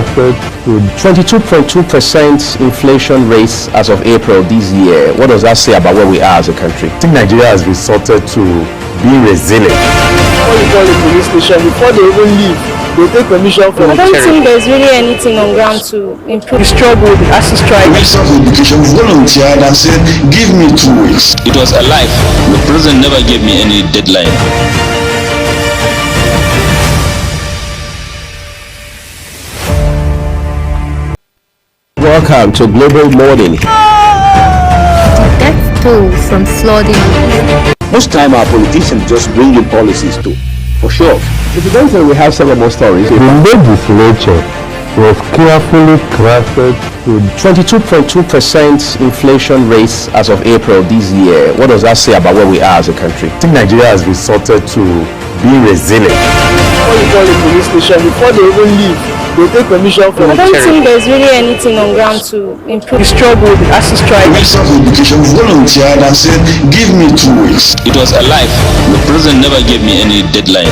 crafted to 22.2% inflation rates as of April this year. What does that say about where we are as a country? I think Nigeria has resorted to being resilient. Before you call the police station, before they even leave, they take permission from I don't think there's really anything on ground to improve. the struggle, the ASU strike. Minister of Education volunteered and said, give me 2 weeks. It was a life. The president never gave me any deadline. Welcome to Global Morning. Death toll from flooding. Most time our politicians just bring in policies too, for sure. Incidentally, we have several more stories. The legislature was carefully crafted to 22.2% inflation rates as of April this year. What does that say about where we are as a country? I think Nigeria has resorted to being resilient. Before you call the police station, before they even leave, they take permission from I don't think there's really anything on ground to improve. the struggle, the ASU strike. Minister of Education volunteered and said, give me 2 weeks. It was a life. The president never gave me any deadline.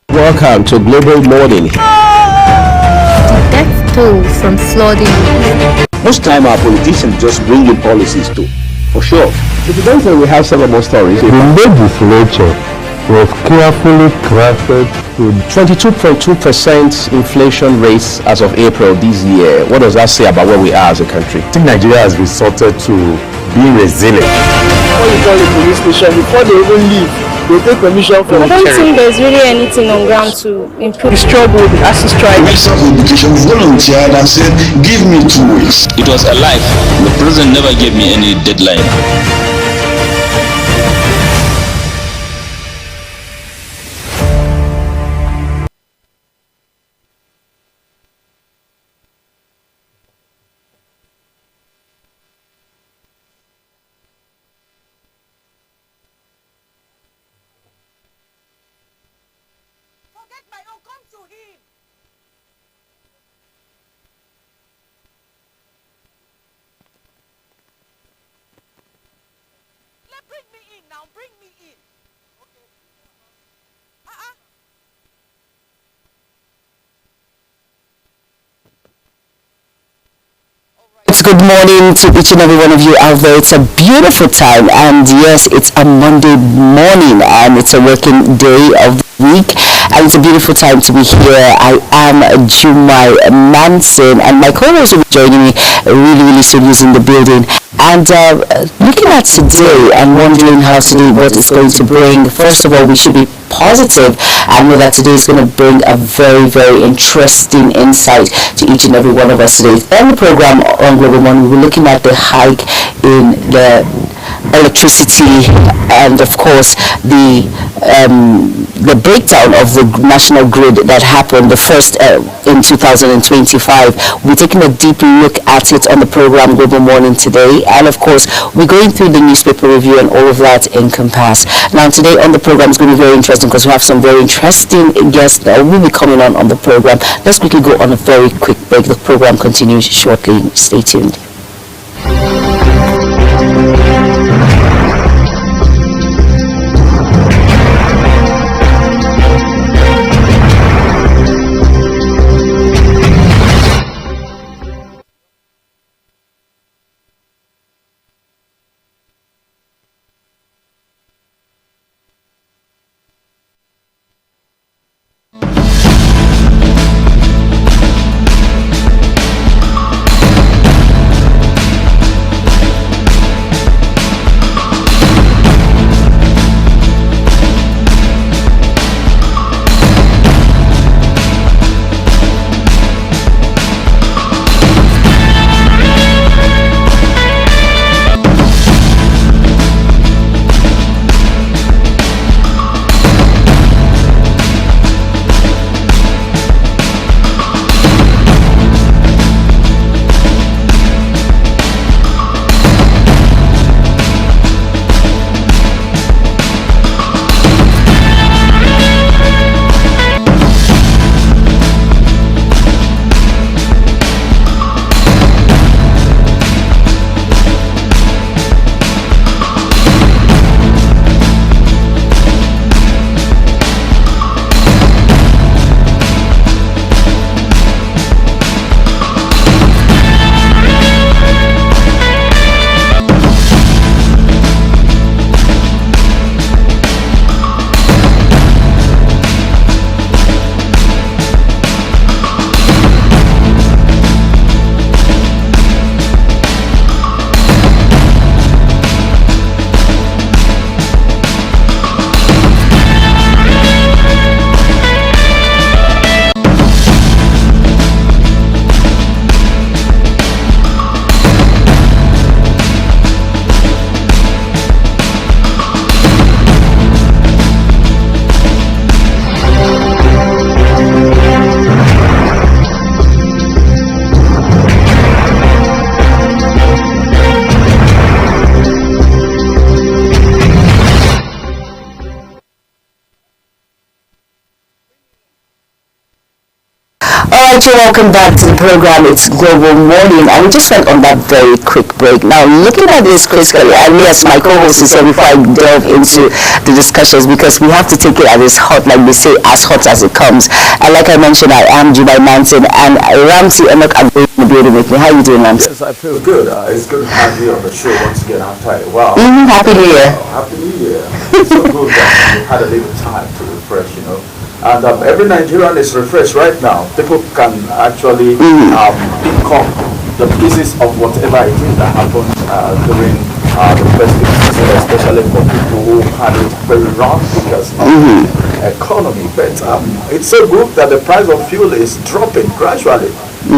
Welcome to Global Morning. Death toll from flooding. Most time our politicians just bring in policies too, for sure. Incidentally, we have several more stories. The legislature was carefully crafted to 22.2% inflation rates as of April this year. What does that say about where we are as a country? I think Nigeria has resorted to being resilient. Before you call the police station, before they even leave, they take permission from I don't think there's really anything on ground to improve. the struggle, the ASU strike. Minister of Education volunteered and said, give me 2 weeks. It was a life. The president never gave me any deadline. Good morning to each and every one of you out there. It's a beautiful time, and yes, it's a Monday morning and it's a working day of the week, and it's a beautiful time to be here. I am Jumai Manson, and my co-host will be joining me really soon. He's in the building. And looking at today and wondering how today, what it's going to bring. First of all, we should be positive and know that today is going to bring a very interesting insight to each and every one of us today. On the program on Global Morning, we're looking at the hike in the electricity and of course the breakdown of the national grid that happened the first in 2025. We're taking a deep look at it on the program Global Morning today, and of course we're going through the newspaper review and all of that in compass. Now today on the program is going to be very interesting because we have some very interesting guests that will be coming on the program. Let's quickly go on a very quick break. The program continues shortly. Stay tuned. right, you're welcome back to the program. It's Global Morning, and we just went on that very quick break. Now, looking at this critically, and yes, my co-host is here before I delve into the discussions, because we have to take it as hot, like they say, as hot as it comes. And like I mentioned, I am Dubai Manson, and Ramsey Enoch in the building with me. How are you doing, Ramsey? Yes, I feel good. It's good to have you on the show once again after a while. Happy New Year. Happy New Year. It's so good that you had a little time to refresh, And every Nigerian is refreshed right now. People can actually pick up the pieces of whatever it is that happened during the festive season, especially for people who had it very rough because of the economy. But it's so good that the price of fuel is dropping gradually.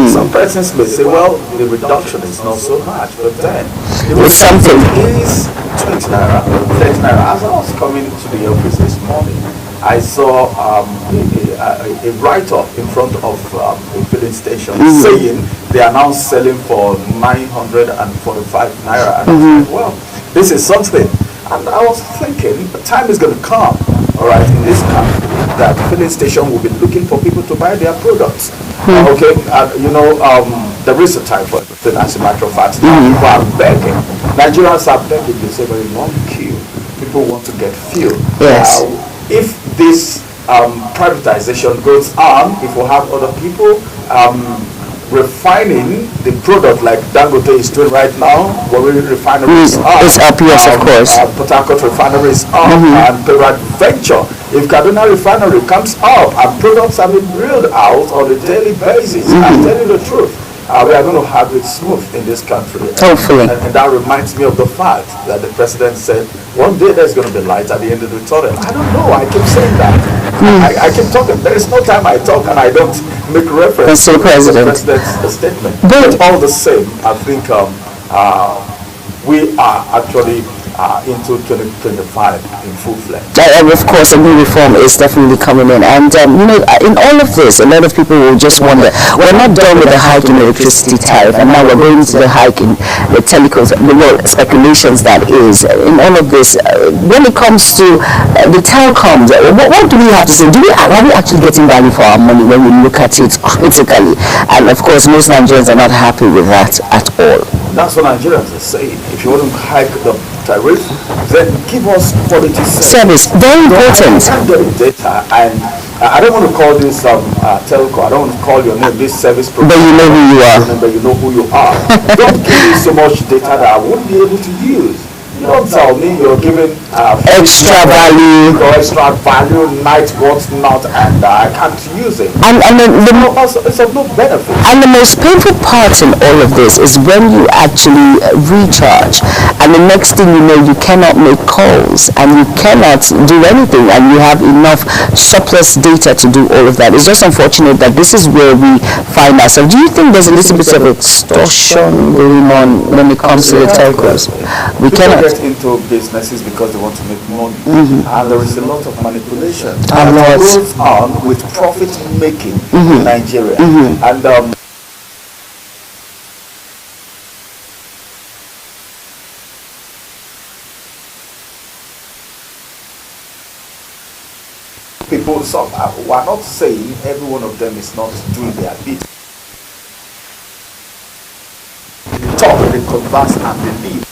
Some persons may say, well, the reduction is not so much, but then It's something. is 20 naira, 30 naira. As I was coming to the office this morning, I saw a write-up in front of a filling station saying they are now selling for 945 naira. And I was like, well, this is something. And I was thinking, the time is going to come, all right, in this country, that filling station will be looking for people to buy their products. There is a time for everything, as a matter of fact. Now people are begging. Nigerians are begging. They say very long queue. People want to get fuel. Yes. If this privatization goes on, if we have other people refining the product like Dangote is doing right now, Warri Refinery is up. It's up, yes, of course. Port Harcourt Refinery is up, and peradventure, if Kaduna Refinery comes up and products are being drilled out on a daily basis, I'm telling you the truth, we are going to have it smooth in this country. Hopefully. And that reminds me of the fact that the president said, one day there's going to be light at the end of the tunnel. I don't know, I keep saying that. I keep talking. There is no time I talk and I don't make reference to the president's statement. But all the same, I think we are actually into 2025 in full fledged. Of course, a new reform is definitely coming in, and in all of this, a lot of people will just wonder, we're not done with the hike in the electricity tariff, and now we're going to the hike in the telecoms, the speculations that is. In all of this, when it comes to the telecoms, what do we have to say? Are we actually getting value for our money when we look at it critically? And of course, most Nigerians are not happy with that at all. That's what Nigerians are saying. If you want to hike the tariff, then give us quality service. Very important. I can't get data, and I don't want to call this telco. I don't want to call your name this service provider. But you know who you are. But you know who you are. Don't give me so much data that I won't be able to use. You don't tell me you're giving extra value or extra value, night what not, and I can't use it. And it's of no benefit. And the most painful part in all of this is when you actually recharge, and the next thing you know, you cannot make calls and you cannot do anything, and you have enough surplus data to do all of that. It's just unfortunate that this is where we find ourselves. Do you think there's a little bit of extortion going on when it comes to the telcos? We cannot into businesses because they want to make money, and there is a lot of manipulation that goes on with profit making in Nigeria, and people. Some we're not saying every one of them is not doing their bit. They talk, they converse, and they live.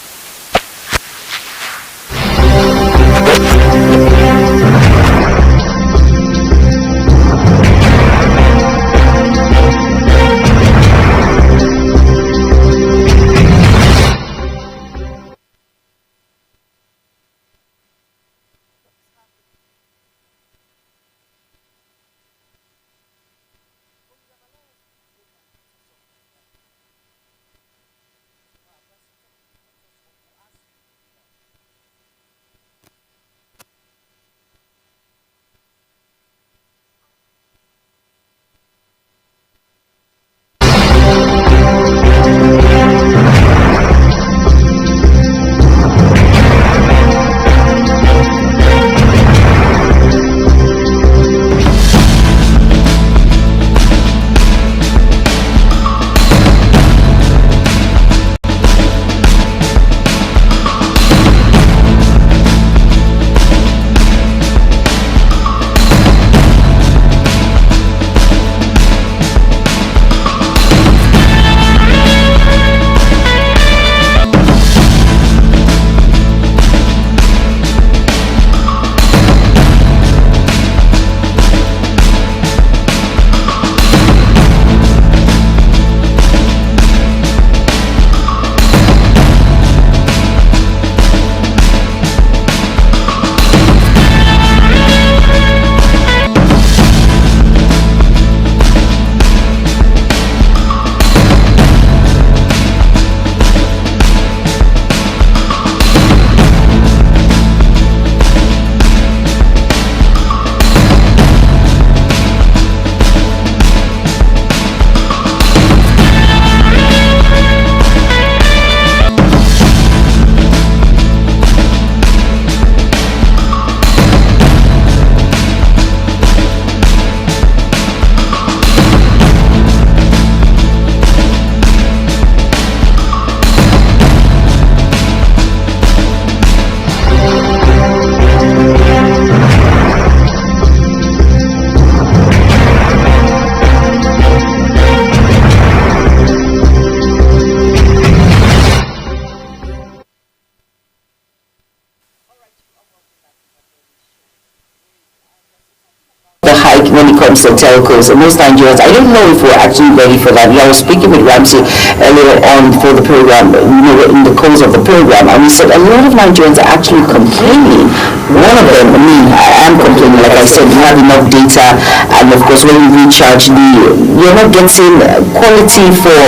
networks and telcos. And most Nigerians, I don't know if we're actually ready for that. I was speaking with Ramsey earlier on for the program, in the course of the program, and we said a lot of Nigerians are actually complaining. One of them, I am complaining, like I said, you have enough data, and of course when you recharge, you're not getting quality for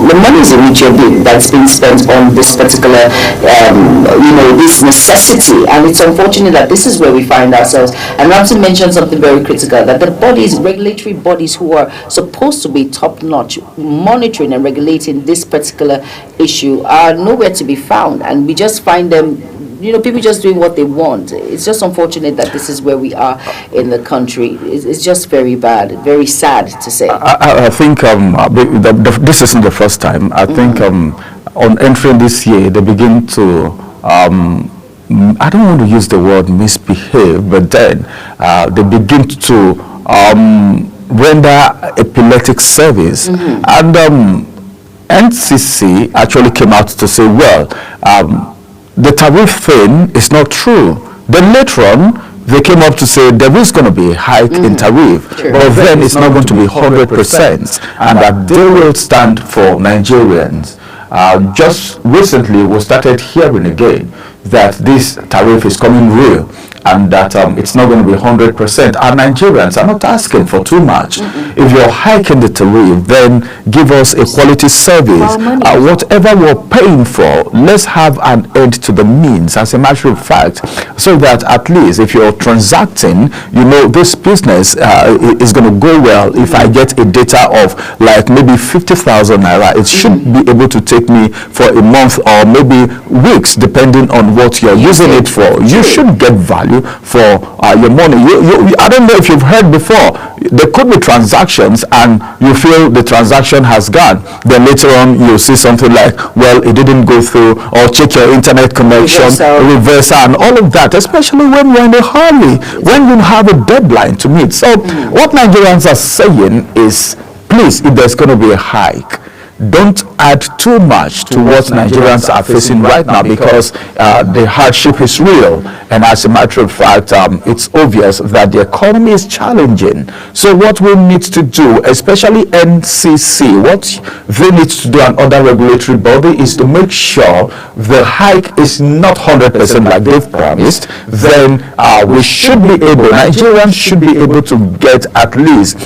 the monies in which that's being spent on this particular, this necessity. And it's unfortunate that this is where we find ourselves. And Ramsey mentioned something very critical, that the regulatory bodies who are supposed to be top-notch monitoring and regulating this particular issue are nowhere to be found, and we just find them, people just doing what they want. It's just unfortunate that this is where we are in the country. It's just very bad, very sad to say. I think this isn't the first time. I think on entering this year, they begin to, I don't want to use the word misbehave, but then they begin to render epileptic service. And NCC actually came out to say, well, the tariff thing is not true. Then later on, they came up to say there is going to be a hike in tariff, but then it's not going to be 100%, and that they will stand for Nigerians. Just recently, we started hearing again that this tariff is coming real, and that it's not going to be 100%. And Nigerians are not asking for too much. If you're hiking the tariff, then give us a quality service. Whatever we're paying for, let's have an end to the means, as a matter of fact, so that at least if you're transacting, this business is going to go well. If I get a data of like maybe 50,000 naira, it should be able to take me for a month or maybe weeks, depending on what you're using it for. You should get value for your money. I don't know if you've heard before, there could be transactions and you feel the transaction has gone, then later on you see something like, well, it didn't go through, or check your internet connection, reversal, and all of that, especially when you're in a hurry, when you have a deadline to meet. So what Nigerians are saying is, please, if there's going to be a hike, don't add too much to what Nigerians are facing right now, because the hardship is real, and as a matter of fact, it's obvious that the economy is challenging. So what we need to do, especially NCC, what they need to do, and other regulatory body, is to make sure the hike is not 100% like they've promised. Then we should be able, Nigerians should be able to get at least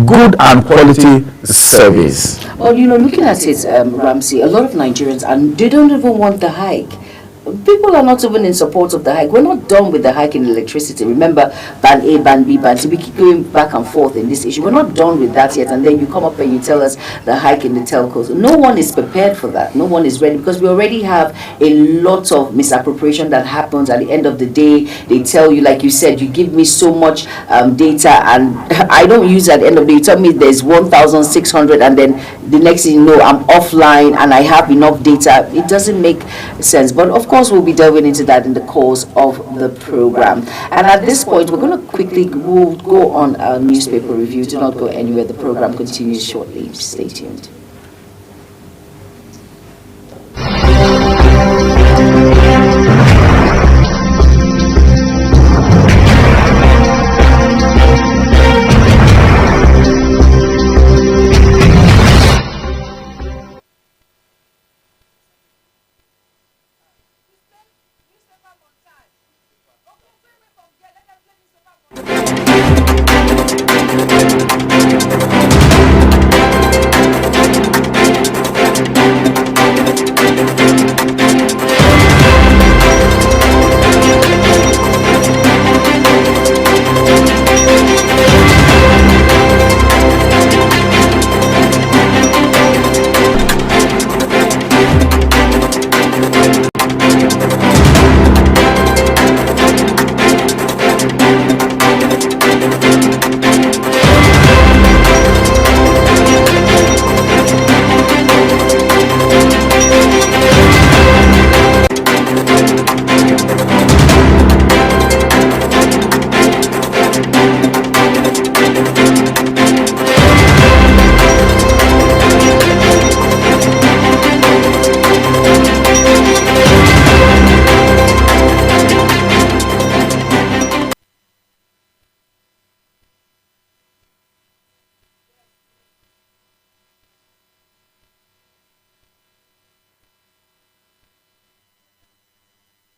good and quality service. Well, looking at it, Ramsey, a lot of Nigerians, and they don't even want the hike. People are not even in support of the hike. We're not done with the hike in electricity. Remember, ban A, ban B, ban C. We keep going back and forth in this issue. We're not done with that yet. And then you come up and you tell us the hike in the telcos. No one is prepared for that. No one is ready, because we already have a lot of misappropriation that happens. At the end of the day, they tell you, like you said, you give me so much data, and I don't use it at the end of the day. You tell me there's 1,600, and then the next thing you know, I'm offline and I have enough data. It doesn't make sense. But of course, we'll be delving into that in the course of the program. And at this point, we're going to we'll go on a newspaper review. Do not go anywhere. The program continues shortly. Stay tuned.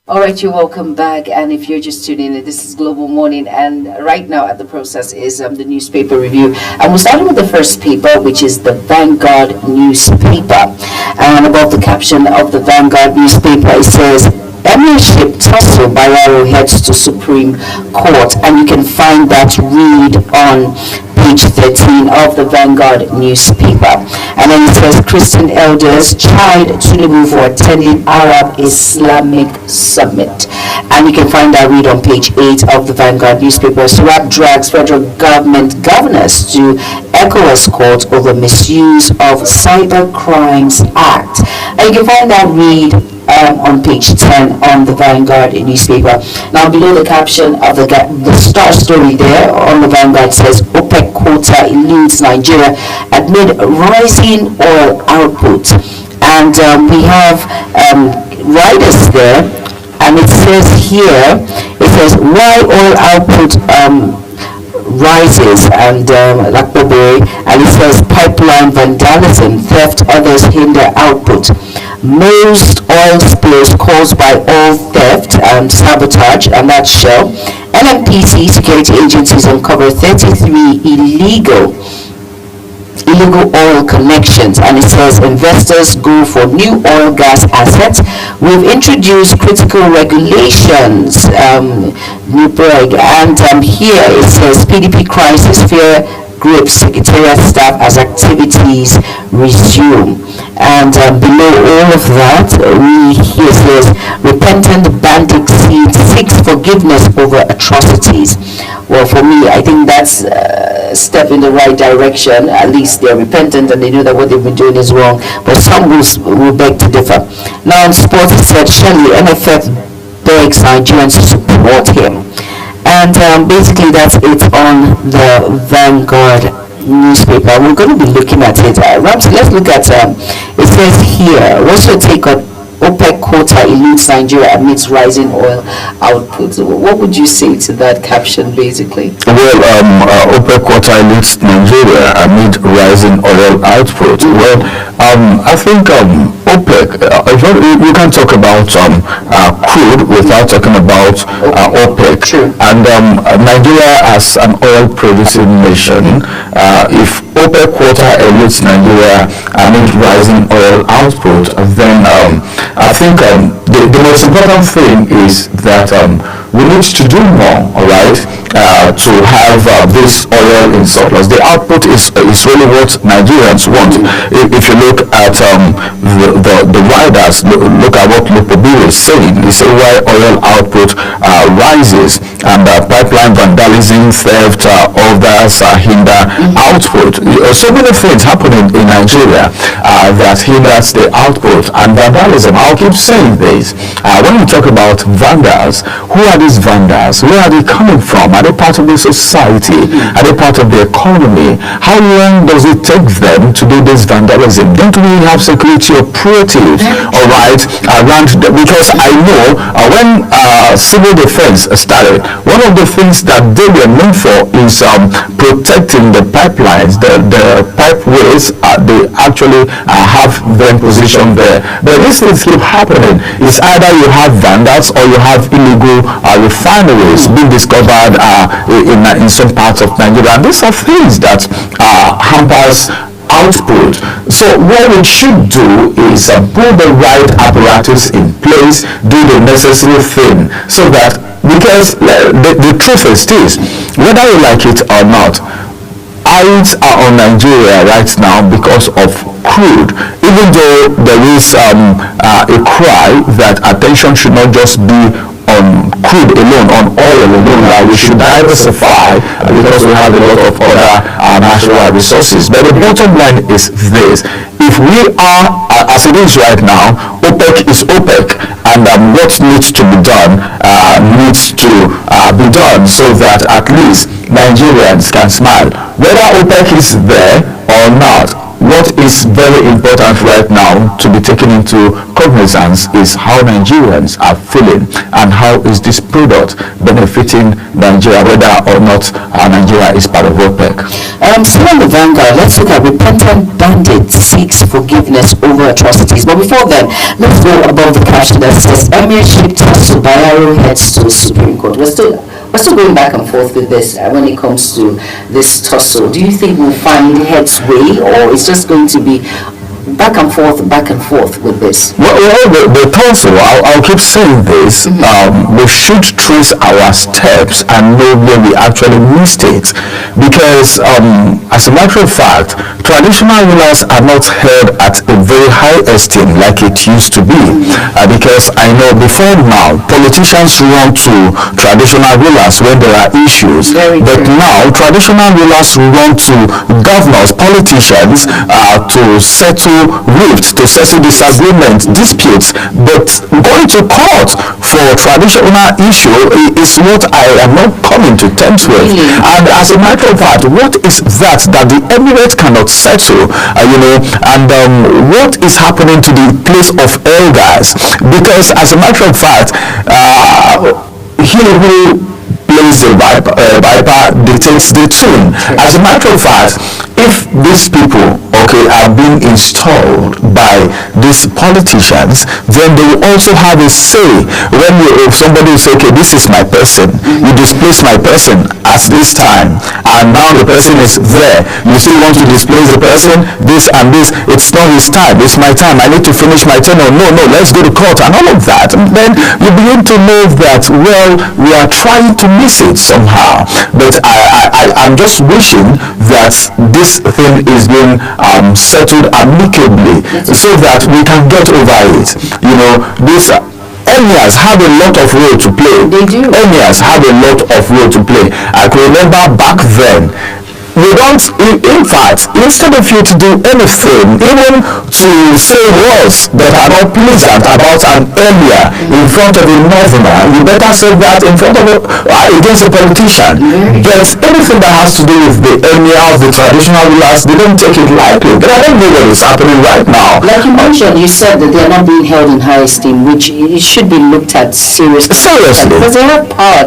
All right, you're welcome back. And if you're just tuning in, this is Global Morning. And right now at the process is the newspaper review. And we're starting with the first paper, which is the Vanguard newspaper. And above the caption of the Vanguard newspaper, it says, Emirship tussle Bayero heads to Supreme Court. And you can find that read on page 13 of the Vanguard newspaper. And then it says Christian elders chide Tinubu for attending Arab Islamic Summit. And you can find that read on page 8 of the Vanguard newspaper. SWAP drags federal government governors to ECOWAS court over misuse of Cyber Crimes Act. And you can find that read on page 10 on the Vanguard newspaper. Now below the caption of the star story there on the Vanguard says OPEC quota eludes Nigeria amid rising oil output. And we have riders there, and it says here, it says why oil output rises, and and it says pipeline vandalism, theft, others hinder output. Most oil spills caused by oil theft and sabotage, and that's Shell. NNPC security agencies uncover 33 illegal oil connections, and it says investors go for new oil gas assets. We've introduced critical regulations, NUPREG, and here it says PDP crisis fear grips secretariat staff as activities resume. And below all of that, here says repentant bandit seeks forgiveness over atrocities. Well, for me, I think that's a step in the right direction. At least they're repentant and they know that what they've been doing is wrong. But some will beg to differ. Now in sports, it said Shelley, NFF begs Nigerians to support him. And basically that's it on the Vanguard newspaper. We're going to be looking at it. Ramsey, let's look at it says here, what's your take on OPEC quota eludes Nigeria amidst rising oil output? What would you say to that caption basically? Well, OPEC quota eludes Nigeria amid rising oil output. Well, I think OPEC, we can talk about crude without talking about OPEC. True. And Nigeria as an oil producing nation, if OPEC quota eludes Nigeria amid rising oil output, then I think the most important thing is that we need to do more, all right, to have this oil in surplus. The output is really what Nigerians want. If you look at the riders, look at what Lupobi is saying. They say why oil output rises, and pipeline vandalism, theft, others hinder output. So many things happening in Nigeria that hinders the output, and vandalism. I'll keep saying this. When we talk about vandals, who are these vandals? Where are they coming from? Are they part of the society? Are they part of the economy? How long does it take them to do this vandalism? Don't we have security operatives, all right, around them? Because I know when civil defense started, one of the things that they were known for is protecting the pipelines, the pipeways. They actually have them positioned there. But these things keep happening. It's either you have vandals or you have illegal refineries being discovered in some parts of Nigeria. And these are things that hampers output. So what we should do is put the right apparatus in place, do the necessary thing, so that, because the truth is this, whether you like it or not, eyes are on Nigeria right now because of crude, even though there is a cry that attention should not just be on crude alone, on oil alone. We should diversify because we have a lot of other natural resources. But the bottom line is this: if we are, as it is right now, OPEC is OPEC, and what needs to be done needs to be done, so that at least Nigerians can smile. Whether OPEC is there or not, what is very important right now to be taken into cognizance is how Nigerians are feeling and how is this product benefiting Nigeria, whether or not Nigeria is part of OPEC. Still on the Vanguard, let's look at repentant bandit seeks forgiveness over atrocities. But before then, let's go above the caption that says Emirship tussle Bayero heads to the Supreme Court. We're still going back and forth with this when it comes to this tussle. Do you think we'll find heads way, or it's just going to be back and forth with this? Well, the tussle, I'll keep saying this, we should trace our steps and know where we actually missed it, because as a matter of fact, traditional rulers are not held at a very high esteem like it used to be, because I know before now politicians run to traditional rulers when there are issues, but now traditional rulers run to governors, politicians to settle rifts, to settle disagreements, disputes. But going to court for traditional issue is what I am not coming to terms with. And as a matter of fact, what is that the Emirates cannot settle? And what is happening to the place of elders? Because as a matter of fact, he who plays the viper dictates the tune. As a matter of fact, if these people are being installed by these politicians, then they will also have a say. When if somebody will say, okay, this is my person, you displace my person at this time, and now the person is there, you still want to displace the person, this and this, it's not his time, it's my time, I need to finish my tenure, no, let's go to court and all of that. And then you begin to know that, well, we are trying to miss it somehow. But I'm just wishing that this thing is being settled amicably so that we can get over it. These emirs have a lot of role to play. They do. Emirs have a lot of role to play. I can remember back then, we don't, in fact, instead of you to do anything, even to say words that are not pleasant about an emir in front of a northerner, you better say that in front of against a politician. There's anything that has to do with the emir, the traditional rulers, they don't take it lightly. But I don't know what is happening right now. Like you mentioned, you said that they're not being held in high esteem, which it should be looked at seriously. Because they have power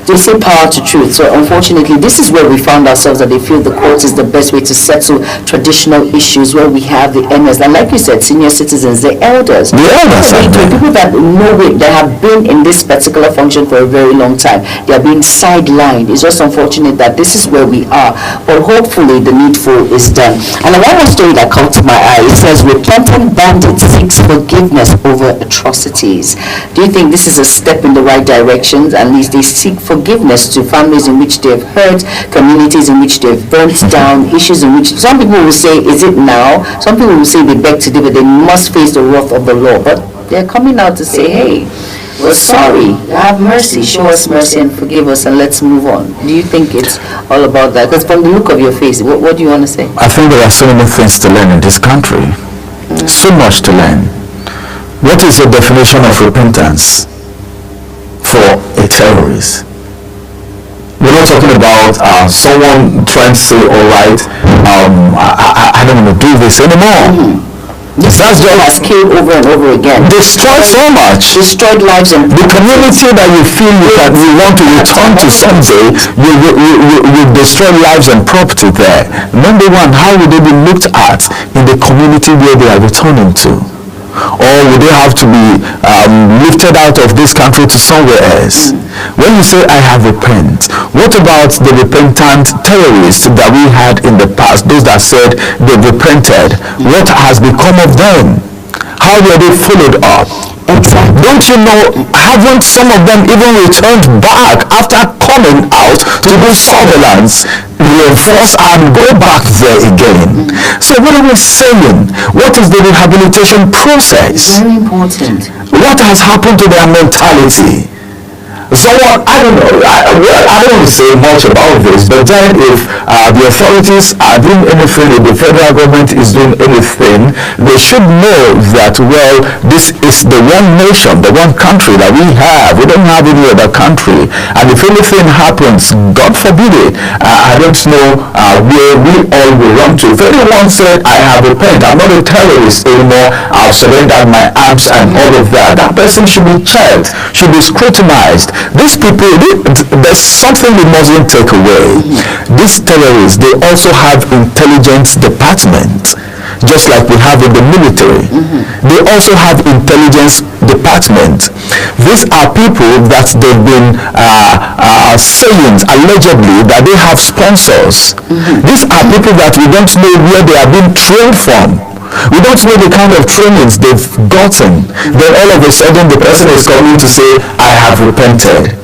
they say power to truth. So unfortunately, this is where we found ourselves, that they feel the court is the best way to settle traditional issues, where we have the emirs, and like you said, senior citizens, the elders. People that know it, that have been in this particular function for a very long time, they are being sidelined. It's just unfortunate that this is where we are, but hopefully the needful is done. And one more story that caught my eye, it says repentant bandit seeks forgiveness over atrocities. Do you think this is a step in the right direction? At least they seek forgiveness to families in which they've hurt, communities in which they've burnt down, issues in which some people will say, is it now? Some people will say they beg to differ, they must face the wrath of the law. But they're coming out to say, hey, we're sorry, have mercy, show us mercy and forgive us, and let's move on. Do you think it's all about that? Because from the look of your face, what do you want to say? I think there are so many things to learn in this country. So much to learn. What is the definition of repentance for a terrorist? We're not talking about someone trying to say, all right, I don't want to do this anymore. This has killed over and over again. Destroyed so much. Destroyed lives and the community that you feel that you want to return to someday, you destroy lives and property there. Number one, how would they be looked at in the community where they are returning to? Or would they have to be lifted out of this country to somewhere else? When you say I have repent, what about the repentant terrorists that we had in the past, those that said they've repented? What has become of them? How were they followed up? Exactly. Don't you know, haven't some of them even returned back after coming out to do surveillance, reinforce and go back there again? So what are we saying? What is the rehabilitation process? Very important. What has happened to their mentality? Someone, I don't know, I don't want to say much about this, but then if the authorities are doing anything, if the federal government is doing anything, they should know that, well, this is the one nation, the one country that we have. We don't have any other country. And if anything happens, God forbid it, I don't know where we all will run to. If anyone said, I have repented, I'm not a terrorist anymore, I've surrendered my arms and all of that, that person should be checked, should be scrutinized. These people, there's something we mustn't take away. These terrorists, they also have intelligence department. just like we have in the military. They also have intelligence department. These are people that they've been saying allegedly that they have sponsors. These are people that we don't know where they are being trained from. We don't know the kind of trainings they've gotten. Then all of a sudden the person is coming to say, I have repented.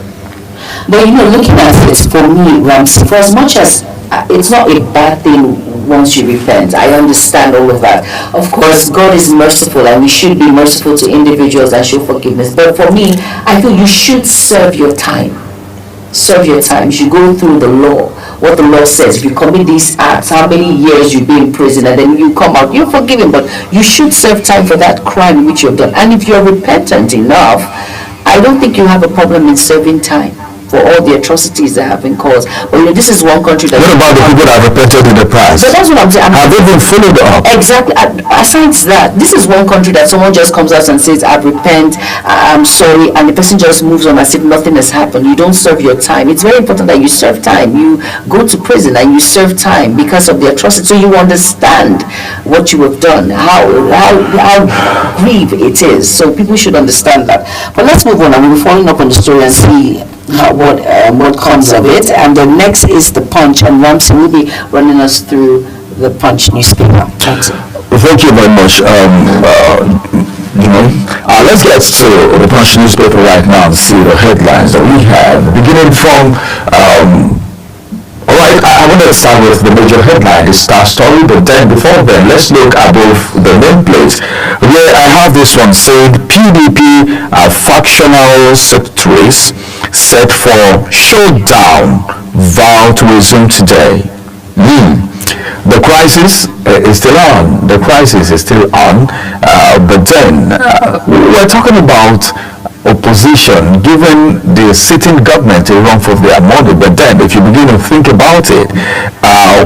But looking at it, for me, Ramsey, for as much as it's not a bad thing once you repent, I understand all of that. Of course, God is merciful and we should be merciful to individuals and show forgiveness. But for me, I feel you should serve your time. Serve your time. You should go through the law. What the law says. If you commit these acts, how many years you be in prison, and then you come out, you're forgiven. But you should serve time for that crime which you've done. And if you're repentant enough, I don't think you have a problem in serving time for all the atrocities that have been caused. But this is one country that... What about the people that have repented in the past? So that's what I'm saying. Have they been followed up? Exactly. Aside that, this is one country that someone just comes out and says, I repent, I'm sorry, and the person just moves on as if nothing has happened. You don't serve your time. It's very important that you serve time. You go to prison and you serve time because of the atrocity, so you understand what you have done, how grieve it is. So people should understand that. But let's move on, and we'll be following up on the story and see what comes of it. And the next is the Punch, and Ramsey will be running us through the Punch newspaper. Thank you very much. Let's get to the Punch newspaper right now and see the headlines that we have, beginning from alright, I want to start with the major headline, the Star story, but then before then, let's look above the nameplate, where I have this one saying PDP factional secretaries set for showdown, vow to resume today. The crisis is still on. The crisis is still on. But then we're talking about opposition giving the sitting government a run for their money. But then if you begin to think about it,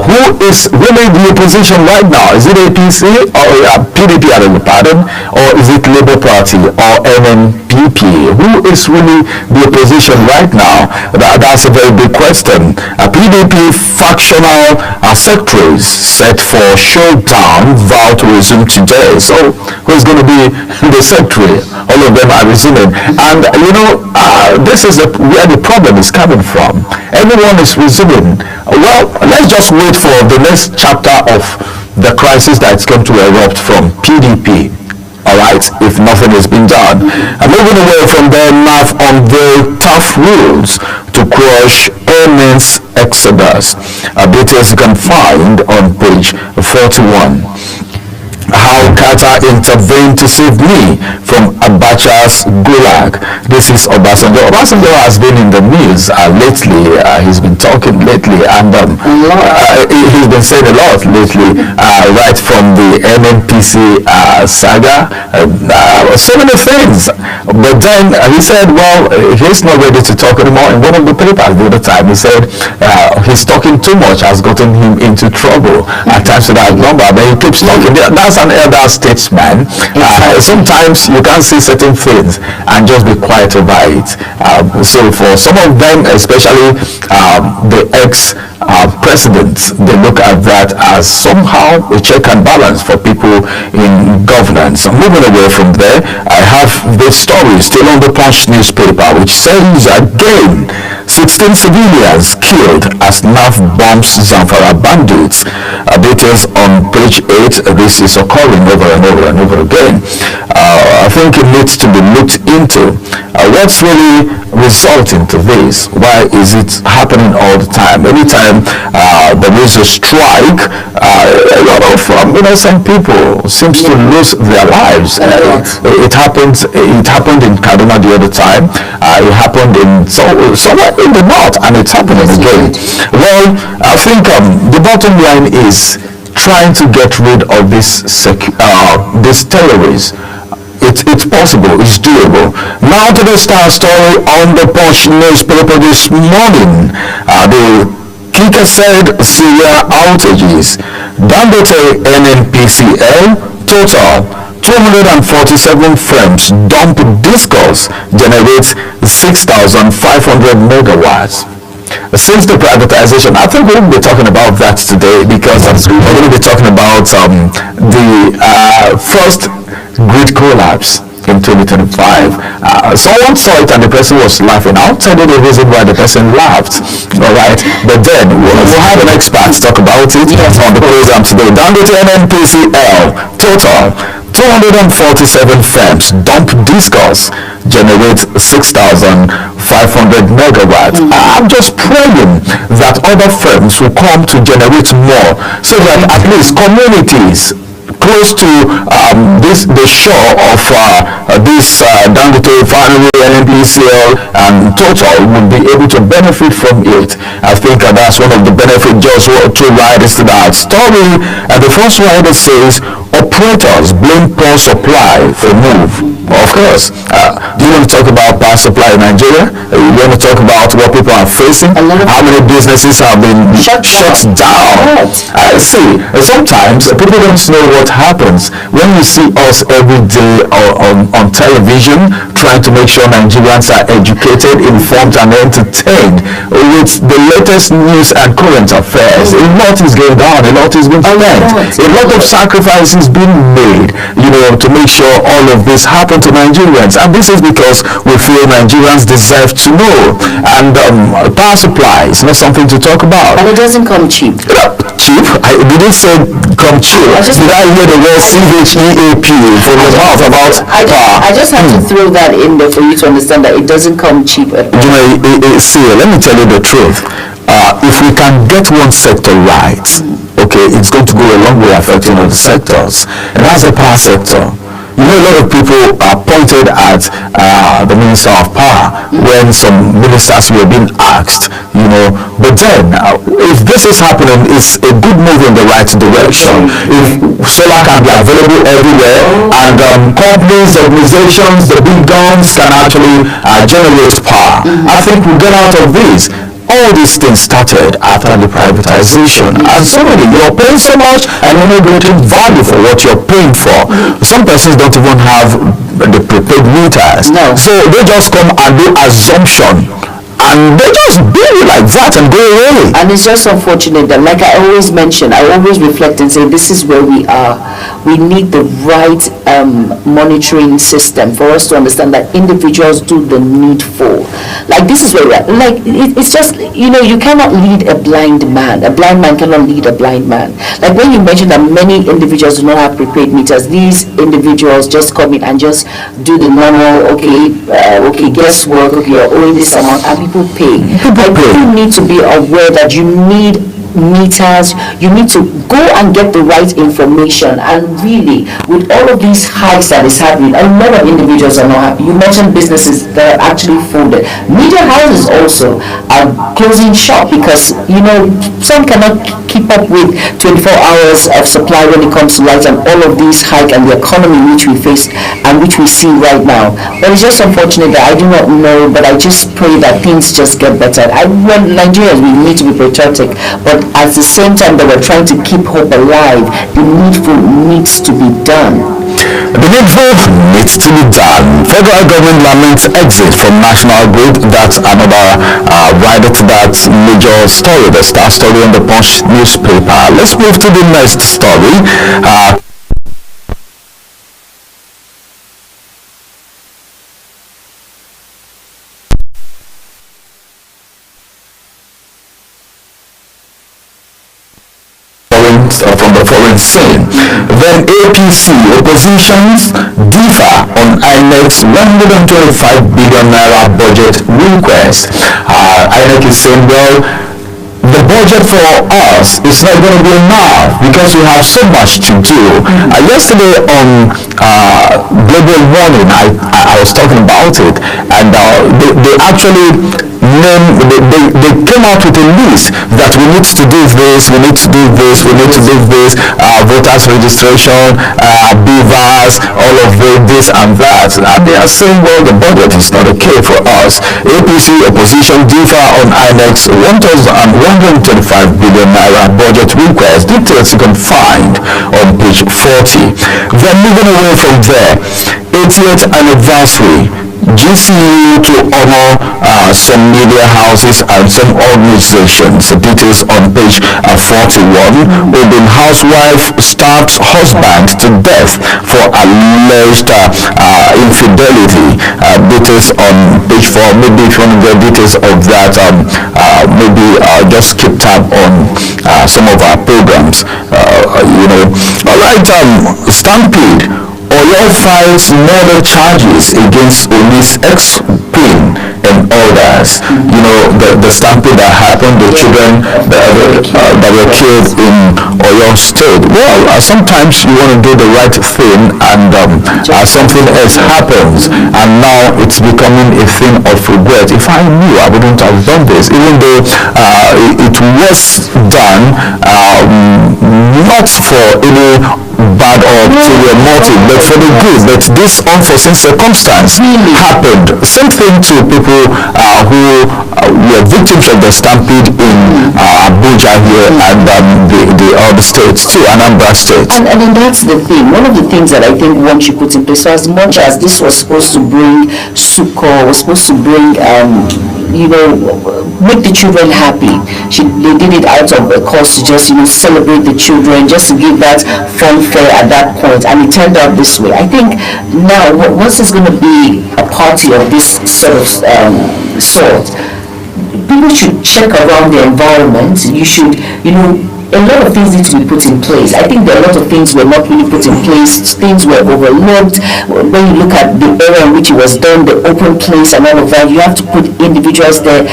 who is really the opposition right now? Is it APC or PDP, I beg your pardon, or is it Labour Party or NNPP? Who is really the opposition right now? That's a very big question. PDP factional secretaries set for showdown, vow to resume today. So who's going to be the secretary? All of them are resuming. And this is where the problem is coming from. Everyone is resuming. Well, let's just wait for the next chapter of the crisis that's going to erupt from PDP. Alright, if nothing has been done. Moving away from there, NAF unveiled tough rules to crush earnings exodus. Details you can find on page 41. How Qatar intervened to save me from Abacha's gulag. This is Obasanjo. Obasanjo has been in the news lately. He's been talking lately, and he's been saying a lot lately, right from the NNPC saga, so many things. But then he said, well, he's not ready to talk anymore. In one of the papers the other time, he said he's talking too much has gotten him into trouble at times with that number, but he keeps talking. That's an elder statesman. Sometimes you can't see certain things and just be quiet about it. So for some of them, especially the ex-presidents, they look at that as somehow a check and balance for people in governance. Moving away from there, I have this story still on the Punch newspaper, which says again, 16 civilians killed as NAF bombs Zamfara bandits. Details on page 8. This is occurring over and over and over again. I think it needs to be looked into. What's really resulting to this? Why is it happening all the time? Anytime there is a strike, a lot of some people seems to lose their lives. It happened in Kaduna the other time. It happened in somewhere in the north, and it's happening again. Well, I think the bottom line is trying to get rid of this terrorists. It's possible, it's doable. Now to the Star story on the Punch newspaper this morning. The kicker said Syria outages. Dangote NNPCL total 247 frames dump discos generates 6,500 megawatts. since the privatization, I think we will be talking about that today, because we're going to be talking about the first grid collapse in 2025. Someone saw it and the person was laughing. I'll tell you the reason why the person laughed. All right, but then we'll have an expert talk about it on the program today. Dangote NNPCL total 247 firms dump discos, generate 6,500 megawatts. I'm just praying that other firms will come to generate more, so that at least communities close to the shore of this Dangote Refinery, NNPCL and Total will be able to benefit from it. I think that's one of the benefits. Just two riders to that story. And the first rider says operators blame poor supply for move. Of course. Do you want to talk about power supply in Nigeria? You want to talk about what people are facing? How many businesses have been shut down? I see. Sometimes people don't know what happens when you see us every day on television trying to make sure Nigerians are educated, informed and entertained with the latest news and current affairs. A lot is going down, a lot is being spent, a lot of sacrifices being made, to make sure all of this happen to Nigerians. And this is because we feel Nigerians deserve to know. And power supply is not something to talk about. And it doesn't come cheap. Cheap? I didn't say come cheap. Did I hear the word CHEAP from your mouth about power? I just had to throw that in there for you to understand that it doesn't come cheap at all. See, let me tell you the truth. If we can get one sector right, okay, it's going to go a long way affecting other sectors. And that's the power sector. A lot of people are pointed at the Minister of Power when some ministers were being asked, but then if this is happening, it's a good move in the right direction. If solar can be available everywhere and companies, organizations, the big guns can actually generate power, I think we'll get out of this. All these things started after the privatization, and suddenly you're paying so much and you're not getting value for what you're paying for. Some persons don't even have the prepaid meters, so they just come and do assumption, and they just bill you like that and go away. And it's just unfortunate that, like I always mention, I always reflect and say, this is where we are. We need the right monitoring system for us to understand that individuals do the needful. Like, this is where we are. Like, it's just, you cannot lead a blind man. A blind man cannot lead a blind man. Like, when you mentioned that many individuals do not have prepaid meters, these individuals just come in and just do the normal, okay, guesswork, okay, you're owing this amount, and people pay. But you need to be aware that you need meters, you need to go and get the right information. And really, with all of these hikes that is happening, a lot of individuals are not happy. You mentioned businesses that are actually folded. Media houses also are closing shop because some cannot keep up with 24 hours of supply when it comes to light and all of these hike and the economy which we face and which we see right now. But it's just unfortunate that I do not know, but I just pray that things just get better. Nigerians, we need to be patriotic, but at the same time that we're trying to keep hope alive, the needful needs to be done. The needful needs to be done. Federal government laments exit from National Grid. That's another rider to that major story, the star story in the Punch newspaper. Let's move to the next story. From the foreign scene. Then APC oppositions differ on INEC's 125 billion naira budget request. INEC is saying, well, the budget for us is not going to be enough because we have so much to do. Yesterday on Global Warning, I was talking about it, and they actually they came out with a list that we need to do this, we need to do this, we need to do this, voters registration, BVAS, all of this and that. And they are saying, well, the budget is not okay for us. APC opposition differ on INEC's 125 billion naira budget request. Details you can find on page 40. Then moving away from there, 80th anniversary GCU to honor some media houses and some organizations. Details on page 41. Urban housewife stabs husband to death for alleged infidelity. Details on page 4. Maybe if you want to get details of that, maybe just keep tab on some of our programs. All right, Stampede. Oyo files murder charges against Oni's ex-queen and others. The stampede that happened, the children that were killed in Oyo State. Well, sometimes you want to do the right thing and something else happens, and now it's becoming a thing of regret. If I knew, I wouldn't have done this, even though it was done not for any bad or ulterior motive, but for the good. But this unforeseen circumstance happened. Same thing to people who were victims of the stampede in Abuja here and the other states too, Anambra State. And then that's the thing. One of the things that I think one should put in place, so as much as this was supposed to bring succor, was supposed to bring make the children happy. They did it out of a cause to just celebrate the children, just to give that fanfare at that point, and it turned out this way. I think now once there's going to be a party of this sort, people should check around the environment. You should, a lot of things need to be put in place. I think there are a lot of things were not really put in place. Things were overlooked. When you look at the area in which it was done, the open place and all of that, you have to put individuals there.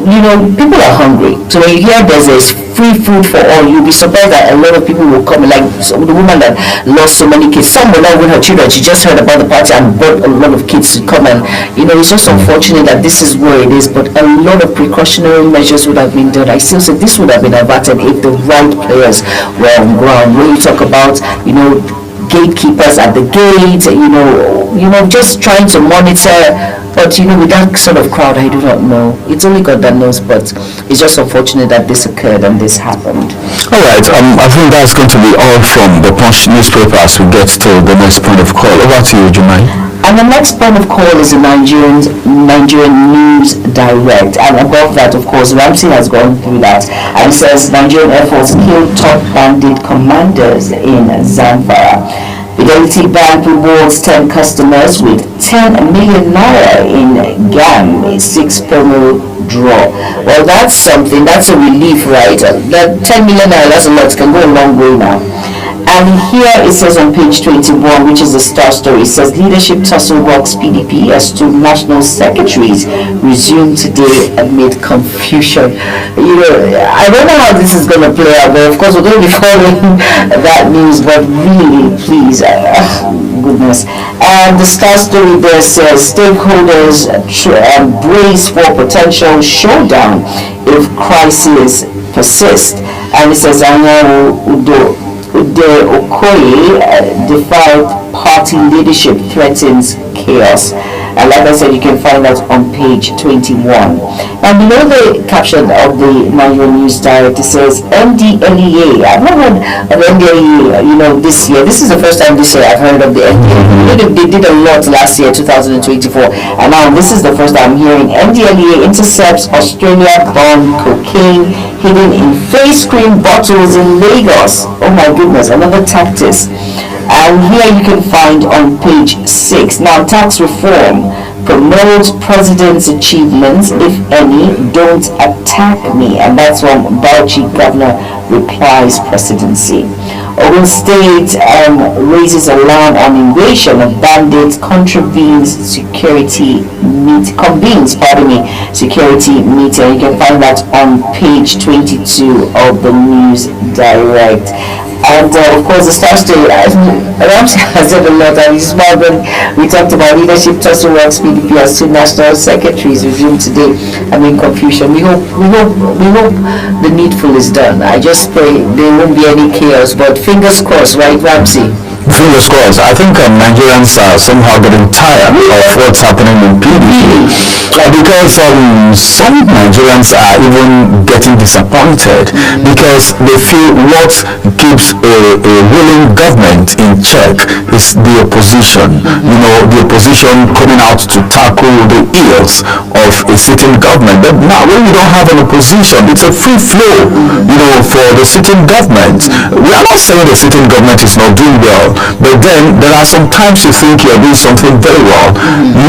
People are hungry. So when you hear there's free food for all, you'll be surprised that a lot of people will come. Like the woman that lost so many kids, some were not with her children. She just heard about the party and brought a lot of kids to come. And it's just unfortunate that this is where it is. But a lot of precautionary measures would have been done. I still say this would have been averted if the right players were on ground. When you talk about gatekeepers at the gate, just trying to monitor. But with that sort of crowd, I do not know. It's only God that knows, but it's just unfortunate that this occurred and this happened. All right, I think that's going to be all from the Punch newspaper as we get to the next point of call. Over to you, Jumai. And the next point of call is the Nigerian News Direct. And above that, of course, Ramsey has gone through that. And says Nigerian Air Force killed top bandit commanders in Zamfara. Fidelity Bank rewards 10 customers with 10 million naira in GAM, a 6 promo draw. Well, that's something, that's a relief, right? That 10 million naira, that's a lot, can go a long way now. And here it says on page 21, which is a star story, it says leadership tussle rocks PDP as two national secretaries resume today amid confusion. I don't know how this is going to play out, but of course we're going to be following that news, but really, please, goodness. And the star story there says stakeholders brace for potential showdown if crises persist. And it says Ude Okoye defied party leadership threatens chaos. And like I said, you can find that on page 21. And below the caption of the Nigerian News Direct, it says MDLEA. I've not heard of MDLEA, this year. This is the first time this year I've heard of the MDLEA. They did a lot last year, 2024. And now this is the first time I'm hearing MDLEA intercepts Australia-bound cocaine hidden in face cream bottles in Lagos. Oh my goodness, another tactic. And here you can find on page 6. Now, tax reform promotes president's achievements, if any, don't attack me. And that's from Bauchi Governor replies presidency. Ogun State raises alarm on invasion of bandits, convenes security meeting. You can find that on page 22 of the News Direct. And of course, the star story, Ramsey has said a lot, and it's smart when we talked about leadership tussle rocks PDP as two national secretaries resumed today. Confusion. We hope the needful is done. I just pray there won't be any chaos, but fingers crossed, right, Ramsey? fingers crossed. I think Nigerians are somehow getting tired of what's happening in PDP because some Nigerians are even getting disappointed because they feel what keeps a ruling government in check is the opposition. You know, the opposition coming out to tackle the ills of a sitting government. But now when we don't have an opposition, it's a free flow, you know, for the sitting government. We are not saying the sitting government is not doing well, but then there are some times you think you're doing something very well,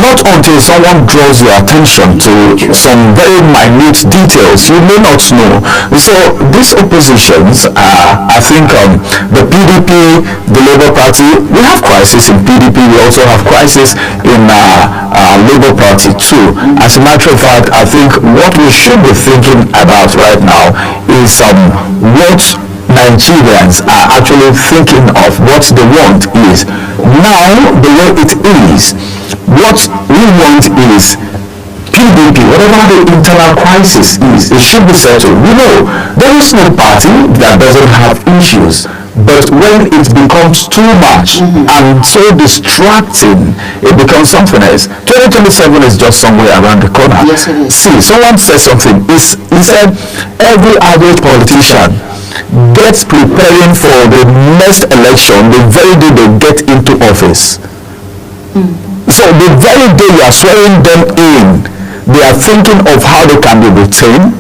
not until someone draws your attention to some very minute details you may not know. So these oppositions, I think the PDP, the Labour Party, we have crisis in PDP, we also have crisis in Labour Party too. As a matter of fact, I think what we should be thinking about right now is what Nigerians are actually thinking of, what they want is now the way it is. What we want is PDP, whatever the internal crisis is, it should be settled. We know there is no party that doesn't have issues, but when it becomes too much and so distracting, it becomes something else. 2027 is just somewhere around the corner. Yes, it is. See, someone said something. He said every average politician gets preparing for the next election the very day they get into office. So the very day you are swearing them in, they are thinking of how they can be retained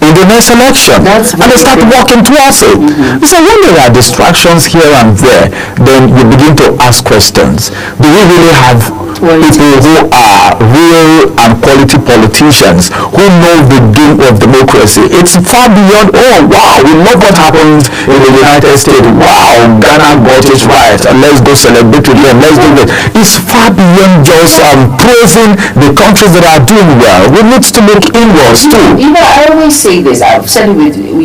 in the next election, and they start working towards it. So when there are distractions here and there, then you begin to ask questions. Do we really have people who are real and quality politicians who know the game of democracy? It's far beyond, oh wow, we love what happened in the United States, wow, Ghana got it right, and let's go celebrate with them, let's do it. It's far beyond just praising the countries that are doing well. We need to make inroads too. You know, I always say this, we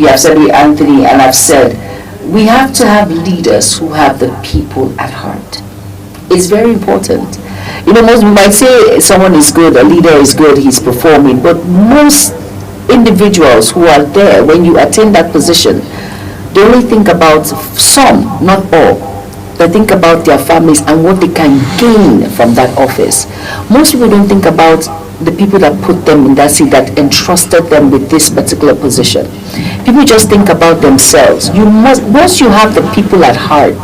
have said it with Anthony, and I've said we have to have leaders who have the people at heart. It's very important. You know, most might say someone is good, a leader is good, he's performing, but most individuals who are there, when you attain that position, they only think about some, not all. They think about their families and what they can gain from that office. Most people don't think about the people that put them in that seat, that entrusted them with this particular position. People just think about themselves. Once you have the people at heart,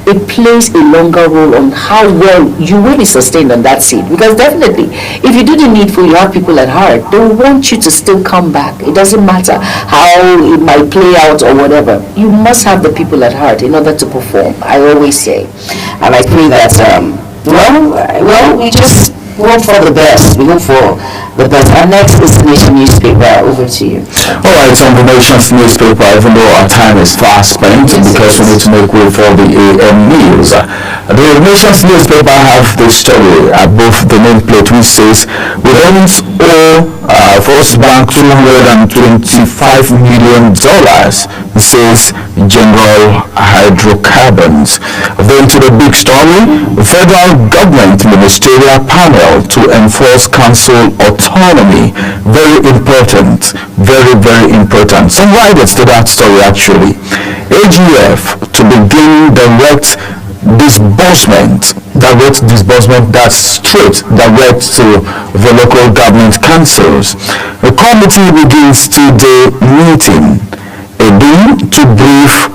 it plays a longer role on how well you will be sustained on that seat. Because definitely, if you do the needful, you have people at heart, they will want you to still come back. It doesn't matter how it might play out or whatever. You must have the people at heart in order to perform, I always say. And I pray that, well, we just hope for the best. We hope for the best. Our next is the Nation newspaper. Over to you. All right, on the Nation's newspaper, even though our time is fast spent, because we need to make way for the AM news. The Nation's newspaper have this story above the nameplate which says, we don't owe First Bank $225 million, says General Hydrocarbons. Then to the big story, federal government ministerial panel to enforce council autonomy. Very important, very, very important. Some riders to that story actually. AGF to begin direct disbursement, that's straight direct to the local government councils. The committee begins today meeting again to brief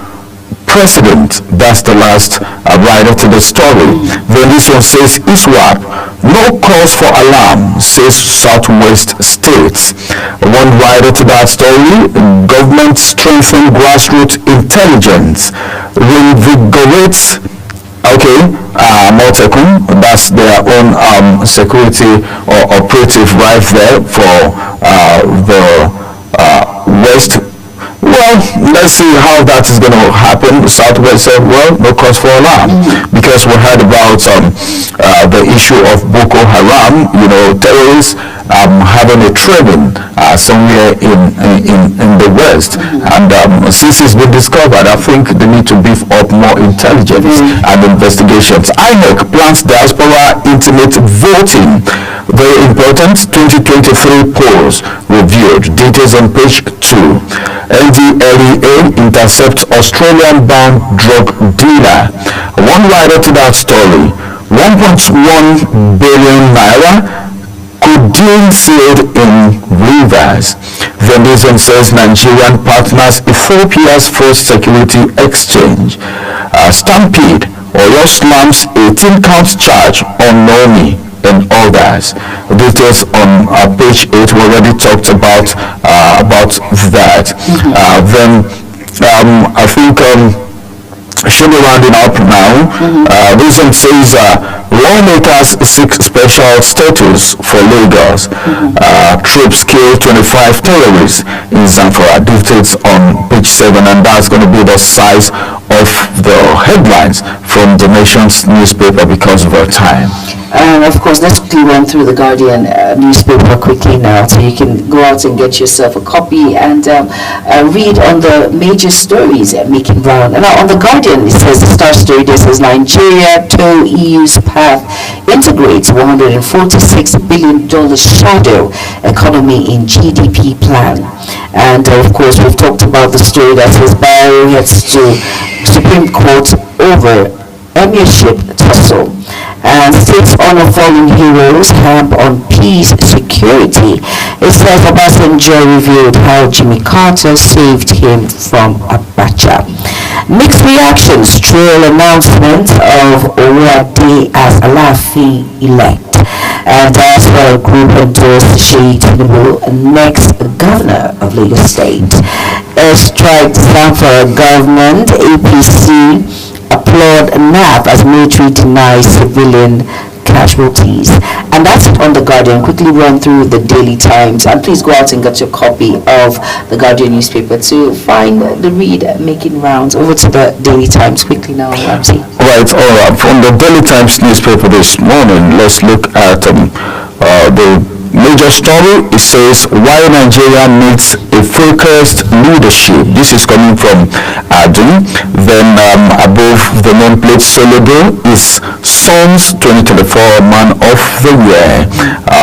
President. That's the last rider to the story. Then this one says ISWAP, no cause for alarm, says Southwest States. One rider to that story, government strengthen grassroots intelligence, reinvigorates Motekum, that's their own security or operative right there for the West. Well, let's see how that is going to happen. Southwest said, well, no cause for alarm, because we heard about the issue of Boko Haram, terrorists having a training somewhere in the West. And since it's been discovered, I think they need to beef up more intelligence and investigations. INEC plans diaspora intimate voting. Very important 2023 polls reviewed. Details on page 2. NDLEA intercepts Australian-bound drug dealer. One rider to that story. 1.1 billion naira could sealed in Rivers. Venezon says Nigerian partners Ethiopia's first security exchange. Stampede, Oyo slams 18-count charge on Nomi and others. Details on page 8. We already talked about that. Then I think should be rounding up now. This one says lawmakers seek special status for Lagos. Troops kill 25 terrorists in Zamfara. Details on page 7, and that's going to be the size of the headlines from the nation's newspaper because of our time. And of course, let's quickly run through the Guardian newspaper quickly now, so you can go out and get yourself a copy and read on the major stories making round. And now on the Guardian, it says, the star story there says, Nigeria toe EU's path, integrates $146 billion shadow economy in GDP plan. And of course, we've talked about the story that says Barrow heads to Supreme Court over emirship tussle. And states honor fallen heroes, hamp on peace security. It says Obasanjo revealed how Jimmy Carter saved him from Abacha. Mixed reactions, trail announcement of Owode as Alaafin elect. And as well, group endorsed Seyi Tinubu, next governor of Lagos State. Airstrike Zamfara government, APC applaud NAP as military denies civilian casualties. And that's it on the Guardian. Quickly run through the Daily Times, and please go out and get your copy of the Guardian newspaper to find the read making rounds. Over to the Daily Times quickly now, Ramsey. Right, all right. From the Daily Times newspaper this morning, let's look at the major story. It says why Nigeria needs a focused leadership. This is coming from Adun. Then above the nameplate, Solodo is Sons 2024 Man of the Year.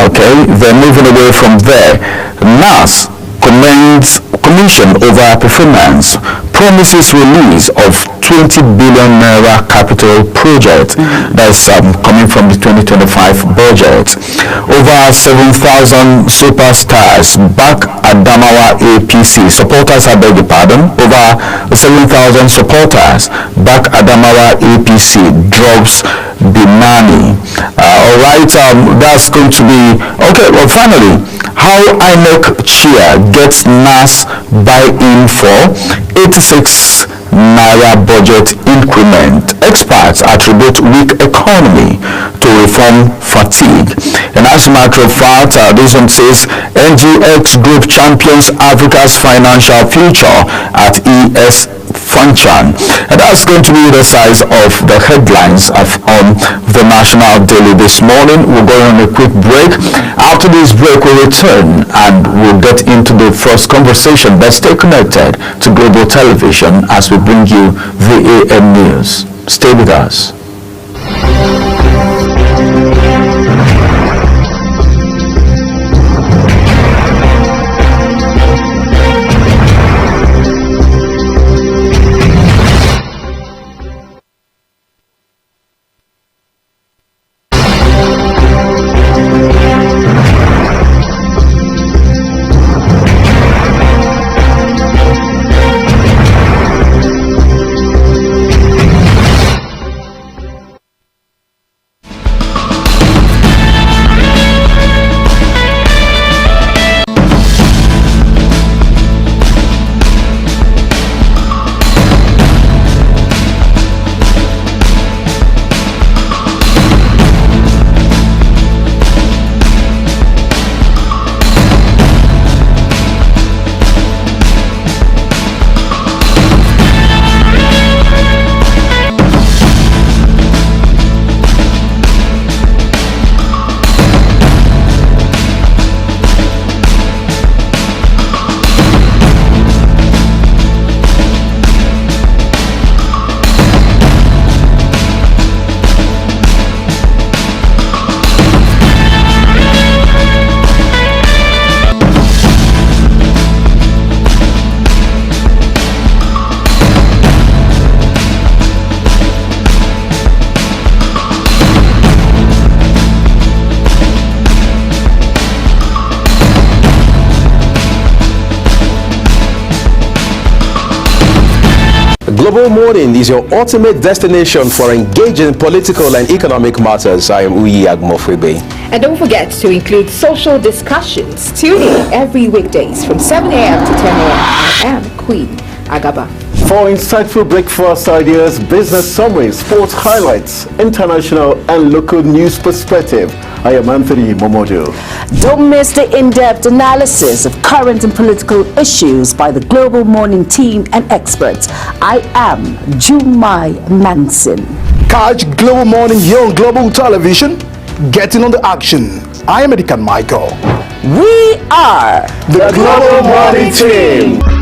Okay, then moving away from there, NAS commends commission over performance, promises release of 20 billion naira capital project. That's coming from the 2025 budget. Over 7,000 superstars back Adamawa APC. Supporters, I beg your pardon. Over 7,000 supporters back Adamawa APC. Drops Binani. All right, that's going to be okay. Well, finally, how INEC chair gets NAS buy-in for 86 naira budget increment. Experts attribute weak economy to reform fatigue. And as a matter of fact, this one says NGX Group champions Africa's financial future at ES Funchan. And that's going to be the size of the headlines on the National Daily this morning. We're going on a quick break. After this break, we'll return and we'll get into the first conversation. But stay connected to Global Television as we bring you the AM News. Stay with us. Global Morning is your ultimate destination for engaging political and economic matters. I am Uyi Agmofwebe. And don't forget to include social discussions. Tune in every weekdays from 7 a.m. to 10 a.m. I am Queen Agaba. For insightful breakfast ideas, business summaries, sports highlights, international and local news perspective, I am Anthony Momodu. Don't miss the in-depth analysis of current and political issues by the Global Morning team and experts. I am Jumai Manson. Catch Global Morning here on Global Television. Getting on the action. I am Edikan Michael. We are the Global Morning team.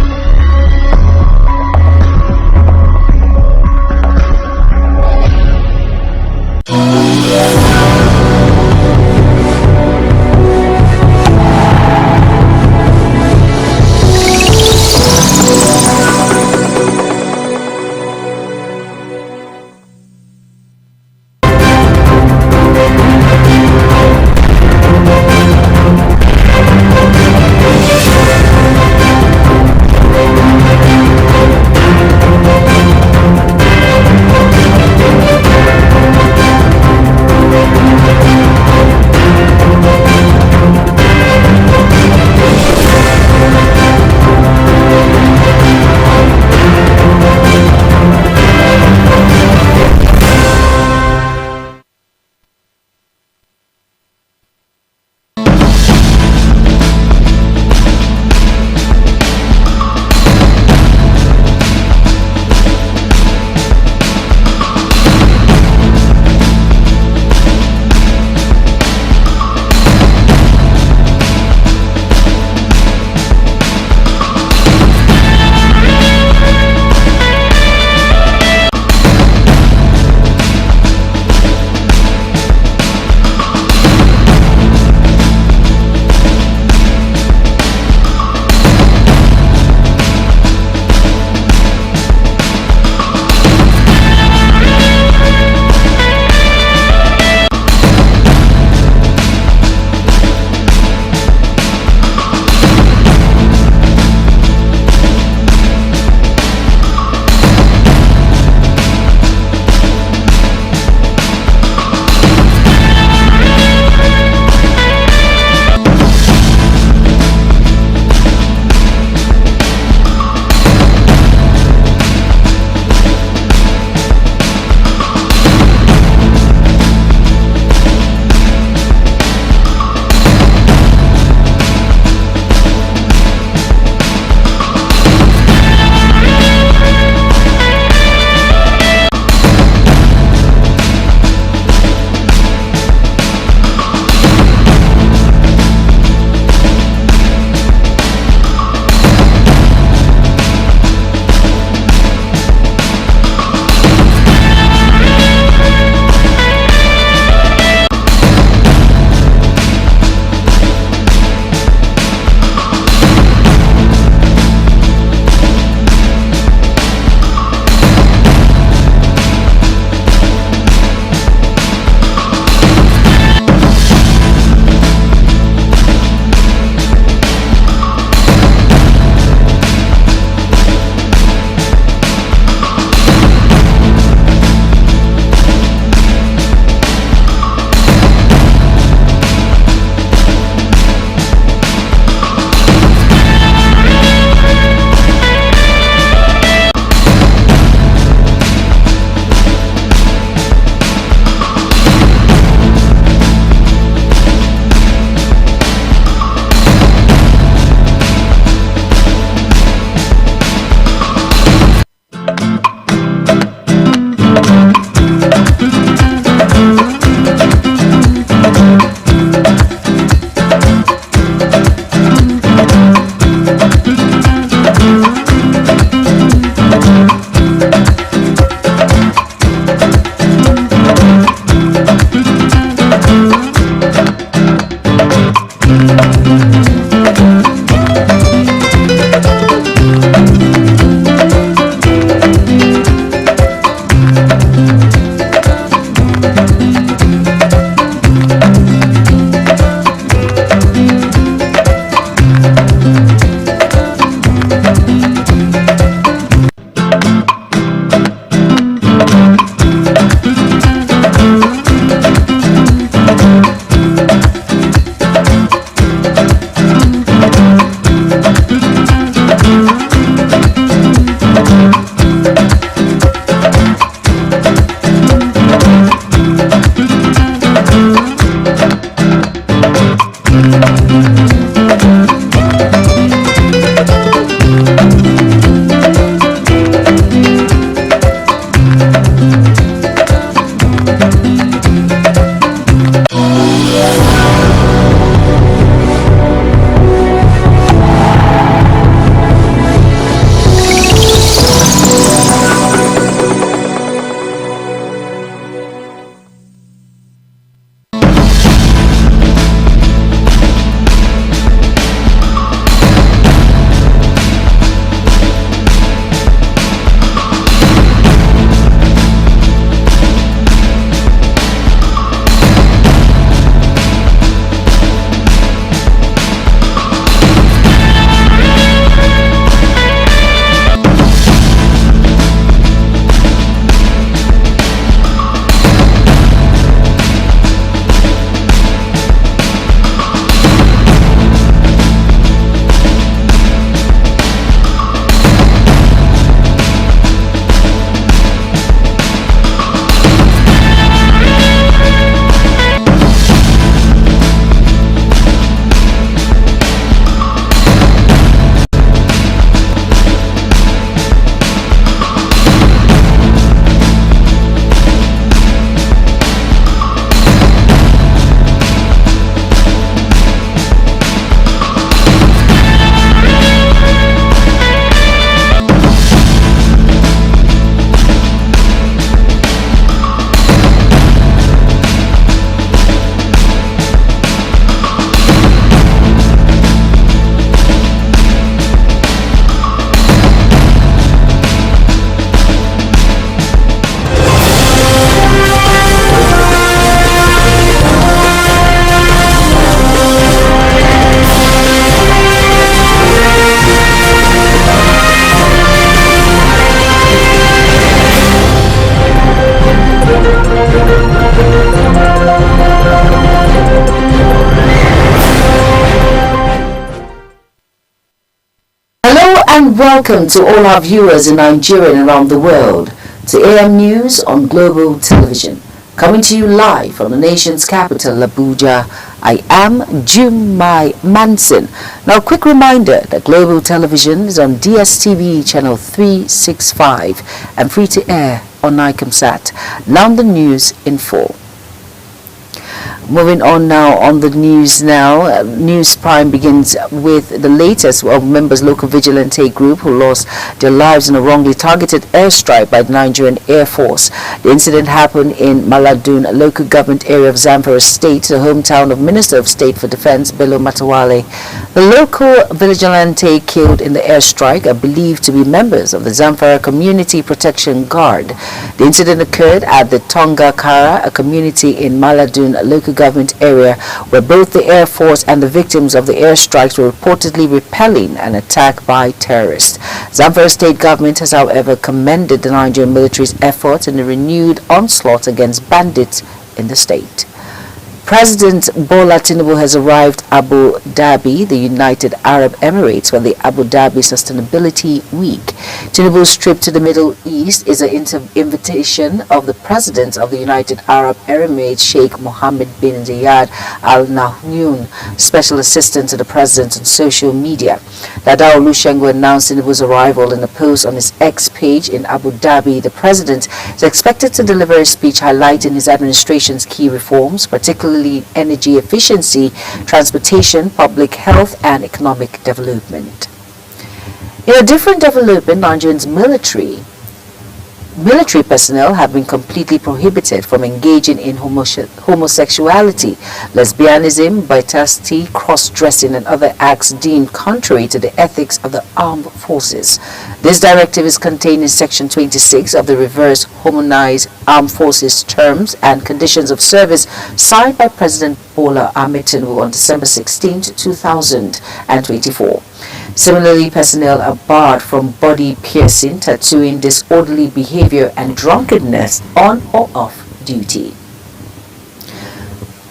and welcome to all our viewers in Nigeria and around the world to AM News on Global Television. Coming to you live from the nation's capital, Abuja, I am Jumai Manson. Now, a quick reminder that Global Television is on DSTV channel 365 and free to air on Nicomsat. Now the news in full. Moving on now on the news now. News Prime begins with the latest of members local vigilante group who lost their lives in a wrongly targeted airstrike by the Nigerian Air Force. The incident happened in Maladun, a local government area of Zamfara State, the hometown of Minister of State for Defense Bello Matawalle. The local vigilante killed in the airstrike are believed to be members of the Zamfara Community Protection Guard. The incident occurred at the Tonga Kara, a community in Maladun, a local government area where both the Air Force and the victims of the airstrikes were reportedly repelling an attack by terrorists. Zamfara state government has, however, commended the Nigerian military's efforts in a renewed onslaught against bandits in the state. President Bola Tinubu has arrived Abu Dhabi, the United Arab Emirates, for the Abu Dhabi Sustainability Week. Tinubu's trip to the Middle East is an invitation of the President of the United Arab Emirates, Sheikh Mohammed bin Zayed Al Nahyan, Special Assistant to the President on social media. Dada Olusegun announced Tinubu's arrival in a post on his X page in Abu Dhabi. The President is expected to deliver a speech highlighting his administration's key reforms, particularly energy efficiency, transportation, public health, and economic development. In a different development, Nigeria's military personnel have been completely prohibited from engaging in homosexuality, lesbianism, bigamy, cross-dressing, and other acts deemed contrary to the ethics of the armed forces. This directive is contained in Section 26 of the Reverse Harmonized Armed Forces Terms and Conditions of Service signed by President Bola Ahmed Tinubu on December 16, 2024. Similarly, personnel are barred from body piercing, tattooing, disorderly behavior, and drunkenness on or off duty.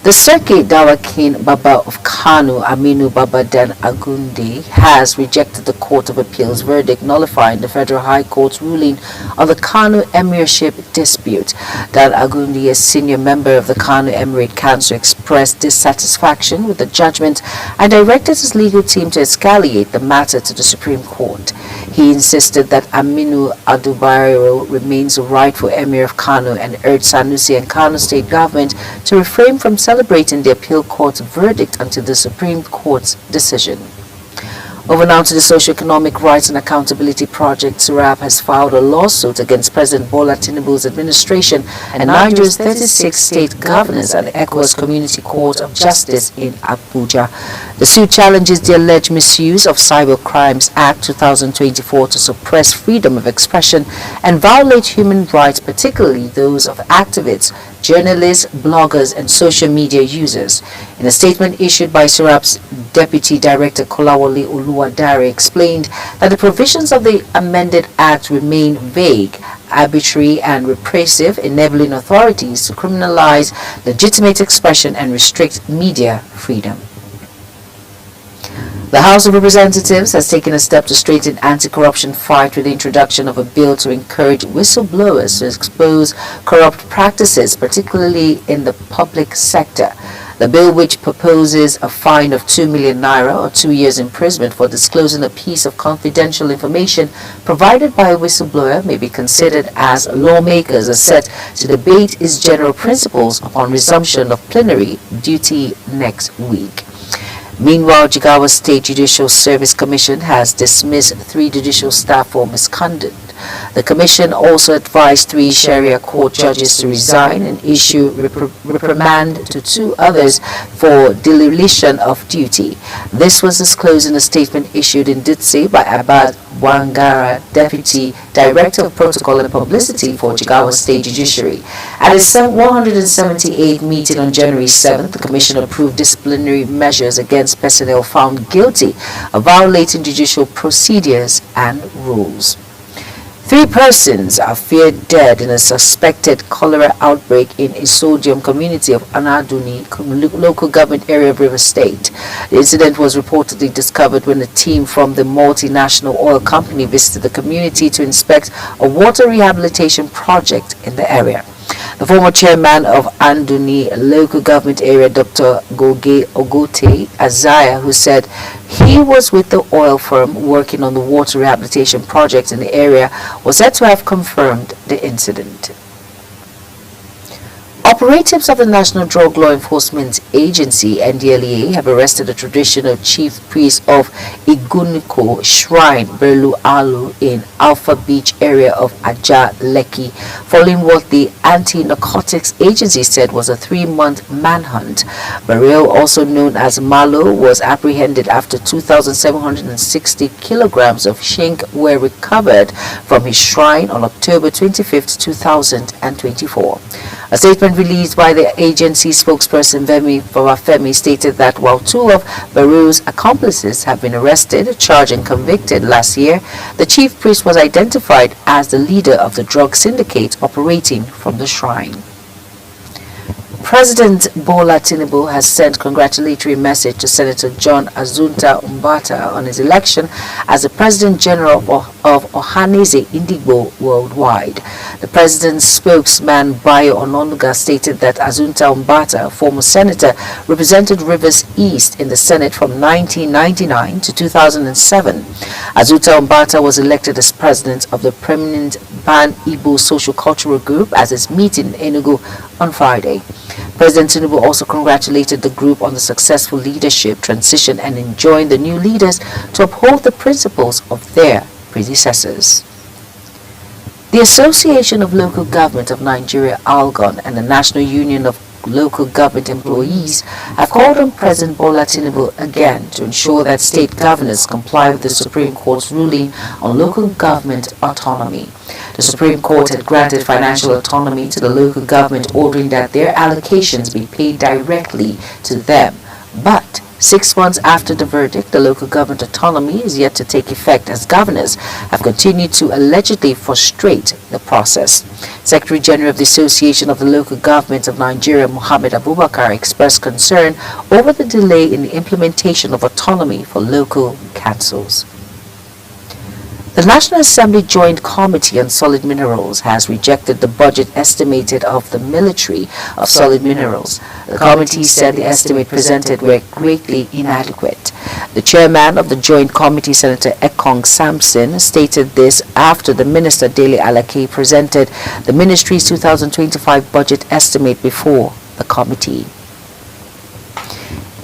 The Circuit Dawakin Baba of Kano, Aminu Baba Dan Agunde, has rejected the Court of Appeals verdict nullifying the Federal High Court's ruling on the Kano Emirship dispute. Dan Agunde, a senior member of the Kano Emirate Council, expressed dissatisfaction with the judgment and directed his legal team to escalate the matter to the Supreme Court. He insisted that Aminu Adubairo remains the rightful Emir of Kano and urged Sanusi and Kano State government to refrain from celebrating the appeal court's verdict until the Supreme Court's decision. Over now to the Socio-Economic Rights and Accountability Project. SURAP has filed a lawsuit against President Bola Tinubu's administration and Nigeria's 36 state governors at the ECOWAS Community Court of Justice in Abuja. The suit challenges the alleged misuse of Cyber Crimes Act 2024 to suppress freedom of expression and violate human rights, particularly those of activists, journalists, bloggers, and social media users. In a statement issued by SURAP's Deputy Director Kolawole Oluwadare explained that the provisions of the amended act remain vague, arbitrary, and repressive, enabling authorities to criminalize legitimate expression and restrict media freedom. The House of Representatives has taken a step to straighten anti-corruption fight with the introduction of a bill to encourage whistleblowers to expose corrupt practices, particularly in the public sector. The bill, which proposes a fine of 2 million naira or 2 years imprisonment for disclosing a piece of confidential information provided by a whistleblower, may be considered as lawmakers are set to debate its general principles upon resumption of plenary duty next week. Meanwhile, Jigawa State Judicial Service Commission has dismissed 3 judicial staff for misconduct. The commission also advised 3 Sharia court judges to resign and issue reprimand to 2 others for dereliction of duty. This was disclosed in a statement issued in Dutse by Abad Wangara, Deputy Director of Protocol and Publicity for Jigawa State Judiciary. At its 178th meeting on January 7th, the commission approved disciplinary measures against personnel found guilty of violating judicial procedures and rules. 3 persons are feared dead in a suspected cholera outbreak in Isodium community of Anaduni, local government area of River State. The incident was reportedly discovered when a team from the multinational oil company visited the community to inspect a water rehabilitation project in the area. The former chairman of Anduni local government area, Dr. Goge Ogote Azaya, who said he was with the oil firm working on the water rehabilitation project in the area, was said to have confirmed the incident. Operatives of the National Drug Law Enforcement Agency, NDLEA, have arrested the traditional chief priest of Iguniko Shrine, Berlu Alu, in Alpha Beach area of Aja Lekki, following what the Anti-Narcotics Agency said was a 3-month manhunt. Baril, also known as Malo, was apprehended after 2,760 kilograms of shink were recovered from his shrine on October 25, 2024. A statement released by the agency spokesperson Vemi Fawafemi stated that while 2 of Baru's accomplices have been arrested, charged and convicted last year, the chief priest was identified as the leader of the drug syndicate operating from the shrine. President Bola Tinubu has sent congratulatory message to Senator John Azunta Umbata on his election as the President General of Ohaneze Indigbo worldwide. The president's spokesman Bayo Ononuga stated that Azunta Umbata, a former senator, represented Rivers East in the Senate from 1999 to 2007. Azunta Umbata was elected as president of the Permanent Ban Igbo Social Cultural Group as its meeting in Enugu on Friday. President Tinubu also congratulated the group on the successful leadership transition and enjoined the new leaders to uphold the principles of their predecessors. The Association of Local Government of Nigeria, ALGON, and the National Union of Local Government Employees have called on President Bola Tinubu again to ensure that state governors comply with the Supreme Court's ruling on local government autonomy. The Supreme Court had granted financial autonomy to the local government, ordering that their allocations be paid directly to them. But 6 months after the verdict, the local government autonomy is yet to take effect as governors have continued to allegedly frustrate the process. Secretary General of the Association of the Local Government of Nigeria, Mohammed Abubakar, expressed concern over the delay in the implementation of autonomy for local councils. The National Assembly Joint Committee on Solid Minerals has rejected the budget estimated of the military of solid minerals. The committee said the estimate presented were greatly inadequate. The chairman of the Joint Committee, Senator Ekong Sampson, stated this after the Minister Dele Alake presented the ministry's 2025 budget estimate before the committee.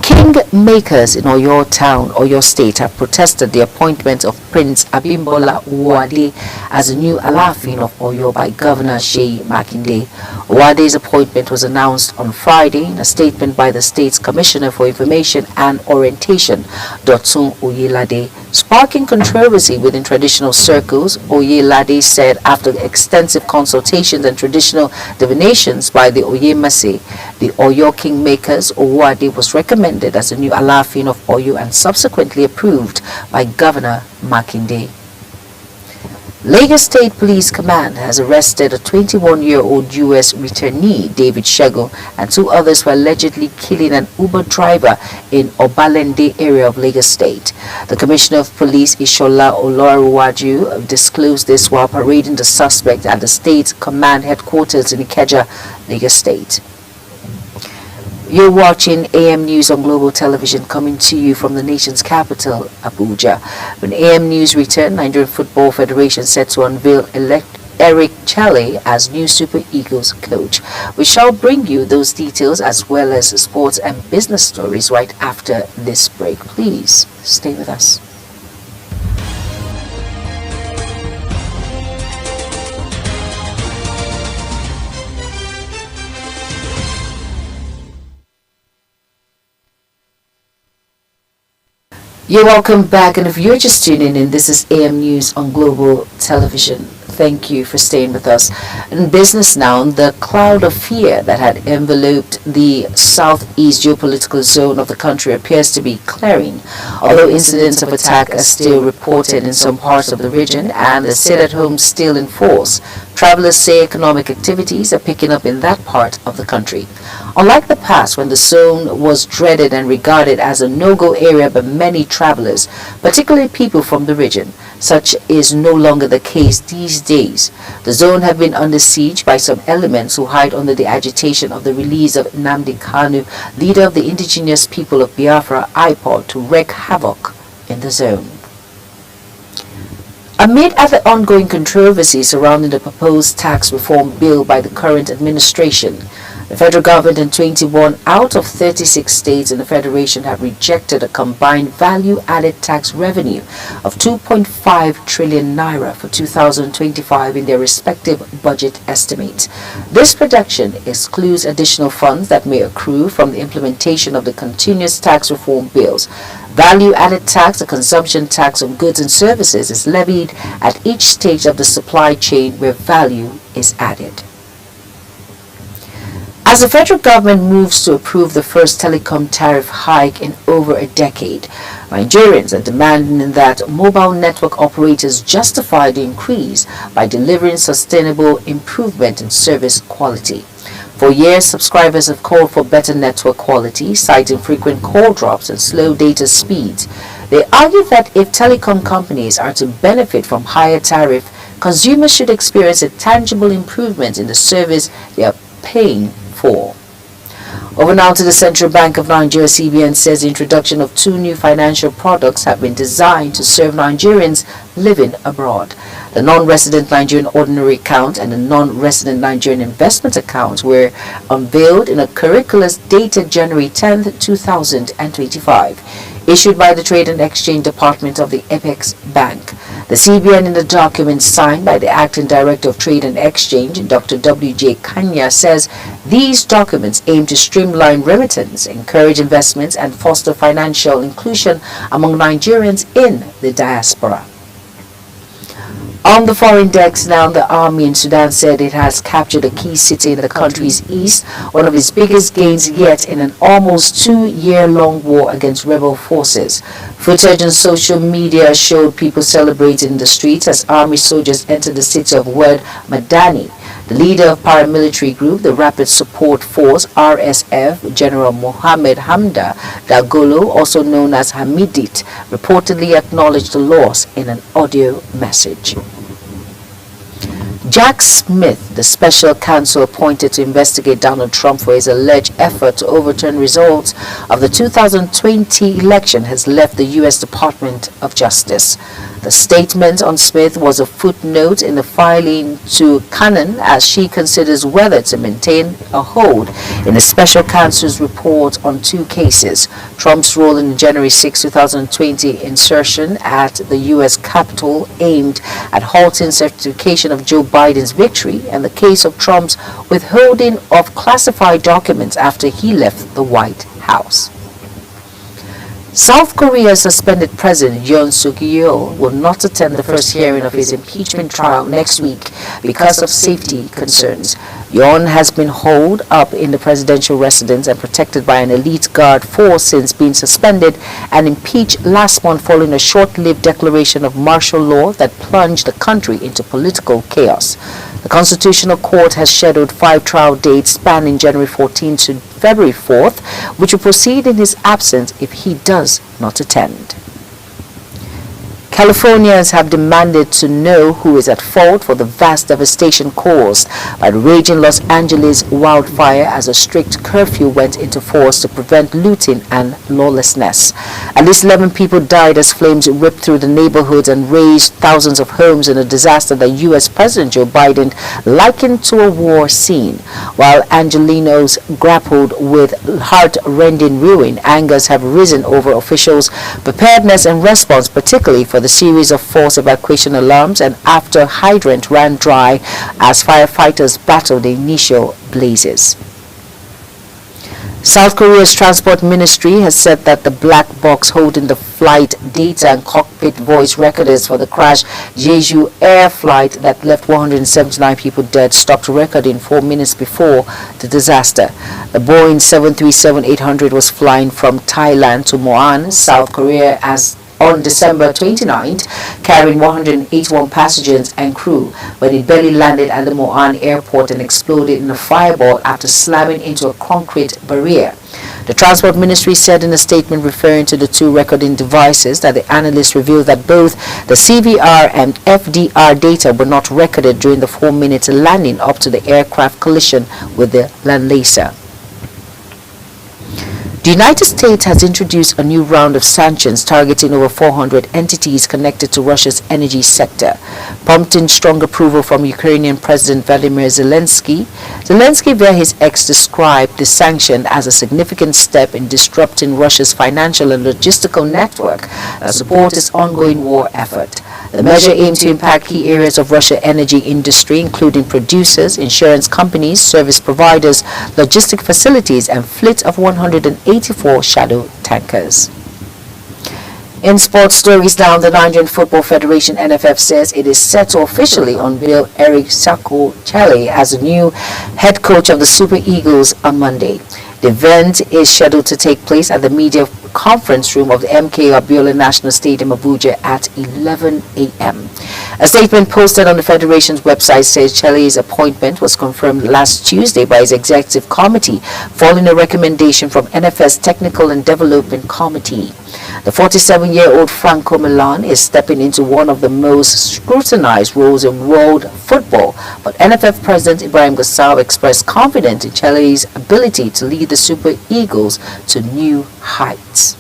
King makers in Oyo Town, Oyo State, have protested the appointment of Prince Abimbola Owade as the new Alaafin of Oyo by Governor Seyi Makinde. Owade's appointment was announced on Friday in a statement by the state's Commissioner for Information and Orientation, Dotun Oyelade. Sparking controversy within traditional circles, Oyelade said after extensive consultations and traditional divinations by the Oyemase, the Oyo Kingmakers, Owade was recommended as the new Alaafin of Oyo and subsequently approved by Governor Makinde. Lagos State Police Command has arrested a 21-year-old U.S. returnee, David Shego, and 2 others for allegedly killing an Uber driver in Obalende area of Lagos State. The Commissioner of Police, Ishola Olaruwaju, disclosed this while parading the suspect at the state's command headquarters in Ikeja, Lagos State. You're watching AM News on Global Television, coming to you from the nation's capital, Abuja. When AM News return, Nigerian Football Federation set to unveil Eric Chale as new Super Eagles coach. We shall bring you those details as well as sports and business stories right after this break. Please stay with us. You're welcome back, and if you're just tuning in, this is AM News on Global Television. Thank you for staying with us. In business now, the cloud of fear that had enveloped the southeast geopolitical zone of the country appears to be clearing. Although incidents of attack are still reported in some parts of the region and the sit-at-home still in force, travelers say economic activities are picking up in that part of the country. Unlike the past, when the zone was dreaded and regarded as a no-go area by many travelers, particularly people from the region, such is no longer the case these days. The zone have been under siege by some elements who hide under the agitation of the release of Nnamdi Kanu, leader of the indigenous people of Biafra, IPOB, to wreak havoc in the zone. Amid other ongoing controversy surrounding the proposed tax reform bill by the current administration, the federal government and 21 out of 36 states in the federation have rejected a combined value-added tax revenue of 2.5 trillion naira for 2025 in their respective budget estimates. This projection excludes additional funds that may accrue from the implementation of the continuous tax reform bills. Value-added tax, a consumption tax on goods and services, is levied at each stage of the supply chain where value is added. As the federal government moves to approve the first telecom tariff hike in over a decade, Nigerians are demanding that mobile network operators justify the increase by delivering sustainable improvement in service quality. For years, subscribers have called for better network quality, citing frequent call drops and slow data speeds. They argue that if telecom companies are to benefit from higher tariff, consumers should experience a tangible improvement in the service they are paying for. Over now to the Central Bank of Nigeria. CBN says the introduction of 2 new financial products have been designed to serve Nigerians living abroad. The non-resident Nigerian ordinary account and the non-resident Nigerian investment account were unveiled in a curriculum dated January 10, 2025. Issued by the Trade and Exchange Department of the Apex Bank. The CBN, in the document signed by the Acting Director of Trade and Exchange, Dr. W.J. Kanya, says these documents aim to streamline remittance, encourage investments, and foster financial inclusion among Nigerians in the diaspora. On the foreign decks now, the army in Sudan said it has captured a key city in the country's east, one of its biggest gains yet in an almost 2-year-long war against rebel forces. Footage on social media showed people celebrating in the streets as army soldiers entered the city of Wed Madani. The leader of paramilitary group, the Rapid Support Force, RSF, General Mohammed Hamda Dagolo, also known as Hamidit, reportedly acknowledged the loss in an audio message. Jack Smith, the special counsel appointed to investigate Donald Trump for his alleged effort to overturn results of the 2020 election, has left the U.S. Department of Justice. The statement on Smith was a footnote in the filing to Cannon as she considers whether to maintain a hold in the special counsel's report on 2 cases: Trump's role in the January 6, 2020 insurrection at the U.S. Capitol aimed at halting certification of Joe Biden's victory, and the case of Trump's withholding of classified documents after he left the White House. South Korea's suspended President Yoon Suk-yeol will not attend the first hearing of his impeachment trial next week because of safety concerns. Yoon has been holed up in the presidential residence and protected by an elite guard force since being suspended and impeached last month following a short-lived declaration of martial law that plunged the country into political chaos. The Constitutional Court has scheduled 5 trial dates spanning January 14 to February 4th, which will proceed in his absence if he does not attend. Californians have demanded to know who is at fault for the vast devastation caused by the raging Los Angeles wildfire as a strict curfew went into force to prevent looting and lawlessness. At least 11 people died as flames ripped through the neighborhoods and razed thousands of homes in a disaster that U.S. President Joe Biden likened to a war scene. While Angelenos grappled with heart-rending ruin, angers have risen over officials' preparedness and response, particularly for the series of forced evacuation alarms and after hydrant ran dry as firefighters battled the initial blazes. South Korea's transport ministry has said that the black box holding the flight data and cockpit voice recorders for the crash Jeju Air flight that left 179 people dead stopped recording 4 minutes before the disaster. The Boeing 737-800 was flying from Thailand to Muan, South Korea on December 29th, carrying 181 passengers and crew when it barely landed at the Muan airport and exploded in a fireball after slamming into a concrete barrier. The Transport Ministry said in a statement referring to the two recording devices that the analysts revealed that both the CVR and FDR data were not recorded during the 4-minute landing up to the aircraft collision with the Landlaser. The United States has introduced a new round of sanctions targeting over 400 entities connected to Russia's energy sector, prompting strong approval from Ukrainian President Vladimir Zelensky. Zelensky via his X described the sanction as a significant step in disrupting Russia's financial and logistical network that supports its ongoing war effort. The measure aims to impact key areas of Russia's energy industry, including producers, insurance companies, service providers, logistic facilities, and fleet of 184 shadow tankers. In sports stories now, the Nigerian Football Federation NFF says it is set to officially unveil Eric Sako Chale as the new head coach of the Super Eagles on Monday. The event is scheduled to take place at the media conference room of the MK Abiola National Stadium, Abuja at 11 a.m. A statement posted on the Federation's website says Chale's appointment was confirmed last Tuesday by his executive committee following a recommendation from NFF's Technical and Development Committee. The 47-year-old Franco Milan is stepping into one of the most scrutinized roles in world football, but NFF President Ibrahim Gassau expressed confidence in Chale's ability to lead the Super Eagles to new heights.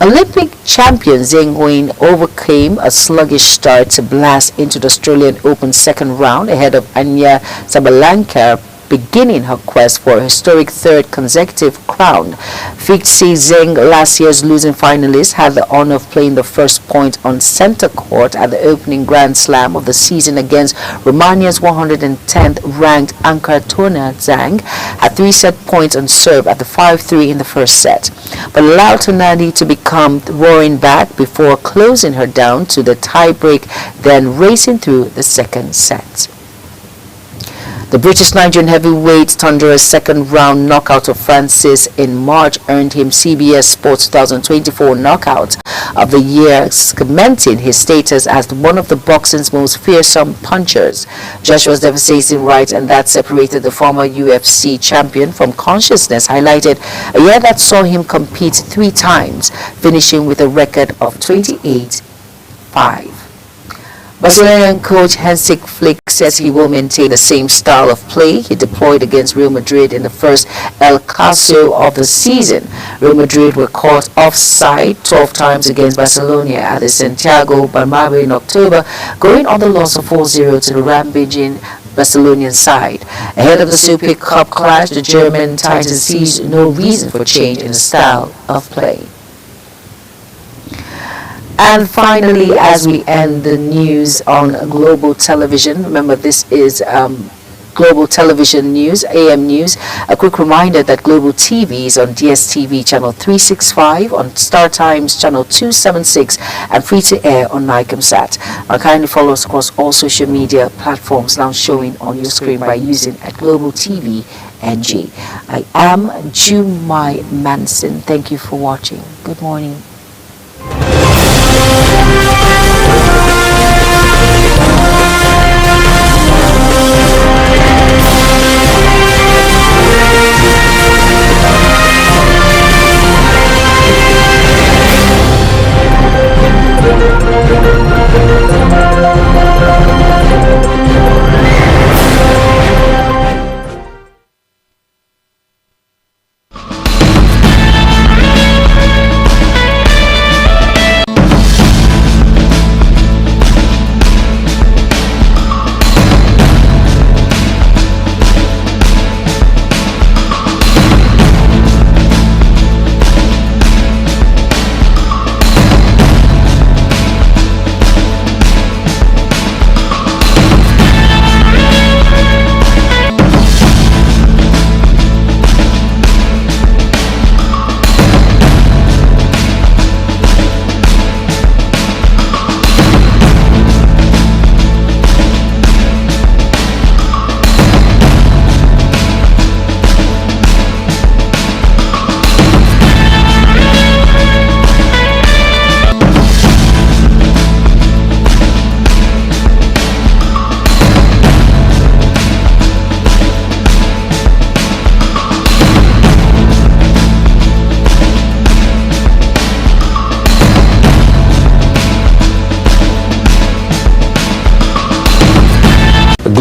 Olympic champion Zheng Huiying overcame a sluggish start to blast into the Australian Open second round ahead of Anya Sabalenka beginning her quest for a historic third consecutive crown. Fixie Zheng, last year's losing finalist, had the honor of playing the first point on center court at the opening Grand Slam of the season against Romania's 110th ranked Ankara Tona Zhang, had 3 set points on serve at the 5-3 in the first set, but allowed Tonali to become roaring back before closing her down to the tie-break, then racing through the second set. The British-Nigerian heavyweight Thunderer's second-round knockout of Francis in March earned him CBS Sports 2024 Knockout of the Year, cementing his status as one of the boxing's most fearsome punchers. Joshua's devastating right, and that separated the former UFC champion from consciousness, highlighted a year that saw him compete 3 times, finishing with a record of 28-5. Brazilian coach Hansi Flick says he will maintain the same style of play he deployed against Real Madrid in the first El Clasico of the season. Real Madrid were caught offside 12 times against Barcelona at the Santiago Bernabeu in October, going on the loss of 4-0 to the rampaging Barcelonian side. Ahead of the Super Cup clash, the German Titan sees no reason for change in the style of play. And finally, as we end the news on global television, remember this is Global Television News, AM News. A quick reminder that Global TV is on DSTV channel 365, on Star Times channel 276, and free to air on Nicomsat. Kindly follow us across all social media platforms now showing on your screen by using at Global TV NG. I am Jumai Manson. Thank you for watching. Good morning.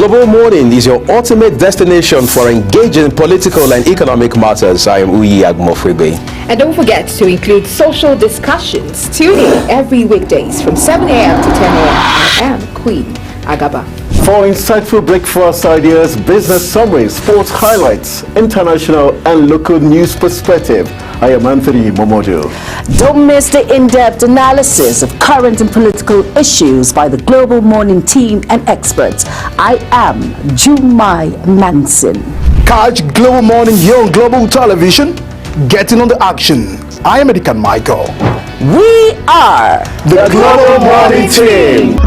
Global Morning is your ultimate destination for engaging political and economic matters. I am Uyi Agmofwebe. And don't forget to include social discussions. Tune in every weekdays from 7 a.m. to 10 a.m. I am Queen Agaba. For insightful breakfast ideas, business summaries, sports highlights, international and local news perspective, I am Anthony Momodu. Don't miss the in-depth analysis of current and political issues by the Global Morning team and experts. I am Jumai Manson. Catch Global Morning here on Global Television. Getting on the action. I am Edikan Michael. We are the Global Morning team.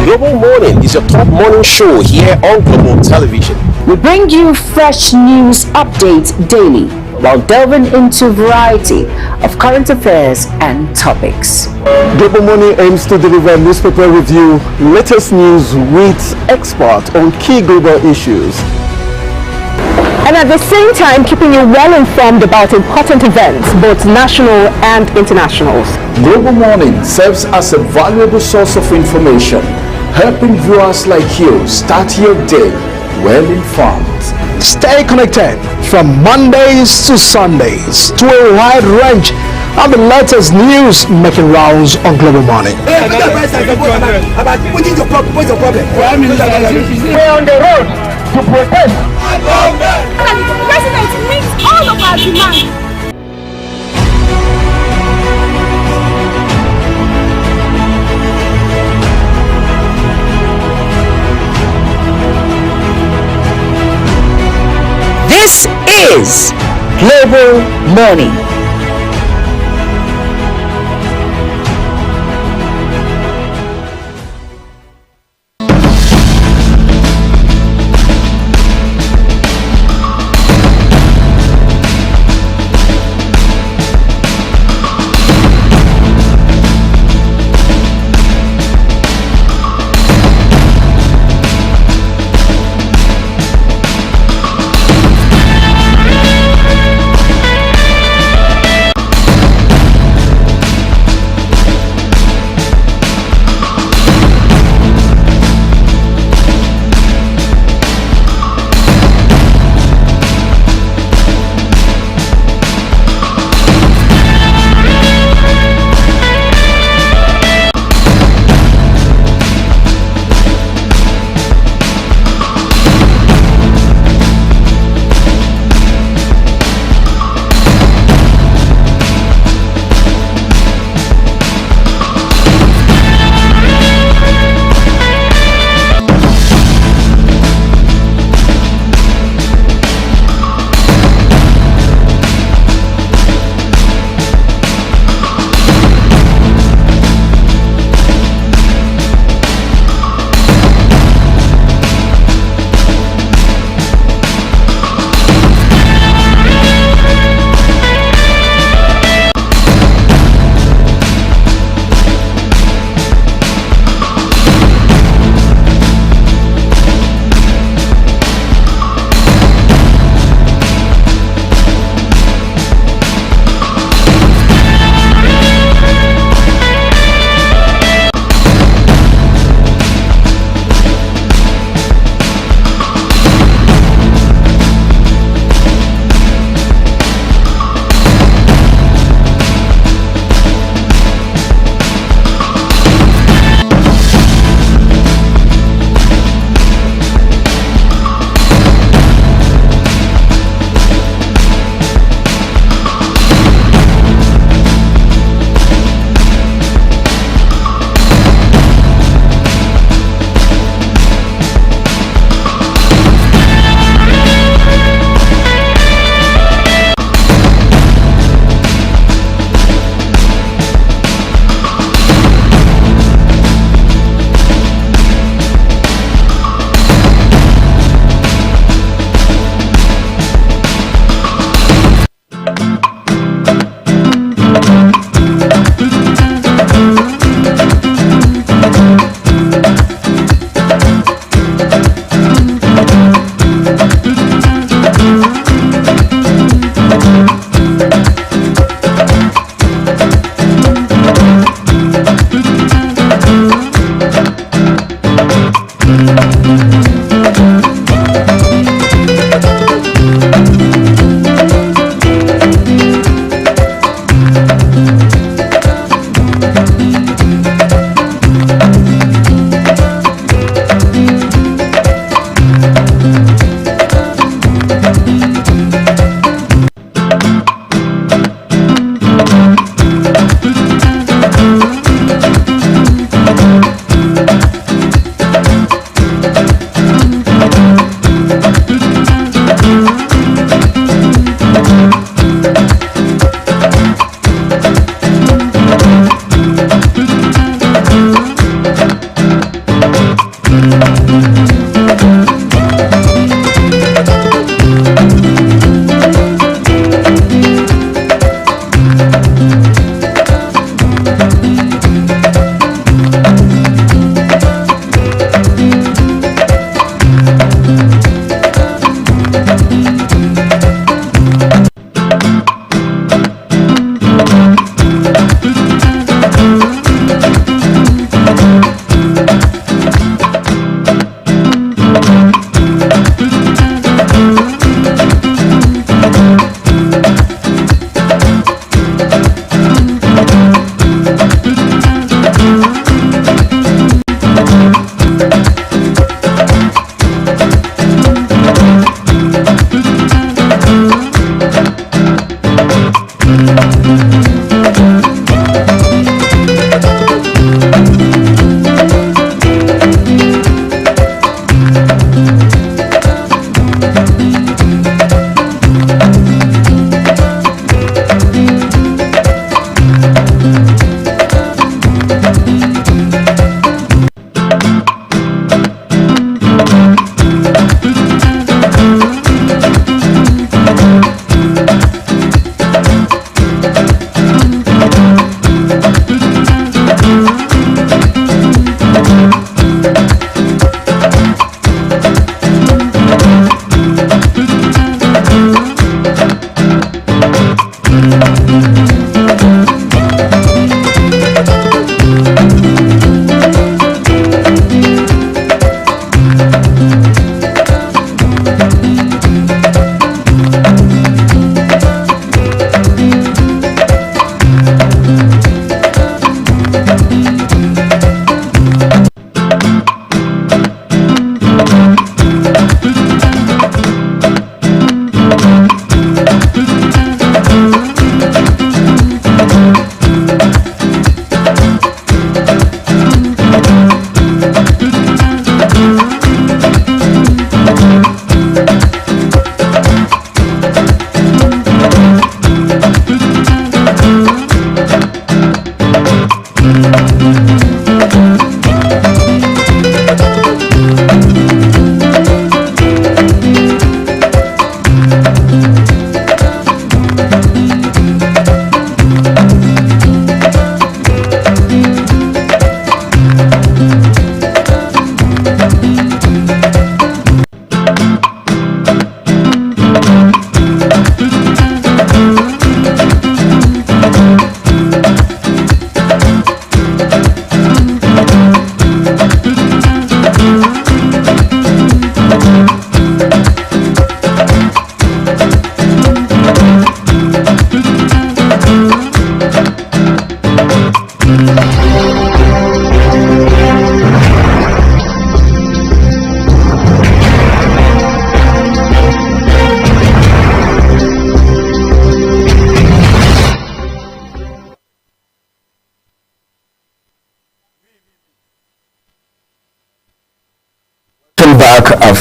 Global Morning is your top morning show here on Global Television. We bring you fresh news updates daily while delving into a variety of current affairs and topics. Global Morning aims to deliver newspaper review, latest news with experts on key global issues. And at the same time, keeping you well informed about important events, both national and international. Global Morning serves as a valuable source of information, helping viewers like you start your day well informed. Stay connected from Mondays to Sundays to a wide range of the latest news making rounds on Global Morning. We're on the road to protest. The president meets all of our demands. This is Global Morning.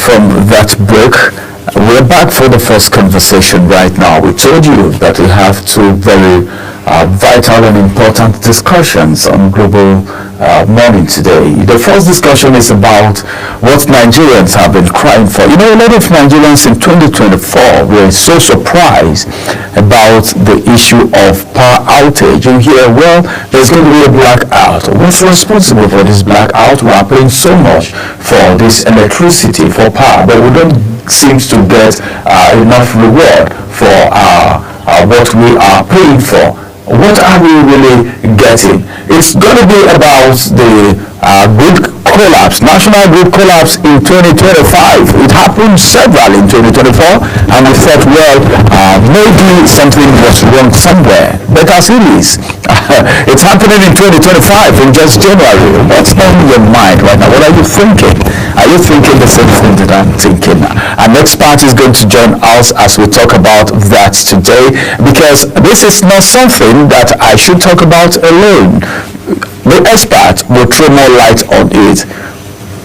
From that break, we're back for the first conversation right now. We told you that we have two very vital and important discussions on global morning today. The first discussion is about what Nigerians have been crying for. You know, a lot of Nigerians in 2024 were so surprised about the issue of power outage. You hear, well, there's going to be a blackout. What's responsible for this blackout? We are paying so much for this electricity, for power, but we don't seem to get enough reward for what we are paying for. What are we really getting? It's going to be about the good collapse, national grid collapse in 2025. It happened several in 2024, and we thought, well, maybe something was wrong somewhere. But as it is, it's happening in 2025, in just January. What's on your mind right now? What are you thinking? Are you thinking the same thing that I'm thinking? An expert is going to join us as we talk about that today, because this is not something that I should talk about alone. The expert will throw more light on it.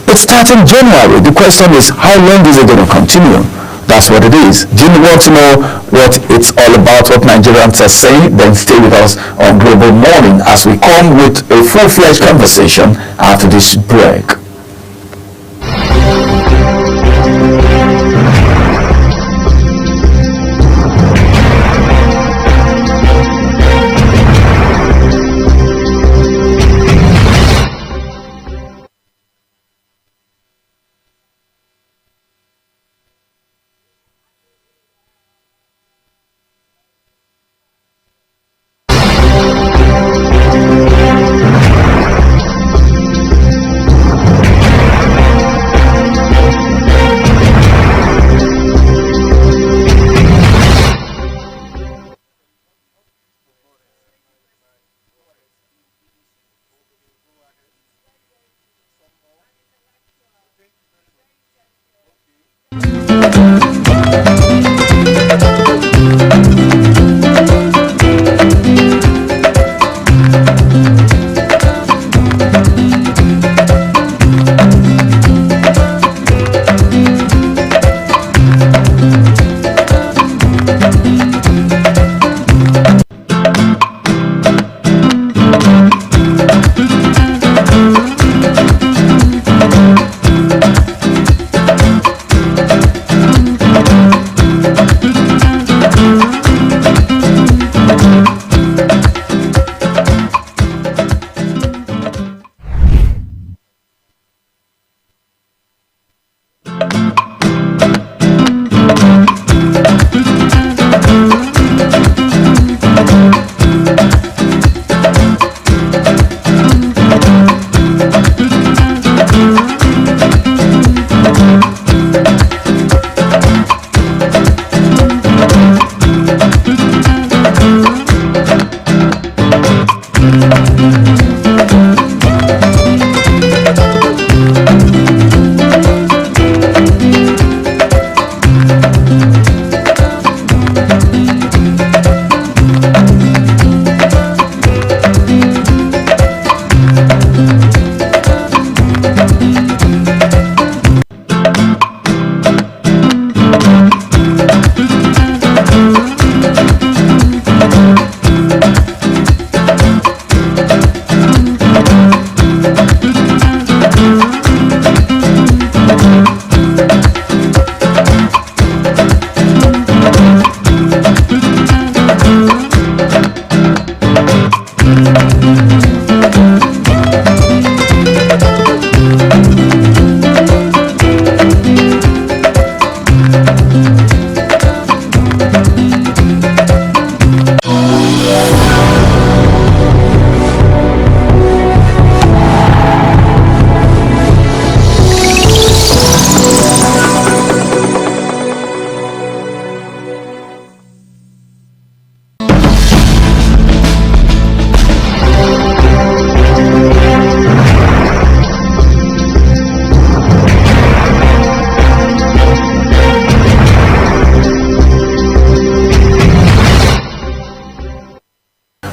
It's starting January. The question is, how long is it going to continue? That's what it is. Do you want to know what it's all about, what Nigerians are saying? Then stay with us on Global Morning as we come with a full-fledged conversation after this break.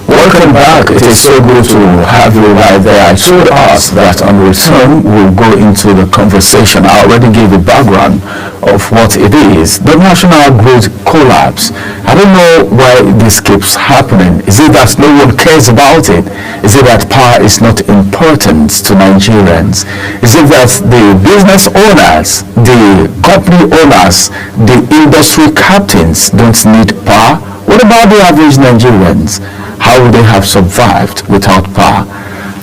Welcome back. It is so good to have you right there. I told us that on return we'll go into the conversation. I already gave a background of what it is. The national grid collapse. I don't know why this keeps happening. Is it that no one cares about it? Is it that power is not important to Nigerians? Is it that the business owners, the company owners, the industry captains don't need power? What about the average Nigerians? How would they have survived without power?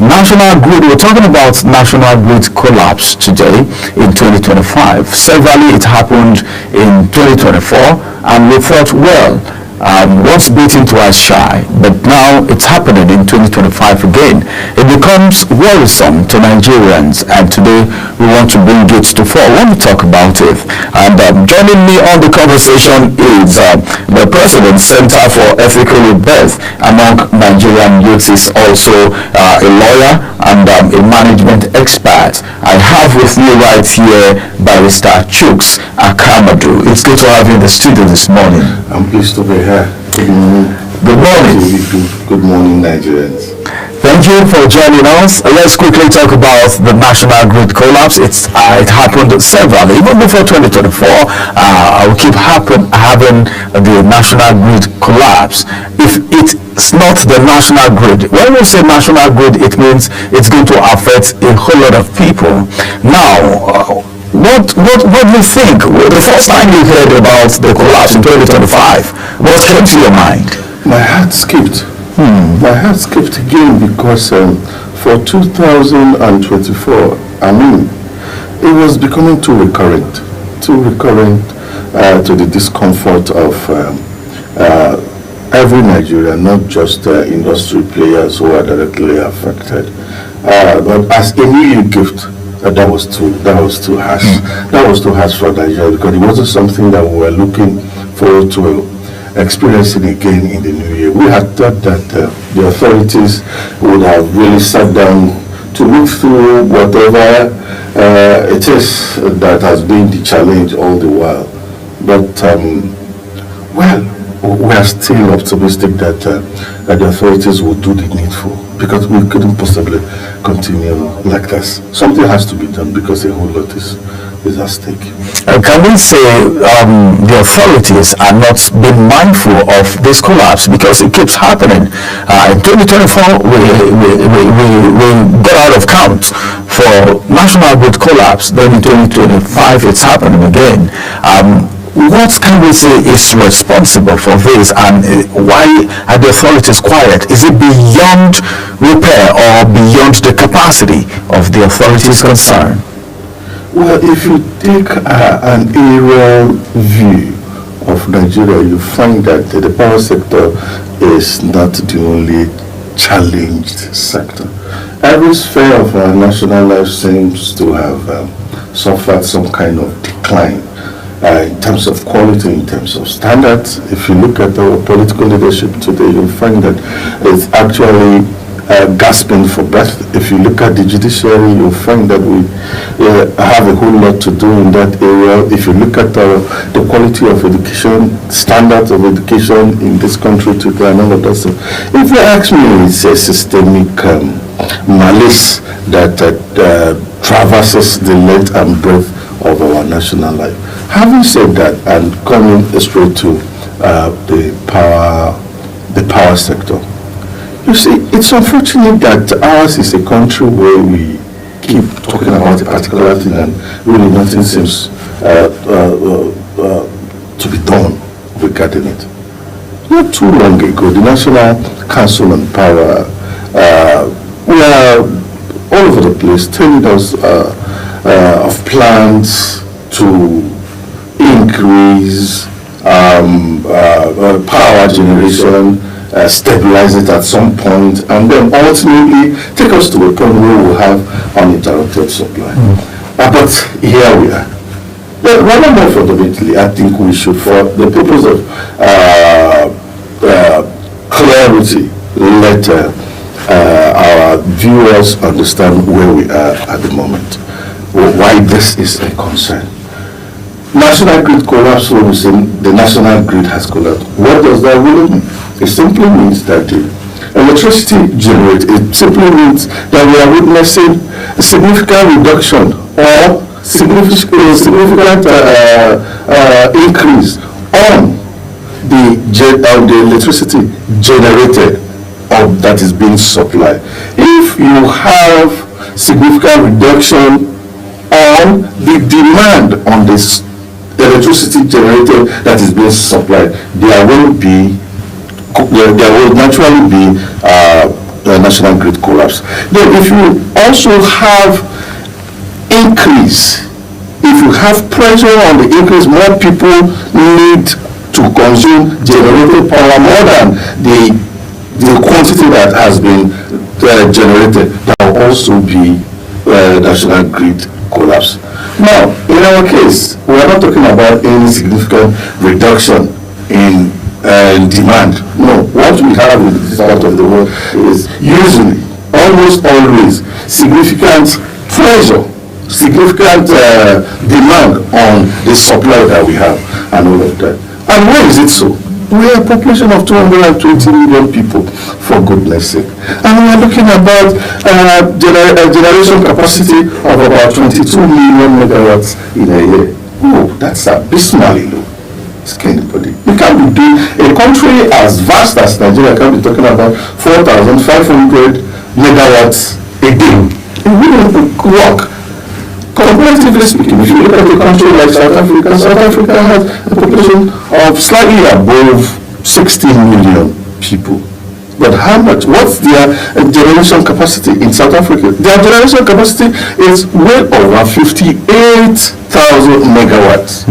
National grid, we're talking about national grid collapse today in 2025. Severally, it happened in 2024, and we thought, well, once beaten twice shy, but now it's happening in 2025 again. It becomes worrisome to Nigerians, and today we want to bring it to fore. I want to talk about it. And joining me on the conversation is the President's Center for Ethical Rebirth among Nigerian youths, is also a lawyer and a management expert. I have with me right here Barrister Chuks Akamadu. It's good to have you in the studio this morning. I'm pleased to be here. Good morning. Good morning. Good morning, Nigerians. Thank you for joining us. Let's quickly talk about the national grid collapse. It happened severally. Even before 2024, we'll keep having the national grid collapse. If it's not the national grid, when we say national grid, it means it's going to affect a whole lot of people. Now, what do you think? The first time you heard about the collapse in 2025, what came to your mind? My heart skipped. My heart skipped again because for 2024, I mean, it was becoming too recurrent to the discomfort of every Nigerian, not just industry players who are directly affected. But as a New Year gift, that was too harsh. That was too harsh for Nigeria because it wasn't something that we were looking forward to experiencing again in the new year. We had thought that the authorities would have really sat down to look through whatever it is that has been the challenge all the while. But we are still optimistic that the authorities will do the needful, because we couldn't possibly continue like this. Something has to be done because a whole lot is at stake. Can we say the authorities are not being mindful of this collapse because it keeps happening? In 2024, we got out of count for national grid collapse. Then in 2025, it's happening again. What can we say is responsible for this, and why are the authorities quiet? Is it beyond repair or beyond the capacity of the authorities concerned? Well, if you take an aerial view of Nigeria, you find that the power sector is not the only challenged sector. Every sphere of our national life seems to have suffered some kind of decline. In terms of quality, in terms of standards. If you look at our political leadership today, you'll find that it's actually gasping for breath. If you look at the judiciary, you'll find that we have a whole lot to do in that area. If you look at the quality of education, standards of education in this country today, and all of that stuff. If you ask me, it's a systemic malice that traverses the length and breadth of our national life. Having said that, and coming straight to the power sector, you see, it's unfortunate that ours is a country where we keep talking about a particular thing and really nothing seems to be done regarding it. Not too long ago, the National Council on Power were all over the place telling us of plans to increase power generation, stabilize it at some point, and then ultimately take us to a point where we'll have uninterrupted supply. But here we are. But rather more fundamentally, I think we should, for the purpose of clarity, let our viewers understand where we are at the moment, why this is a concern. National grid collapse, when we say the national grid has collapsed, what does that really mean? It simply means that the electricity generated, it simply means that we are witnessing a significant reduction or significant increase on the electricity generated or that is being supplied. If you have significant reduction on the demand on this electricity generated that is being supplied, there will naturally be a national grid collapse. Then if you also have increase, if you have pressure on the increase, more people need to consume generated power more than the quantity that has been generated. That will also be national grid collapse. Now, in our case, we are not talking about any significant reduction in demand. No, what we have in this part of the world is usually, almost always, significant pressure, significant demand on the supply that we have and all of that. And why is it so? We are a population of 220 million people, for goodness sake. And we are looking about generation capacity of about 22 million megawatts in a year. Oh, that's abysmally low. Anybody. We can't be doing, a country as vast as Nigeria can be talking about 4,500 megawatts a day. It wouldn't work. Comparatively speaking, if you look at a country like South Africa has a population of slightly above 16 million people. But how much? What's their generation capacity in South Africa? Their generation capacity is well over 58,000 megawatts.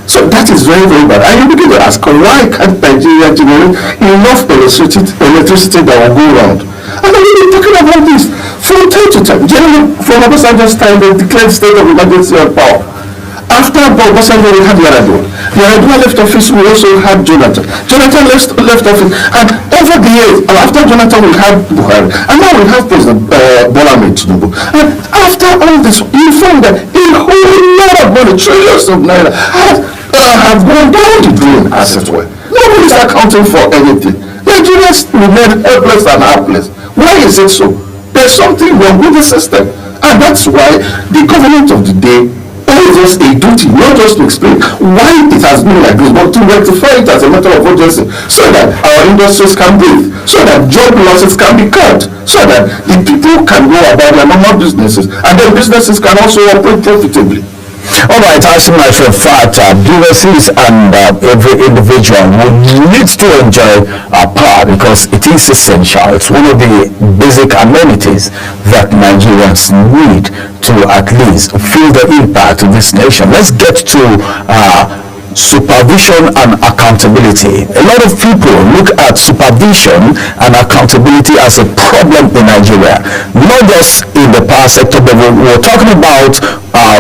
So that is very, very bad. And you begin to ask, why can't Nigeria generate enough electricity that will go around? And we've been talking about this from time to time. Generally, from Obasanjo's time, they declared state of emergency on power. After Obasanjo, we had Yar'Adua. Yar'Adua left office, we also had Jonathan. Jonathan left office. And over the years, after Jonathan, we had Buhari. And now we have President Bola Ahmed Tinubu. And after all this, you find that a whole lot of money, trillions of naira, have gone down the drain, as it were. Nobody is accounting for anything. Nigerians remain helpless and helpless. Why is it so? There's something wrong with the system. And that's why the government of the day owes us a duty, not just to explain why it has been like this, but to rectify it as a matter of urgency, so that our industries can breathe, so that job losses can be cut, so that the people can go about their normal businesses, and then businesses can also operate profitably. All right, as a matter of fact, businesses and every individual will need to enjoy power because it is essential. It's one of the basic amenities that Nigerians need to at least feel the impact of this nation. Let's get to supervision and accountability. A lot of people look at supervision and accountability as a problem in Nigeria, not just in the power sector, but we're talking about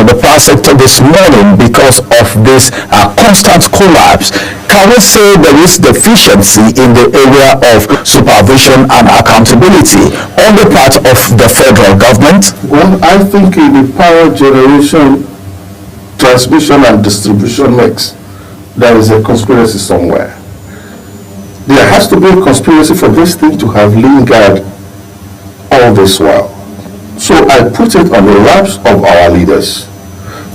the power sector this morning because of this constant collapse. Can we say there is deficiency in the area of supervision and accountability on the part of the federal government? Well, I think in the power generation, transmission and distribution mix, there is a conspiracy somewhere. There has to be a conspiracy for this thing to have lingered all this while. So I put it on the laps of our leaders,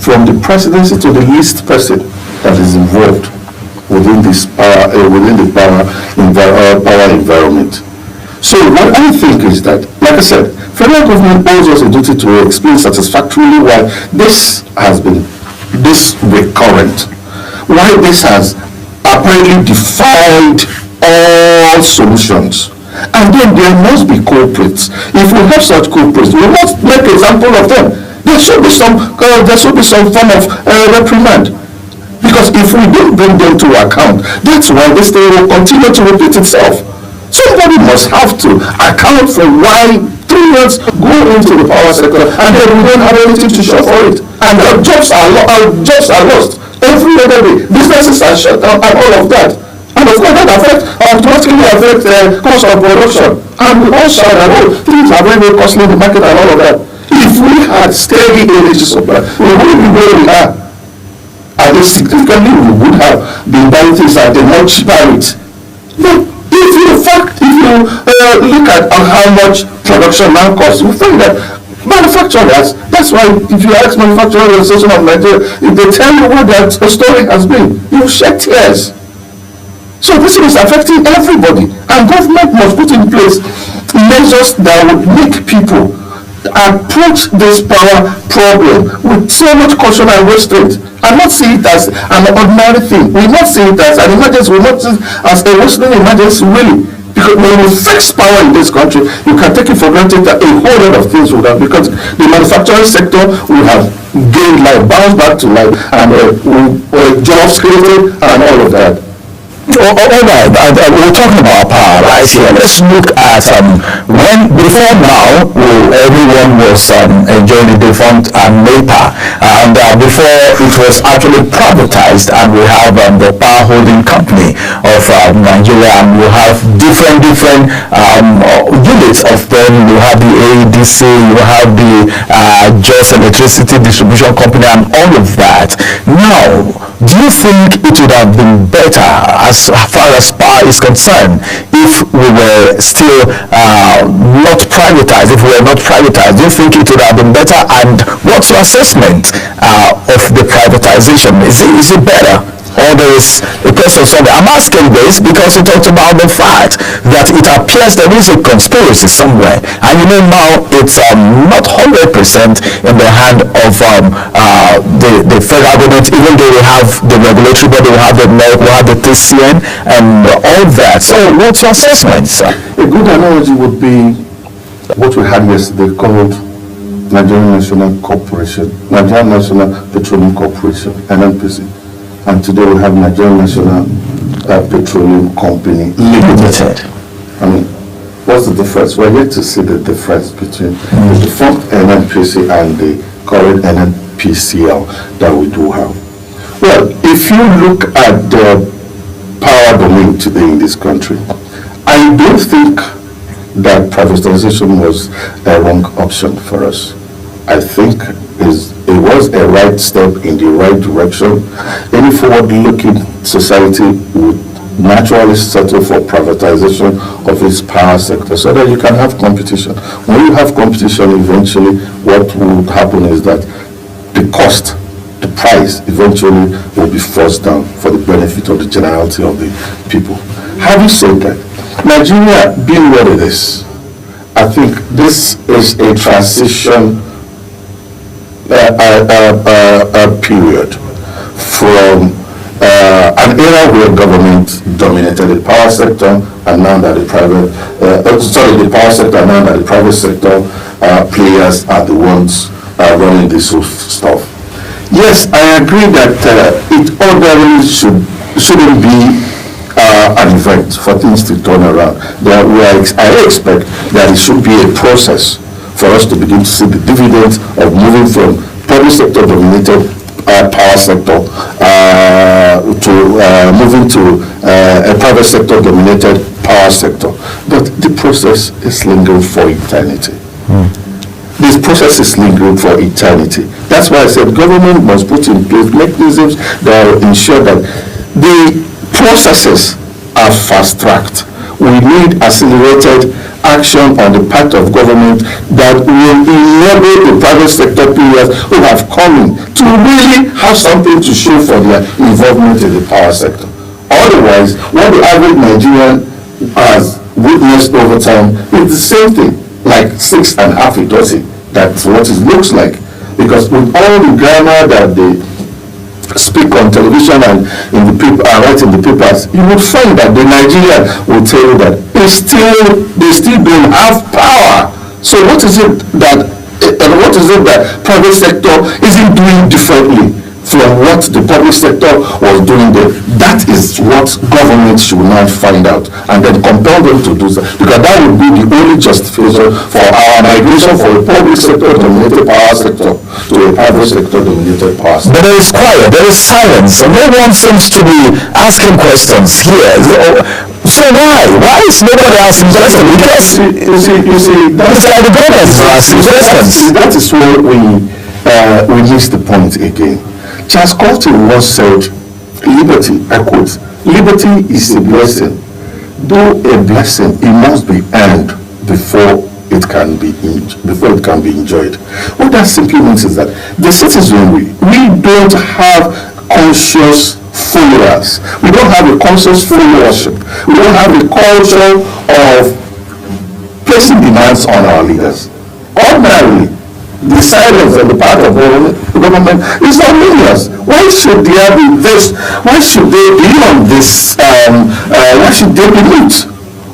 from the presidency to the least person that is involved within this power, power environment. So what I think is that, like I said, federal government owes us a duty to explain satisfactorily why this has been this recurrent. Why this has apparently defied all solutions. And then there must be culprits. If we have such culprits, we must make an example of them. There should be some form of reprimand. Because if we don't bring them to account, that's why this thing will continue to repeat itself. Somebody must have to account for why trillions go into the power sector and then we don't have anything to show for it. And our jobs are lost. Every other day, businesses are shut down and all of that. And of course that automatically affects the cost of production. And we all saw that things are very, very costly in the market and all of that. If we had steady energy supply, we wouldn't be where we are. And significantly we would have been buying things at a much cheaper rate. But if you look at how much production now costs, you find that manufacturers, that's why if you ask Manufacturers Association of Nigeria, if they tell you what their story has been, you shed tears. So this is affecting everybody, and government must put in place measures that would make people approach this power problem with so much caution and restraint, and not see it as an ordinary thing. We not see it as an emergency, we not see it as a worsening emergency really. Because when you fix power in this country, you can take it for granted that a whole lot of things would have, because the manufacturing sector will have gained life, bounced back to life, and jobs created and all of that. All right, we're talking about power right here. Let's look at when before now everyone was enjoying the defunct NEPA, and before it was actually privatized, and we have the power holding company of Nigeria, and we have different units of them. You have the AEDC, you have the Just Electricity Distribution Company, and all of that. Now, do you think it would have been better as far as power is concerned if we were still not privatized? If we were not privatized, do you think it would have been better? And what's your assessment of the privatization? Is it better? Or there is a person somewhere? I'm asking this because you talked about the fact that it appears there is a conspiracy somewhere, and now it's not 100% in the hand of the federal government, even though we have the regulatory body, we have the NEC, we have the TCN, and all that. So what's your assessment, sir? A good analogy would be what we had yesterday called Nigerian National Corporation, Nigerian National Petroleum Corporation, NNPC. And today we have Nigerian National Petroleum Company Limited. I mean, what's the difference? We're yet to see the difference between the defunct NNPC and the current NNPCL that we do have. Well, if you look at the power domain today in this country, I don't think that privatization was a wrong option for us. I think it was a right step in the right direction. Any forward-looking society would naturally settle for privatization of its power sector so that you can have competition. When you have competition, eventually what would happen is that the cost, the price, eventually will be forced down for the benefit of the generality of the people. Having said that, Nigeria being what it is, I think this is a transition period from an era where government dominated the power sector, and now that the power sector, now that the private sector players are the ones running this stuff. Yes, I agree that it ordinarily shouldn't be an event for things to turn around. I expect that it should be a process for us to begin to see the dividends of moving from public sector dominated power sector to moving to a private sector dominated power sector. But the process is lingering for eternity. This process is lingering for eternity. That's why I said government must put in place mechanisms that will ensure that the processes are fast-tracked. We need accelerated action on the part of government that will enable the private sector players who have come in to really have something to show for their involvement in the power sector. Otherwise, what the average Nigerian has witnessed over time is the same thing, like 6.5 dozen. That's what it looks like. Because with all the grammar that they speak on television and in the paper, write in the papers, you would find that the Nigerian will tell you that they still don't have power. So what is it that private sector isn't doing differently from what the public sector was doing there? That is what government should now find out and then compel them to do that, because that would be the only justification for our migration from a public sector dominated power sector to a private sector dominated power sector. But there is quiet, there is silence, and no one seems to be asking questions here. So why is nobody asking questions? Because you see that's why the government is asking questions. That is where we miss the point again. Charles Colton once said, liberty, I quote, liberty is a blessing. Though a blessing, it must be earned before it can be enjoyed. What that simply means is that the citizenry, we don't have conscious followers. We don't have a conscious followership. We don't have a culture of placing demands on our leaders. Ordinarily, the silence on the part of government is ominous. Why should there be this? Why should they be on this? Why should they be mute?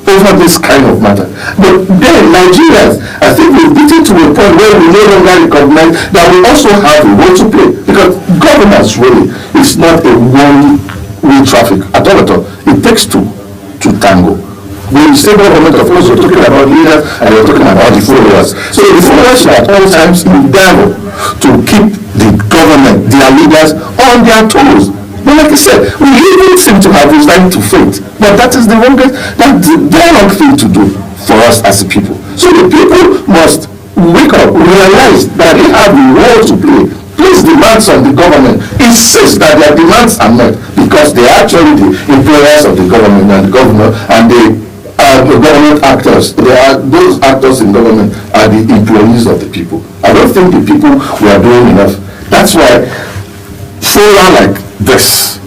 over this kind of matter. But then Nigerians, I think we've beaten to a point where we no longer recognize that we also have a role to play, because governance really is not a one-way traffic at all. It takes two to tango. When you say government, of course, you're talking about leaders and you're talking about the followers. So the followers should at all times endeavor to keep the government, their leaders, on their toes. But like I said, we even seem to have resigned to fate. But that is the wrongest, that's the wrong thing to do for us as a people. So the people must wake up, realize that they have a role to play. Place demands on the government, insist that their demands are met, because they are actually the employers of the government and the governor, and the government actors. They are those actors in government are the employees of the people. I don't think the people were doing enough. That's why fora like this,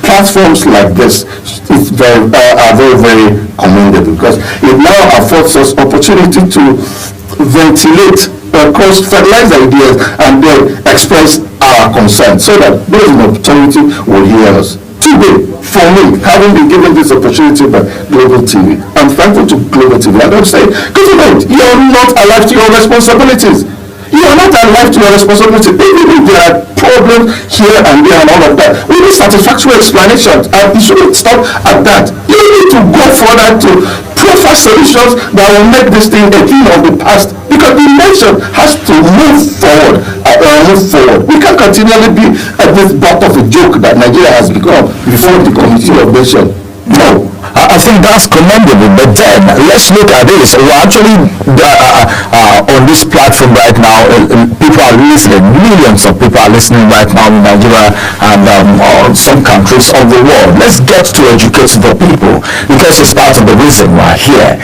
platforms like this, are very, very commendable, because it now affords us opportunity to ventilate, fertilize ideas, and then express our concerns, so that those in authority will hear us. Today, for me, having been given this opportunity by Global TV, I'm thankful to Global TV. And I'm saying, government, you are not alive to your responsibilities. You are not alive to your responsibility. Even if there are problems here and there and all of that, we need satisfactory explanations, and it shouldn't stop at that. You need to go further to proffer solutions that will make this thing a thing of the past, because the nation has to move forward. We can't continually be at this butt of a joke that Nigeria has become before the Committee of Nations. No. I think that's commendable, but then let's look at this. We're actually on this platform right now. People are listening. Millions of people are listening right now in Nigeria and some countries of the world. Let's get to educate the people, because it's part of the reason we're here.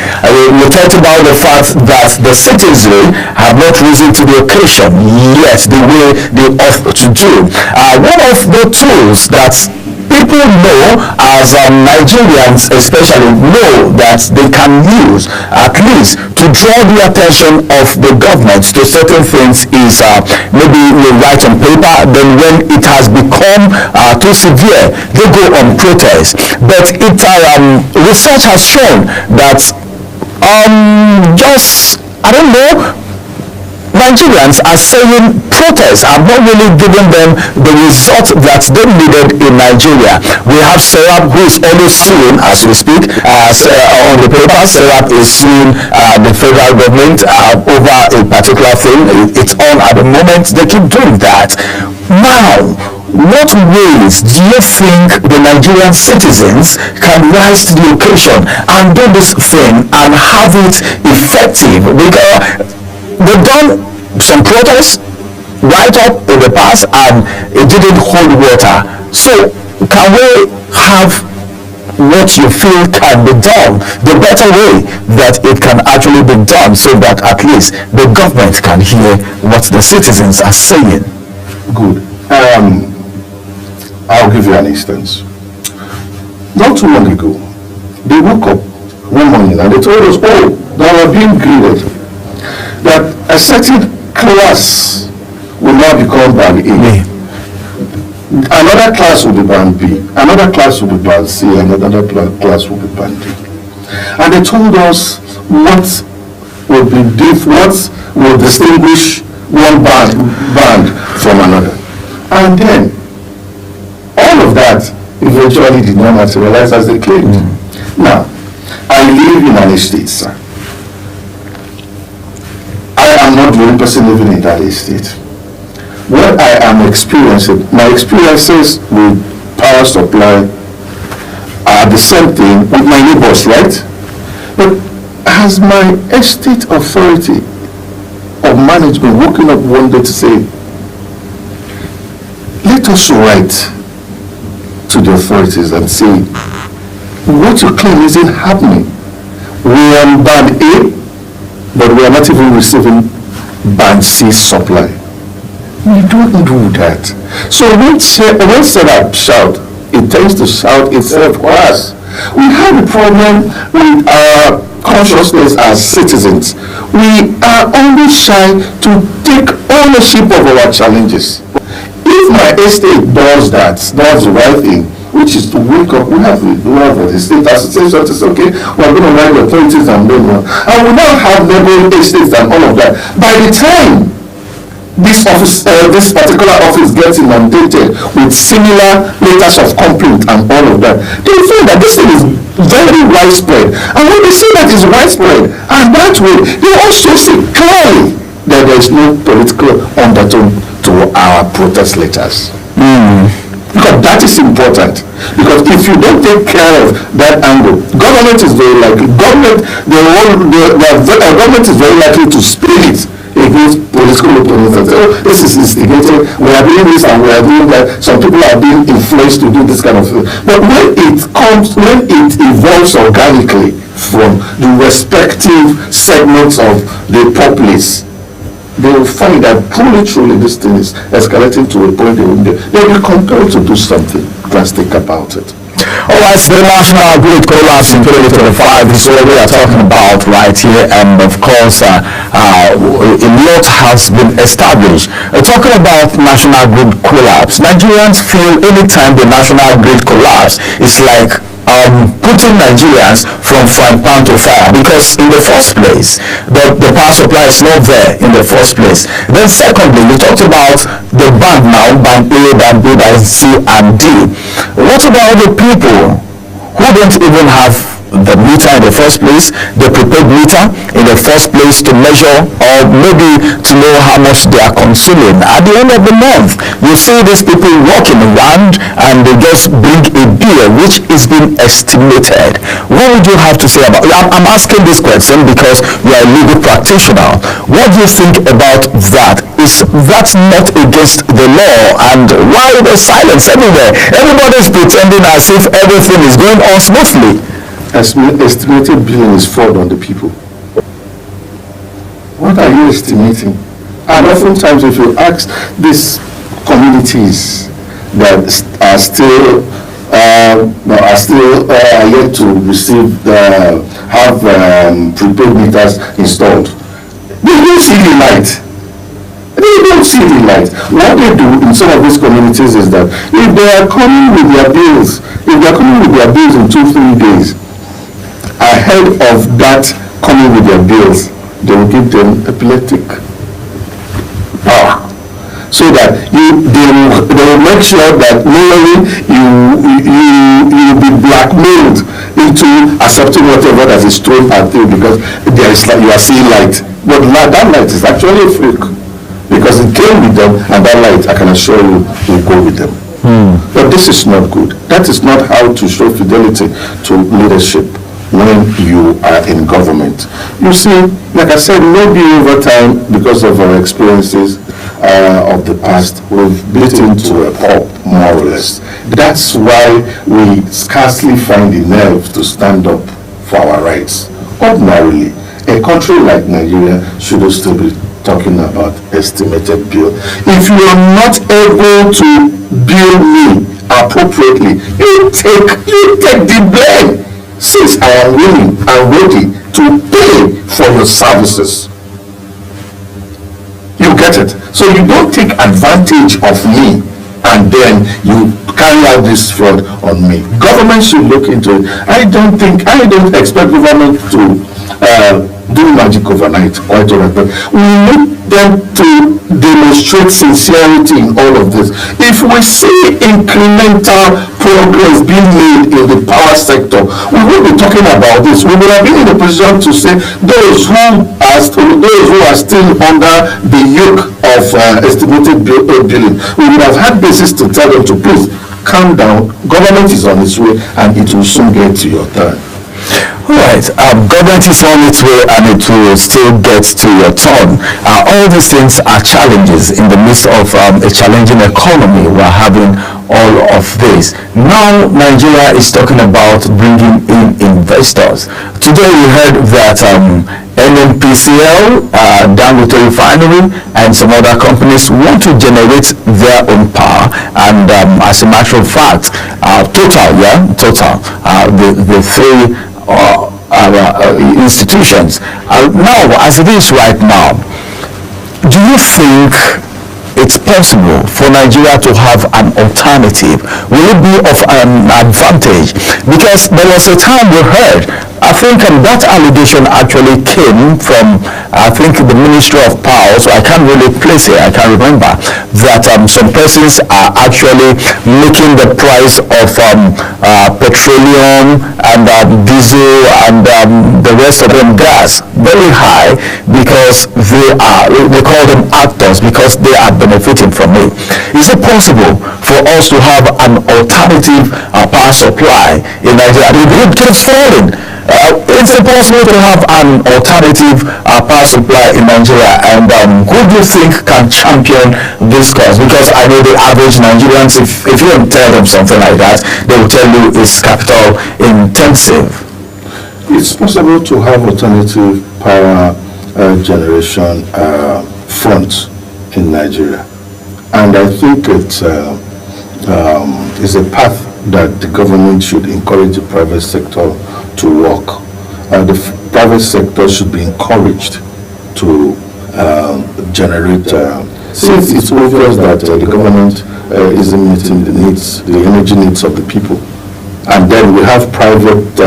We talked about the fact that the citizenry have not risen to the occasion yet the way they ought to do. One of the tools that people know, as Nigerians especially know, that they can use at least to draw the attention of the government to certain things is maybe you write on paper, then when it has become too severe, they go on protest. But research has shown that Nigerians are saying protests are not really giving them the result that they needed in Nigeria. We have Serap, who is always suing, as we speak, on the paper. Serap is suing the federal government over a particular thing. It's on at the moment. They keep doing that. Now, what ways do you think the Nigerian citizens can rise to the occasion and do this thing and have it effective? Because they've done some protests right up in the past and it didn't hold water. So can we have what you feel can be done, the better way that it can actually be done, so that at least the government can hear what the citizens are saying? Good. I'll give you an instance. Not too long ago, they woke up one morning and they told us, they were being greeted that a certain class will now become band A. Another class will be band B. Another class will be band C. And another class will be band D. And they told us what will distinguish one band from another. And then all of that eventually did not materialize as they claimed. Now, I live in an estate, sir. I am not the only person living in that estate. What I am experiencing, my experiences with power supply are the same thing with my neighbors, right? But has my estate authority of management woken up one day to say, let us write to the authorities and say, what you claim isn't happening. We are on band A, but we are not even receiving band C supply. We don't do that. So when Serap shout, it tends to shout itself worse. We have a problem with our consciousness as citizens. We are always shy to take ownership of our challenges. If my estate does the right thing, which is to wake up. We have the state association to say, okay, we're going to write the authorities and then and we now have neighboring estates and all of that. By the time this particular office gets inundated with similar letters of complaint and all of that, they feel that this thing is very widespread. And when they say that it's widespread, and that way, they also see clearly that there is no political undertone to our protest letters. Because that is important. Because if you don't take care of that angle, government is very likely. Government is very likely to spill it against political opponents and say, oh, this is instigated, we are doing this and we are doing that, some people are being influenced to do this kind of thing. But when it evolves organically from the respective segments of the populace, they will find that truly this thing is escalating to a point they will be compelled to do something drastic about it. All right, so the national grid collapse in 2025 is what we are talking about right here, and of course a lot has been established. Talking about national grid collapse, Nigerians feel anytime the national grid collapse is like putting Nigerians from frying pan to fire, because in the first place the power supply is not there in the first place. Then secondly, we talked about the band now, band A, band B, band C and D. What about the people who don't even have the meter in the first place, the prepaid meter in the first place to measure or maybe to know how much they are consuming? At the end of the month, you see these people walking around and they just bring a bill which is being estimated. What would you have to say about it? I'm asking this question because you are a legal practitioner. What do you think about that? Is that not against the law? And why the silence everywhere? Everybody is pretending as if everything is going on smoothly. Estimated billing is fraud on the people. What are you estimating? And oftentimes, if you ask these communities that are still yet to receive have prepaid meters installed, they don't see the light. They don't see the light. What they do in some of these communities is that if they are coming with their bills, in 2-3 days, ahead of that coming with their bills, they will give them epileptic power, so that they will make sure that normally you will be blackmailed into accepting whatever that is thrown at you, because there is you are seeing light, but that light is actually a fake, because it came with them, and that light, I can assure you, will go with them. But this is not good. That is not how to show fidelity to leadership when you are in government. You see, like I said, maybe over time, because of our experiences of the past, we've beaten to a pulp, more or less. That's why we scarcely find the nerve to stand up for our rights. Ordinarily, a country like Nigeria should still be talking about estimated bill. If you are not able to bill me appropriately, you take the blame, since I am willing and ready to pay for your services. You get it? So you don't take advantage of me and then you carry out this fraud on me. Government should look into it. I don't expect government to do magic overnight, quite all right, but we need them to demonstrate sincerity in all of this. If we see incremental progress being made in the power sector, we will be talking about this. We will have been in a position to say those who are still under the yoke of estimated billing, we would have had basis to tell them to please calm down. Government is on its way and it will soon get to your turn. All right, government is on its way and it will still get to your turn. All these things are challenges in the midst of a challenging economy. We're having all of this. Now Nigeria is talking about bringing in investors. Today we heard that NNPCL, Dangote Refinery and some other companies want to generate their own power, and as a matter of fact, Total, the three institutions. Now, as it is right now, do you think it's possible for Nigeria to have an alternative? Will it be of an advantage? Because there was a time we heard, I think that allegation actually came from, I think, the Ministry of Power, so I can't really place it, I can't remember, that some persons are actually making the price of petroleum and diesel and the rest of them gas very high because they call them actors because they are benefiting from it. Is it possible for us to have an alternative power supply in Nigeria? The grid keeps falling. It's impossible to have an alternative power supply in Nigeria, and who do you think can champion this cause? Because I know the average Nigerians, if you don't tell them something like that, they will tell you it's capital intensive. It's possible to have alternative power generation front in Nigeria, and I think it's a path that the government should encourage the private sector to work. The private sector should be encouraged to generate, since it's obvious that the government isn't meeting the energy needs of the people. And then we have private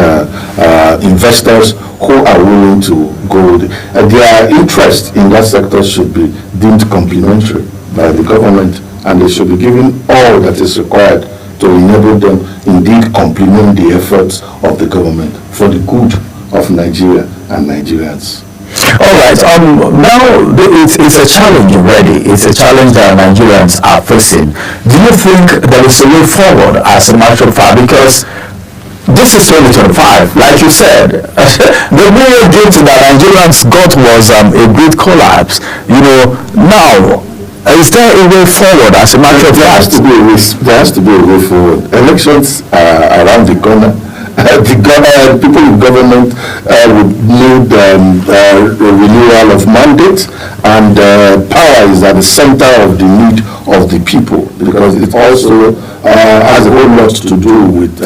investors who are willing to go. Their interest in that sector should be deemed complementary by the government, and they should be given all that is required to enable them indeed complement the efforts of the government for the good of Nigeria and Nigerians. All right. Now it's a challenge already. It's a challenge that Nigerians are facing. Do you think there is a way forward, as a matter of fact? Because this is 2025, like you said. The real gift that Nigerians got was a great collapse. Now. Is there a way forward, as a matter of fact? There has to be a way forward. Elections are around the corner. People in government would need a renewal of mandate, and power is at the center of the need of the people, because it also has a whole lot to do with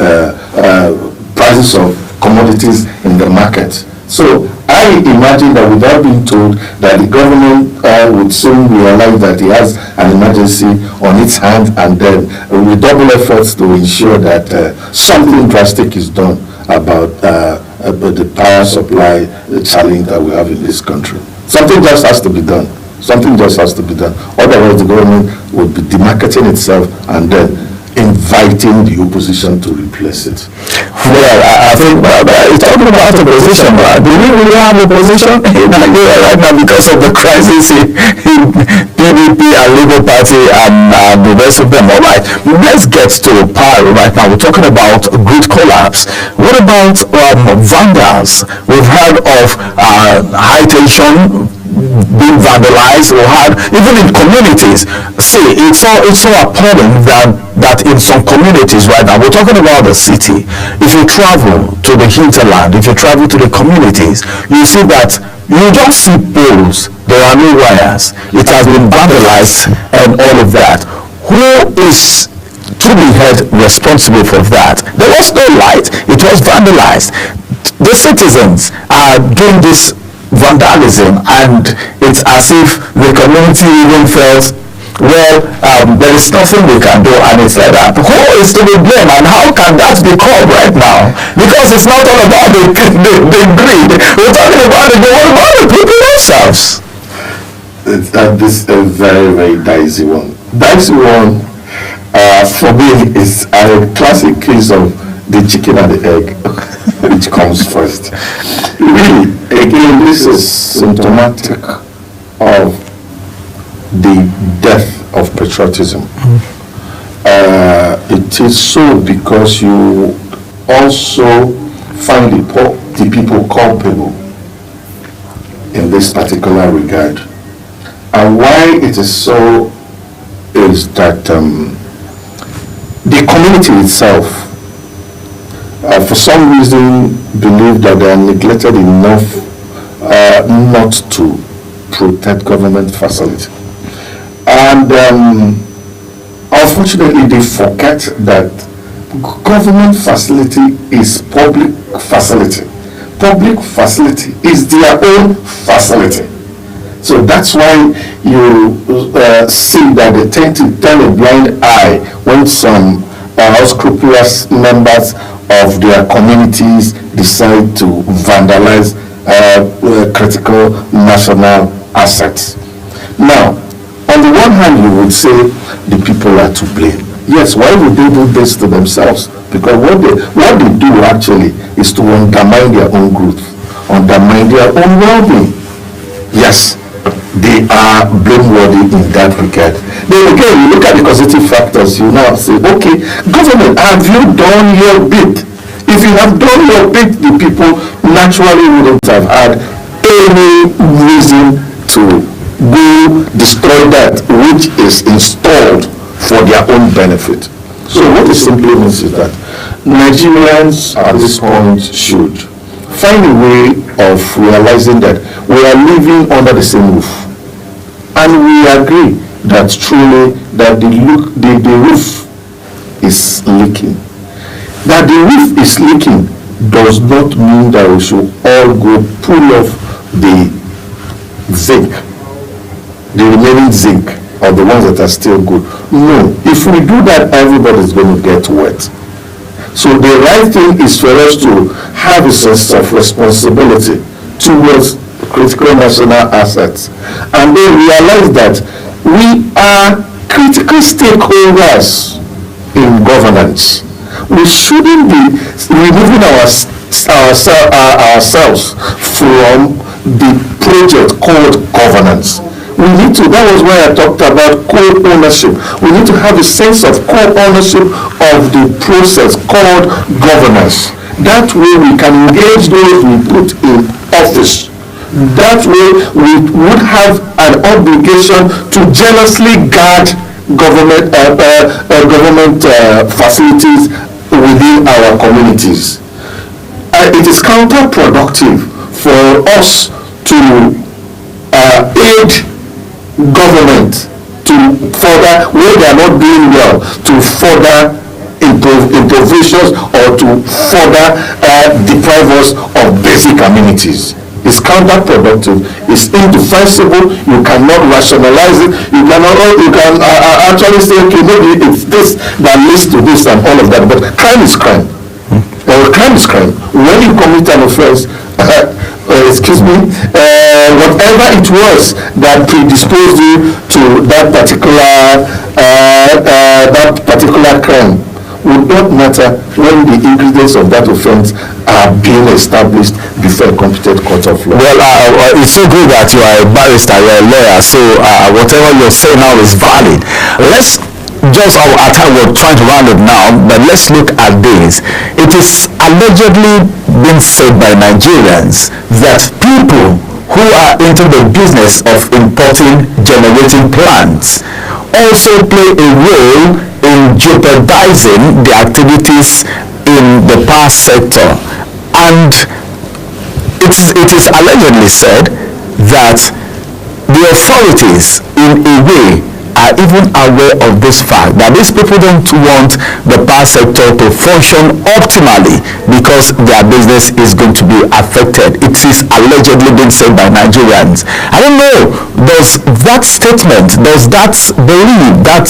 prices of commodities in the market. So I imagine that without being told that the government would soon realize that it has an emergency on its hand, and then with double efforts to ensure that something drastic is done about the power supply challenge that we have in this country. Something just has to be done. Something just has to be done. Otherwise the government would be demarketing itself and then inviting the opposition to replace it. Well, I think talking about opposition, do we really have opposition in Nigeria right now because of the crisis in PDP and Labour Party and the rest of them? All right, let's get to power right now. We're talking about grid collapse. What about vandals? We've heard of high tension being vandalized, or had even in communities. See, it's so appalling that in some communities right now, we're talking about the city, if you travel to the hinterland, if you travel to the communities, you see that you just see poles, there are no wires, it has been vandalized and all of that. Who is to be held responsible for that? There was no light, it was vandalized. The citizens are doing this vandalism, and it's as if the community even felt, well, there is nothing we can do, and it's like that. Who is to be blamed, and how can that be called right now? Because it's not all about the greed. We're talking about it, but what about the people themselves? This is a very, very dicey one. Dicey one, for me, is a classic case of the chicken and the egg, which comes first. Really, again, this is symptomatic of the death of patriotism. It is so because you also find the people culpable in this particular regard. And why it is so is that the community itself, for some reason, believe that they are neglected enough not to protect government facility. And unfortunately, they forget that government facility is public facility. Public facility is their own facility. So that's why you see that they tend to turn a blind eye when some unscrupulous members of their communities decide to vandalize critical national assets. Now, on the one hand, you would say the people are to blame. Yes, why would they do this to themselves? Because what they do actually is to undermine their own growth, undermine their own well-being. Yes, they are blameworthy in that regard. Then again, you look at the causative factors, you now say, okay, government, have you done your bit? If you have done your bit, the people naturally wouldn't have had any reason to go destroy that which is installed for their own benefit. So what it simply means is that Nigerians at this point should find a way of realizing that we are living under the same roof. And we agree that truly that the roof is leaking. That the roof is leaking does not mean that we should all go pull off the zinc, the remaining zinc, or the ones that are still good. No, if we do that, everybody's going to get wet. So the right thing is for us to have a sense of responsibility towards critical national assets, and then realize that we are critical stakeholders in governance. We shouldn't be removing ourselves from the project called governance. We need to, that was why I talked about co-ownership. We need to have a sense of co-ownership of the process called governance. That way we can engage those we put in office. That way we would have an obligation to jealously guard government facilities within our communities. It is counterproductive for us to aid government to further, where they are not doing well, to further improvisations or to further deprive us of basic amenities. It's counterproductive. It's indefensible. You cannot rationalize it. You can actually say, okay, maybe it's this that leads to this and all of that. But crime is crime. Crime is crime. When you commit an offense, whatever it was that predisposed you to that particular crime would not matter when the ingredients of that offense are being established before a competent court of law. Well, it's so good that you are a barrister, you are a lawyer, so whatever you're saying now is valid. Let's just, our time, we're trying to round it now, but let's look at this. It is allegedly been said by Nigerians that people who are into the business of importing generating plants also play a role in jeopardizing the activities in the power sector. And it is allegedly said that the authorities in a way are even aware of this fact, that these people don't want the power sector to function optimally because their business is going to be affected. It is allegedly being said by Nigerians. I don't know, does that statement, does that belief, that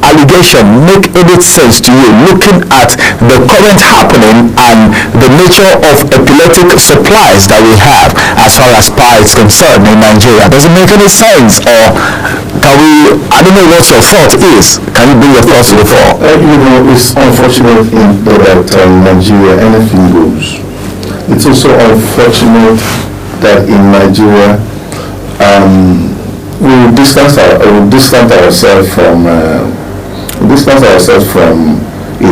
allegation make any sense to you, looking at the current happening and the nature of epileptic supplies that we have as far as power is concerned in Nigeria? Does it make any sense, or can we, I don't know what your thought is. Can you bring your thoughts to the fore? It's unfortunate that Nigeria, anything goes. It's also unfortunate that in Nigeria, we distance ourselves from a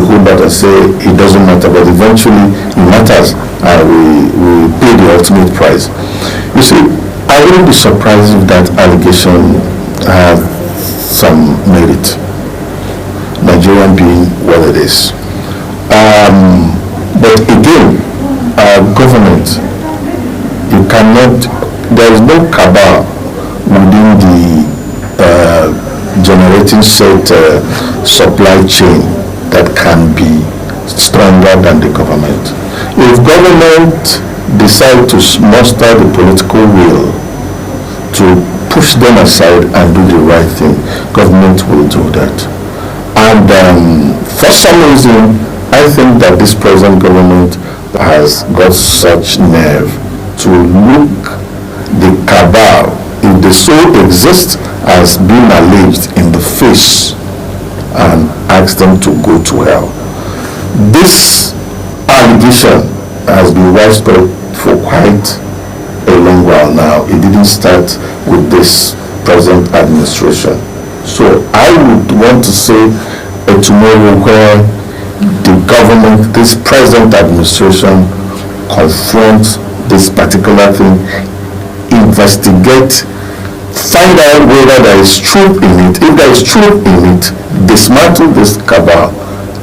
whole lot and say it doesn't matter, but eventually it matters, and we pay the ultimate price. You see, I wouldn't be surprised if that allegation have some merit, Nigerian being what it is. But again, government, you cannot, there is no cabal within the generating set supply chain that can be stronger than the government. If government decide to muster the political will to push them aside and do the right thing. Government will do that. And for some reason, I think that this present government has got such nerve to look the cabal, if they so exist, as being alleged in the face and ask them to go to hell. This allegation has been widespread for quite a long while now. It didn't start with this present administration. So I would want to say a tomorrow where the government, this present administration, confronts this particular thing, investigate, find out whether there is truth in it. If there is truth in it, dismantle this cabal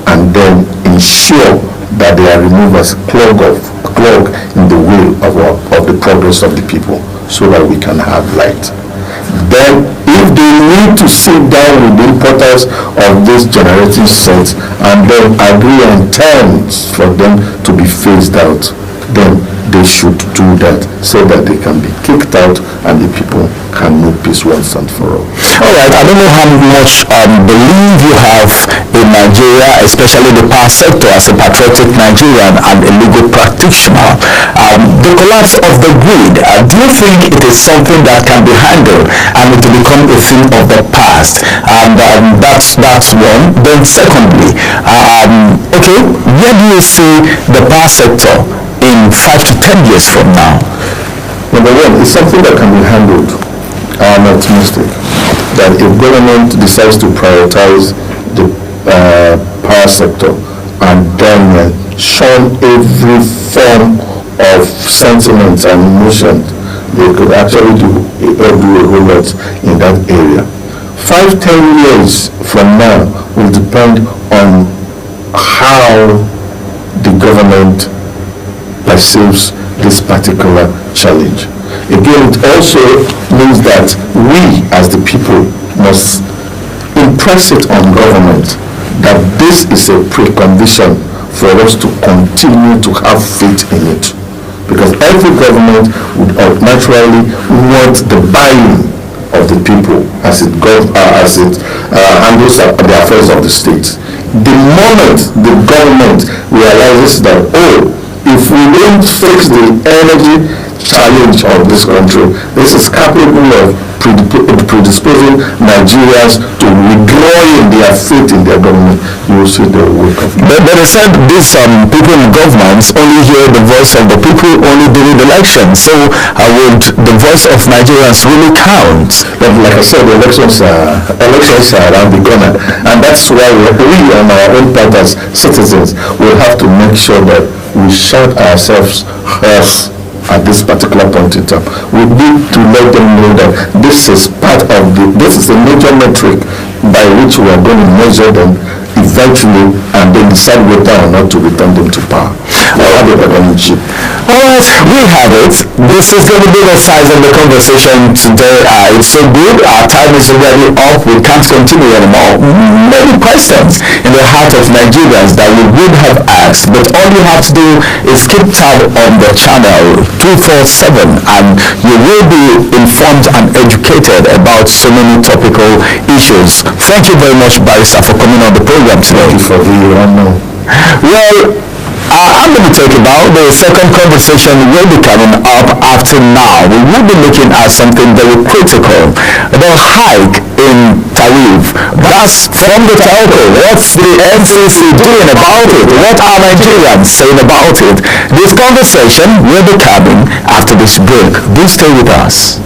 and then ensure that they are removed as a clog in the way of the progress of the people, so that we can have light. Then if they need to sit down with the importers of this generating sets and then agree on terms for them to be phased out, then they should do that so that they can be kicked out and the people can know peace once and for all. All right, I don't know how much belief you have in Nigeria, especially the power sector, as a patriotic Nigerian and a legal practitioner. The collapse of the grid, do you think it is something that can be handled and it will become a thing of the past? And that's one. Then secondly, okay, where do you see the power sector in 5 to 10 years from now? Number one, it's something that can be handled. I'm optimistic that if government decides to prioritize the power sector and then shun every form of sentiment and emotion, they could actually do a whole lot in that area. 5-10 years from now will depend on how the government perceives this particular challenge. Again, it also means that we as the people must impress it on government that this is a precondition for us to continue to have faith in it. Because every government would naturally want the buy-in of the people as it handles the affairs of the state. The moment the government realizes that, if we don't fix the energy challenge of this country, this is capable of predisposing Nigerians to withdrawing their faith in their government, you will see the wake up. But they said these people in governments only hear the voice of the people only during the election. So would the voice of Nigerians really count? But like I said, the elections are around the corner, and that's why we on our own part as citizens will have to make sure that we shout ourselves hoarse at this particular point in time. We need to let them know that this is this is a major metric by which we are going to measure them eventually and then decide whether or not to return them to power. All right, we have it. This is going to be the size of the conversation today. It's so good. Our time is already up. We can't continue anymore. Many questions in the heart of Nigerians that we would have asked, but all you have to do is keep tab on the channel 247 and you will be informed and educated about so many topical issues. Thank you very much, Barrister, for coming on the program today. Thank you for being on. Well, I'm going to talk about the second conversation will be coming up after now. We will be looking at something very critical, the hike in tariff. That's from the telco. What's the NCC doing about it? What are Nigerians saying about it? This conversation will be coming after this break. Do stay with us.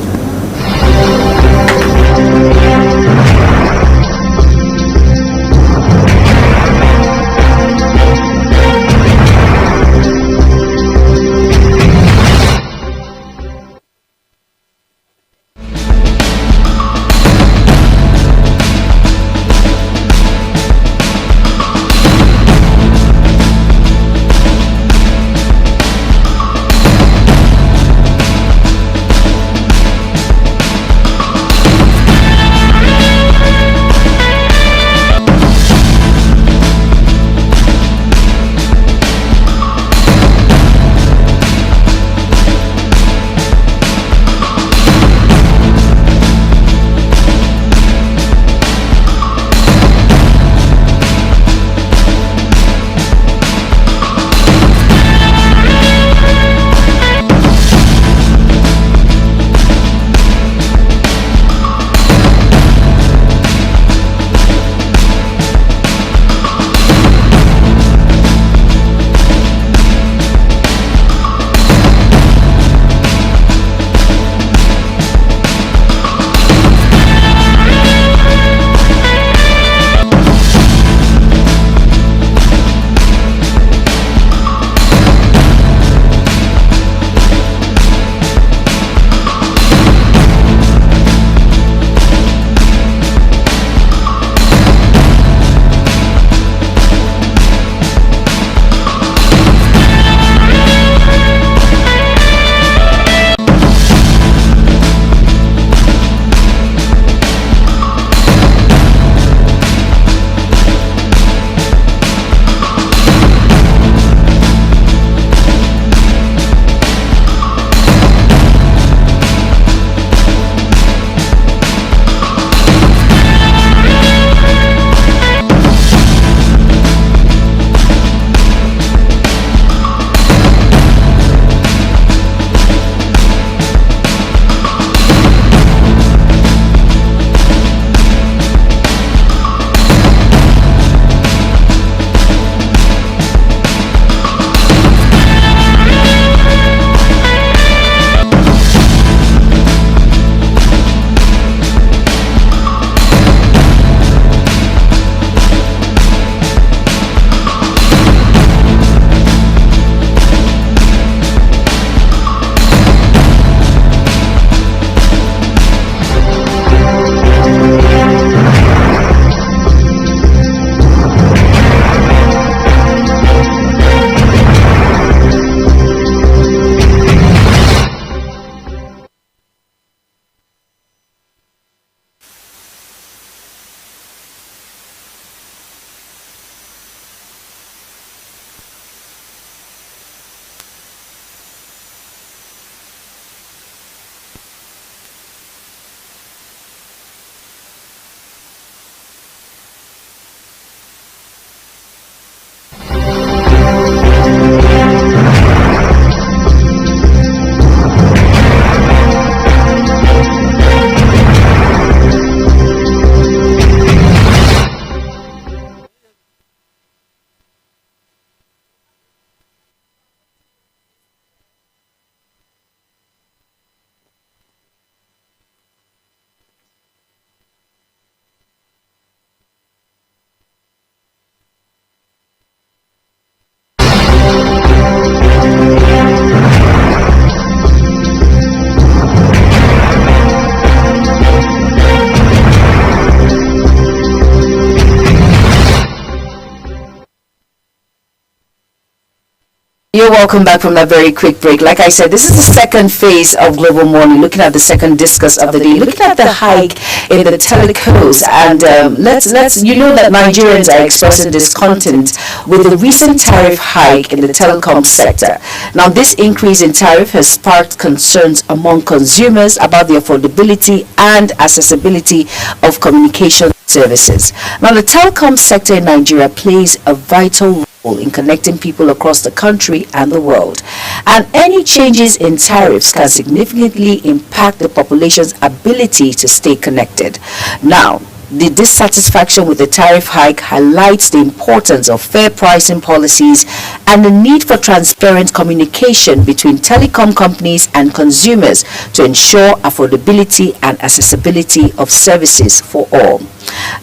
You're welcome back from that very quick break. Like I said, this is the second phase of Global Morning, looking at the second discuss of the day, looking at the hike in the telecos. And let's you know that Nigerians are expressing discontent with the recent tariff hike in the telecom sector. Now, this increase in tariff has sparked concerns among consumers about the affordability and accessibility of communication services. Now, the telecom sector in Nigeria plays a vital role in connecting people across the country and the world, and any changes in tariffs can significantly impact the population's ability to stay connected. Now, the dissatisfaction with the tariff hike highlights the importance of fair pricing policies and the need for transparent communication between telecom companies and consumers to ensure affordability and accessibility of services for all.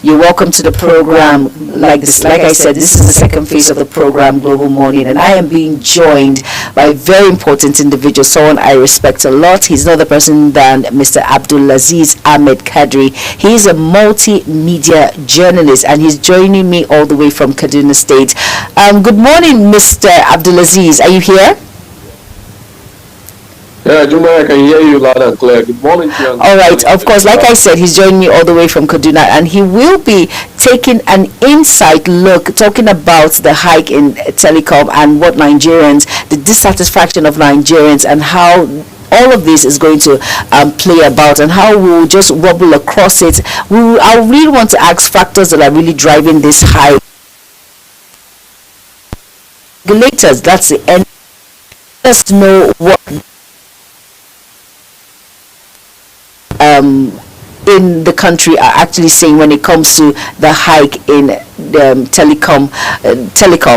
You're welcome to the program. Like I said, this is the second phase of the program, Global Morning, and I am being joined by a very important individual, someone I respect a lot. He's no other person than Mr. Abdulaziz Ahmed Kadri. He is a multimedia journalist, and he's joining me all the way from Kaduna State. Good morning, Mr. Abdulaziz. Are you here? Yeah, Juma, I can hear you loud and clear. Good morning to you. All right, of course, like I said, he's joining me all the way from Kaduna, and he will be taking an insight look, talking about the hike in telecom and what Nigerians, the dissatisfaction of Nigerians, and how all of this is going to play about, and how we'll just wobble across it. I really want to ask factors that are really driving this hike. Regulators, that's the end. Let us know what in the country are actually saying when it comes to the hike in telecom.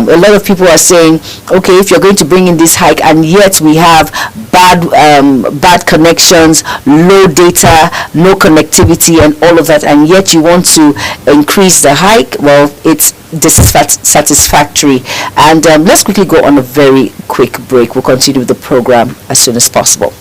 A lot of people are saying, okay, if you're going to bring in this hike and yet we have bad connections, low data, no connectivity and all of that, and yet you want to increase the hike, well, it's dissatisfactory. And let's quickly go on a very quick break. We'll continue with the program as soon as possible.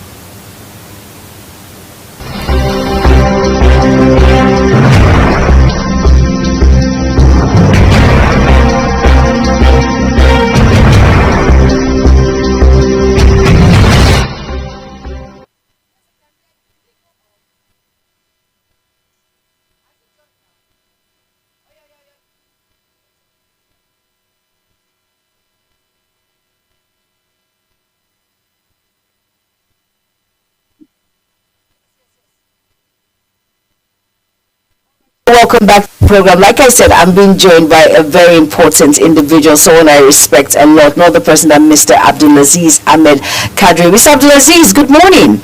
Welcome back to the program. Like I said, I'm being joined by a very important individual, someone I respect a lot, not the person than Mr. Abdulaziz Ahmed Kadri. Mr. Abdulaziz, good morning.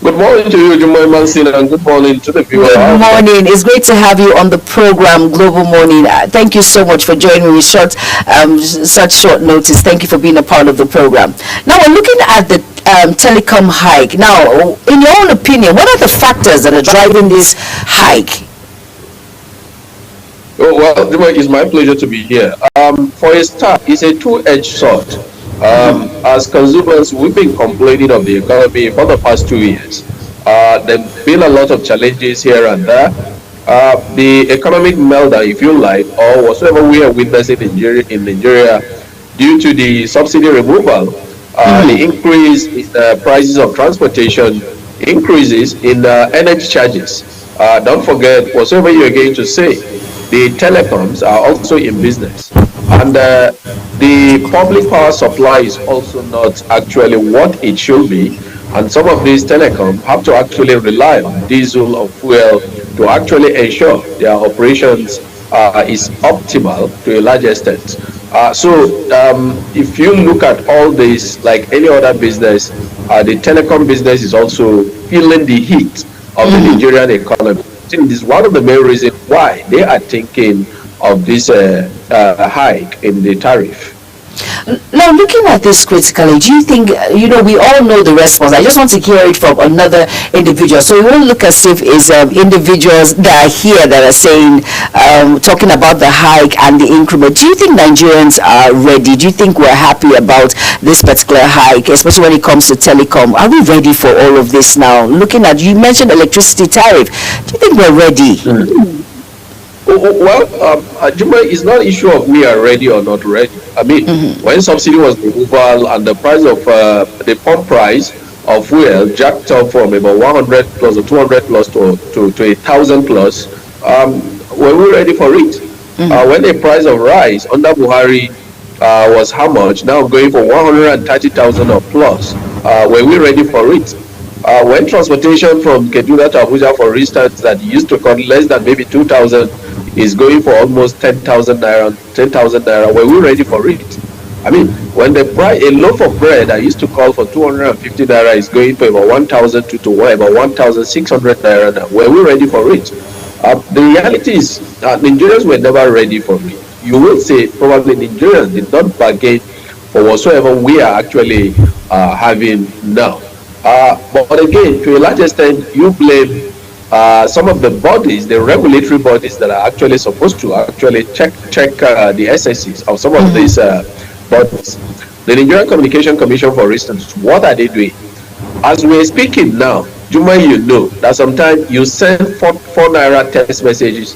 Good morning to you, Jumai Mansina, and good morning to the viewers. Good morning. It's great to have you on the program, Global Morning. Thank you so much for joining me with such short notice. Thank you for being a part of the program. Now, we're looking at the telecom hike. Now, in your own opinion, what are the factors that are driving this hike? Oh, well, Jumai, it's my pleasure to be here. For a start, it's a two-edged sword. As consumers, we've been complaining of the economy for the past 2 years. There've been a lot of challenges here and there. The economic meltdown, if you like, or whatsoever we are witnessing in Nigeria due to the subsidy removal, the increase in prices of transportation, increases in energy charges. Don't forget, whatsoever you are going to say, the telecoms are also in business. And the public power supply is also not actually what it should be. And some of these telecoms have to actually rely on diesel or fuel to actually ensure their operations is optimal to a large extent. So if you look at all this, like any other business, the telecom business is also feeling the heat of the Nigerian economy. I think this is one of the main reasons why they are thinking of this hike in the tariff. Now, looking at this critically, do you think, we all know the response. I just want to hear it from another individual. So we won't look as if it's individuals that are here that are saying, talking about the hike and the increment. Do you think Nigerians are ready? Do you think we're happy about this particular hike, especially when it comes to telecom? Are we ready for all of this now? Looking at, you mentioned electricity tariff. Do you think we're ready? Juma, it's not an issue of we are ready or not ready. I mean, when subsidy was removal and the price of the pump price of fuel jacked up from about 100 plus or 200 plus to 1,000 plus, were we ready for it? When the price of rice under Buhari was how much? Now going for 130,000 or plus. Were we ready for it? When transportation from Kaduna to Abuja, for instance, that used to cost less than maybe 2,000, is going for almost 10,000 naira. 10,000 naira. Were we ready for it? I mean, when the price, a loaf of bread I used to call for 250 naira is going for about 1,000 to about 1,600 naira now. Were we ready for it? The reality is Nigerians were never ready for it. You will say probably Nigerians did not bargain for whatsoever we are actually having now. But again, to a large extent, you blame some of the bodies, the regulatory bodies that are actually supposed to actually check the SSCs of some of these bodies. The Nigerian Communication Commission, for instance, what are they doing? As we are speaking now, Juma, you know that sometimes you send 4 naira text message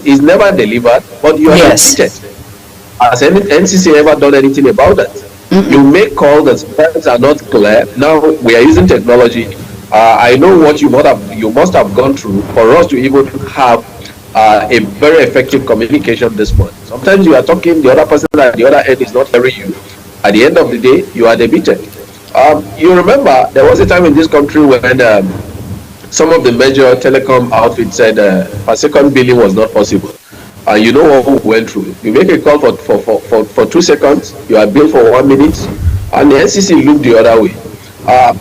is never delivered, but you are repeated. Has NCC ever done anything about that? You make calls that sometimes are not clear. Now we are using technology. I know what you must have gone through for us to even have a very effective communication this point. Sometimes you are talking, the other person at the other end is not hearing you. At the end of the day, you are debited. You remember there was a time in this country when some of the major telecom outfits said per second billing was not possible. You know what we went through. You make a call for 2 seconds, you are billed for 1 minute, and the NCC looked the other way.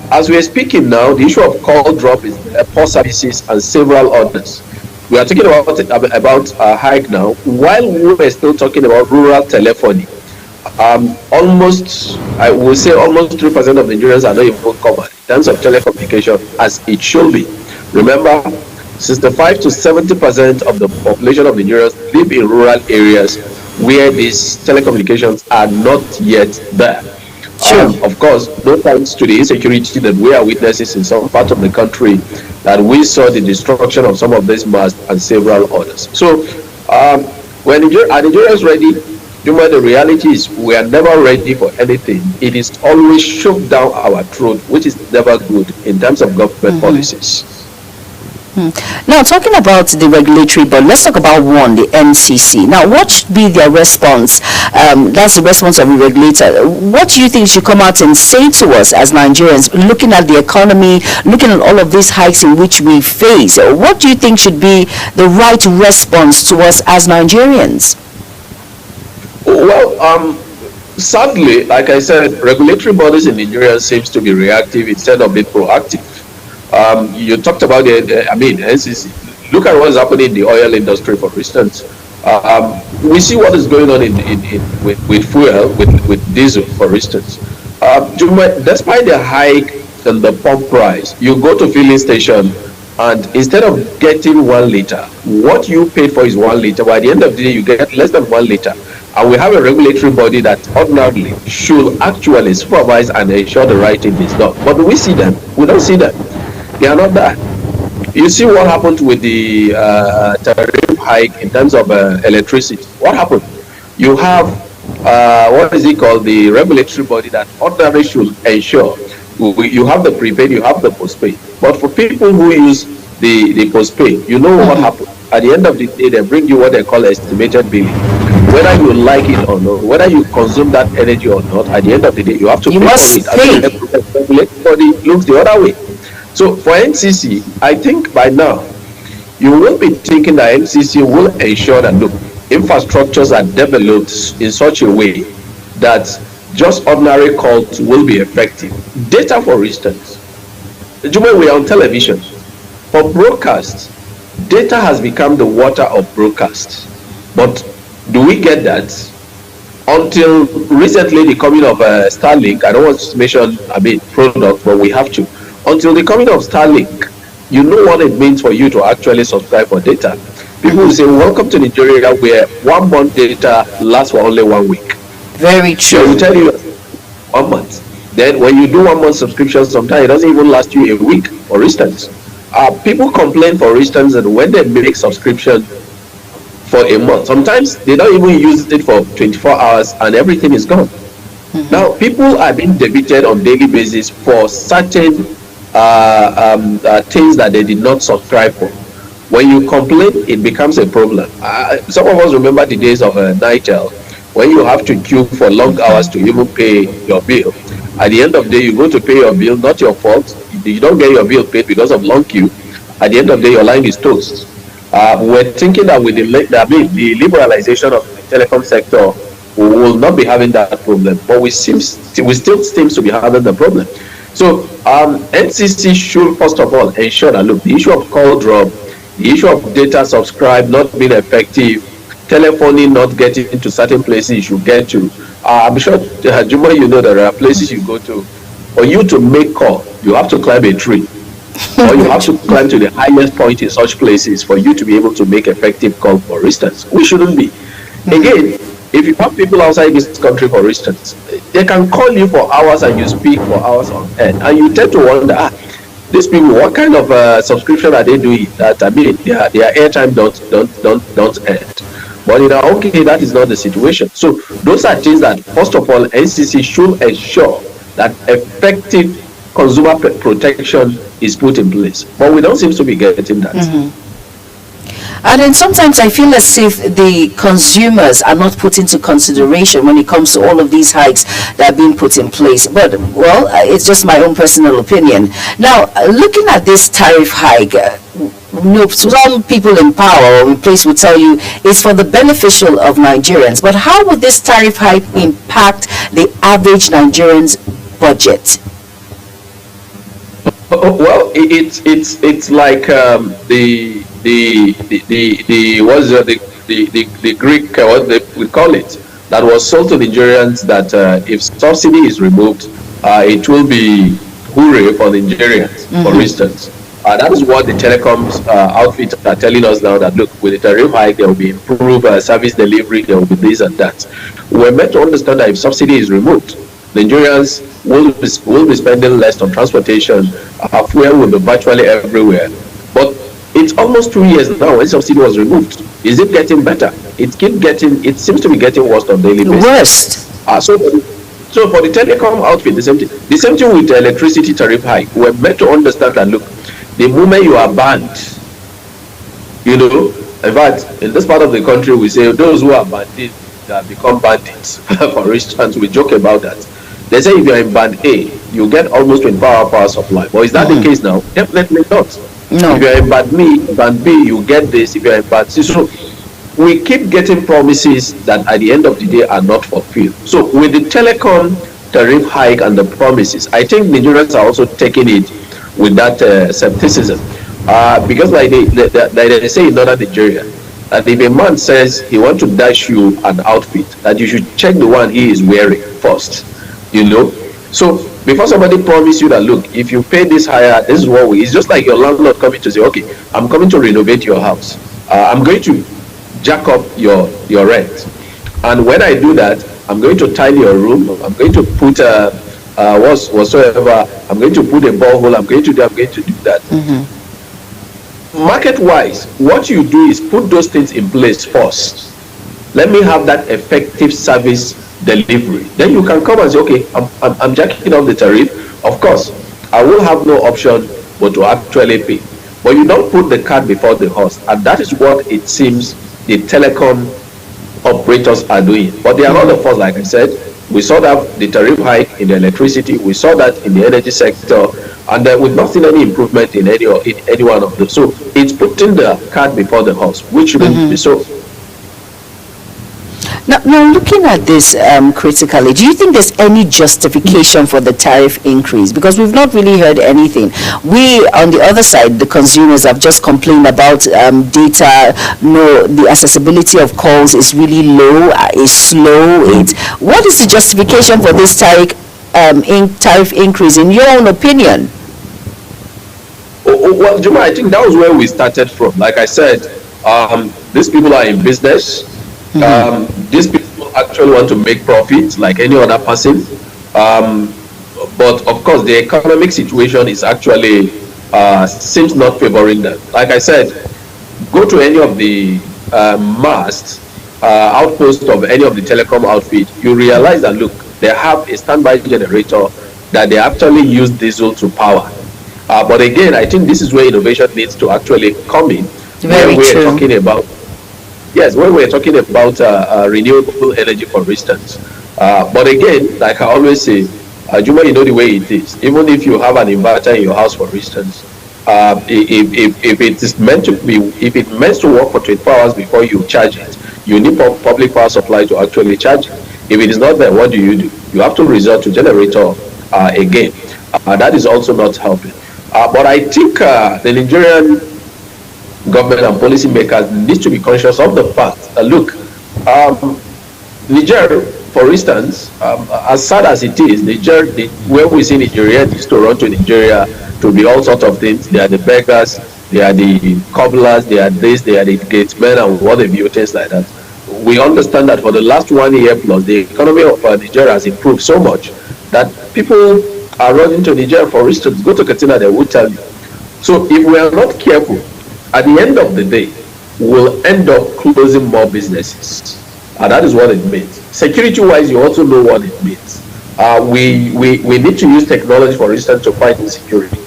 As we are speaking now, the issue of call drop is poor services and several others. We are talking about hike now, while we were still talking about rural telephony. Almost 3% of Nigerians are not even covered in terms of telecommunication as it should be. Remember, 65 to 70% of the population of Nigerians live in rural areas where these telecommunications are not yet there. Of course, no thanks to the insecurity that we are witnesses in some part of the country, that we saw the destruction of some of these masts and several others. So, when Nigerians ready, the reality is we are never ready for anything. It is always shoved down our throat, which is never good in terms of government policies. Now, talking about the regulatory body, let's talk about one, the NCC. Now, what should be their response? That's the response of the regulator. What do you think should come out and say to us as Nigerians, looking at the economy, looking at all of these hikes in which we face? What do you think should be the right response to us as Nigerians? Well, sadly, like I said, regulatory bodies in Nigeria seems to be reactive instead of being proactive. You talked about NCC. Look at what is happening in the oil industry, for instance. We see what is going on with fuel, with diesel, for instance. Despite the hike in the pump price, you go to filling station, and instead of getting 1 liter, what you paid for is 1 liter. By the end of the day, you get less than 1 liter. And we have a regulatory body that ordinarily should actually supervise and ensure the right thing is done. But do we see them? We don't see them. They are not there. You see what happened with the tariff hike in terms of electricity. What happened? You have, what is it called, the regulatory body that ordinarily should ensure. You have the prepaid, you have the postpaid. But for people who use the postpaid, you know what happened. At the end of the day, they bring you what they call estimated billing. Whether you like it or not, whether you consume that energy or not, at the end of the day, you have to pay for it. And the regulatory body looks the other way. So for NCC, I think by now, you will be thinking that NCC will ensure that, look, infrastructures are developed in such a way that just ordinary calls will be effective. Data, for instance, we are on television. For broadcast, data has become the water of broadcast. But do we get that? Until recently, the coming of Starlink, I don't want to mention product, but we have to. Until the coming of Starlink, you know what it means for you to actually subscribe for data. People will say, welcome to Nigeria, where 1 month data lasts for only 1 week. Very true. So we tell you 1 month. Then when you do 1 month subscription, sometimes it doesn't even last you a week, for instance. People complain, for instance, that when they make subscription for a month. Sometimes they don't even use it for 24 hours and everything is gone. Now, people are being debited on daily basis for certain things that they did not subscribe for. When you complain, it becomes a problem. Some of us remember the days of Nigel, when you have to queue for long hours to even pay your bill. At the end of the day, you go to pay your bill, not your fault. You don't get your bill paid because of long queue. At the end of the day, your line is toast. We're thinking that with the liberalization of the telecom sector, we will not be having that problem, but we still seem to be having the problem. So NCC should first of all ensure that, look, the issue of call drop, the issue of data subscribe not being effective, telephony not getting into certain places you should get to. I'm sure, Juma, you know that there are places you go to. For you to make call, you have to climb a tree. Or you have to climb to the highest point in such places for you to be able to make effective call, for instance. We shouldn't be. Again, if you have people outside this country, for instance, they can call you for hours and you speak for hours on end. And you tend to wonder, these people, what kind of subscription are they doing that, I mean, their airtime don't end. But in our own case, that is not the situation. So those are things that, first of all, NCC should ensure that effective consumer protection is put in place. But we don't seem to be getting that. And then sometimes I feel as if the consumers are not put into consideration when it comes to all of these hikes that are being put in place. But, well, it's just my own personal opinion. Now, looking at this tariff hike, some people in power or in place will tell you it's for the beneficial of Nigerians. But how would this tariff hike impact the average Nigerian's budget? Well, it's like the Greek, what they would call it, that was sold to Nigerians, that if subsidy is removed, it will be hooray for the Nigerians, for instance. That is what the telecoms outfits are telling us now, that look, with the tariff hike, there will be improved service delivery, there will be this and that. We're meant to understand that if subsidy is removed, Nigerians will be spending less on transportation, fuel will be virtually everywhere. But it's almost 2 years now when subsidy was removed. Is it getting better? It seems to be getting worse on daily basis. Worst. So for the telecom outfit, the same thing with the electricity tariff hike. We're meant to understand that, look, the moment you are banned, in fact, in this part of the country, we say those who are bandits that become bandits. For instance, we joke about that. They say if you're in band A, you get almost 24-hour power supply. But is that the case now? Definitely not. No. If you're in band B, you get this. If you're in band C, so we keep getting promises that at the end of the day are not fulfilled. So with the telecom tariff hike and the promises, I think Nigerians are also taking it with that skepticism. Because like they say in northern Nigeria, that if a man says he wants to dash you an outfit, that you should check the one he is wearing first. So before somebody promise you that, look, if you pay this higher, this is what it's just like your landlord coming to say, okay, I'm coming to renovate your house. I'm going to jack up your rent. And when I do that, I'm going to tile your room. I'm going to put whatsoever. I'm going to put a borehole. I'm going to do that. Market-wise, what you do is put those things in place first. Let me have that effective service delivery. Then you can come and say, okay, I'm jacking up the tariff. Of course, I will have no option but to actually pay. But you don't put the cart before the horse. And that is what it seems the telecom operators are doing. But there are other forces, like I said. We saw that the tariff hike in the electricity. We saw that in the energy sector. And we've not seen any improvement in any one of them. So it's putting the cart before the horse, which shouldn't be so. Now, looking at this critically, do you think there's any justification for the tariff increase? Because we've not really heard anything. We, on the other side, the consumers have just complained about data. The accessibility of calls is really low, is slow. What is the justification for this tariff increase, in your own opinion? Well, Juma, I think that was where we started from. Like I said, these people are in business. These people actually want to make profits like any other person. But of course, the economic situation is actually seems not favoring them. Like I said, go to any of the mast outpost of any of the telecom outfit, you realize that, look, they have a standby generator that they actually use diesel to power. But again, I think this is where innovation needs to actually come in. Very true. Talking about, yes, when we're talking about renewable energy, for instance. But again, like I always say, Juma, you know the way it is. Even if you have an inverter in your house, for instance, if it is meant to be, if it meant to work for 24 hours before you charge it, you need public power supply to actually charge it. If it is not there, what do? You have to resort to generator again. That is also not helping. But I think the Nigerian government and policymakers need to be conscious of the fact that, look, Niger, for instance, as sad as it is, Niger, where we see Nigerians used to run to Nigeria to be all sorts of things. They are the beggars, they are the cobblers, they are this, they are the gatesmen, and what have you, things like that. We understand that for the last 1 year plus, the economy of Nigeria has improved so much that people are running to Nigeria. For instance, go to Katina, they will tell you. So if we are not careful, at the end of the day, we'll end up closing more businesses. And that is what it means. Security-wise, you also know what it means. We need to use technology, for instance, to fight insecurity.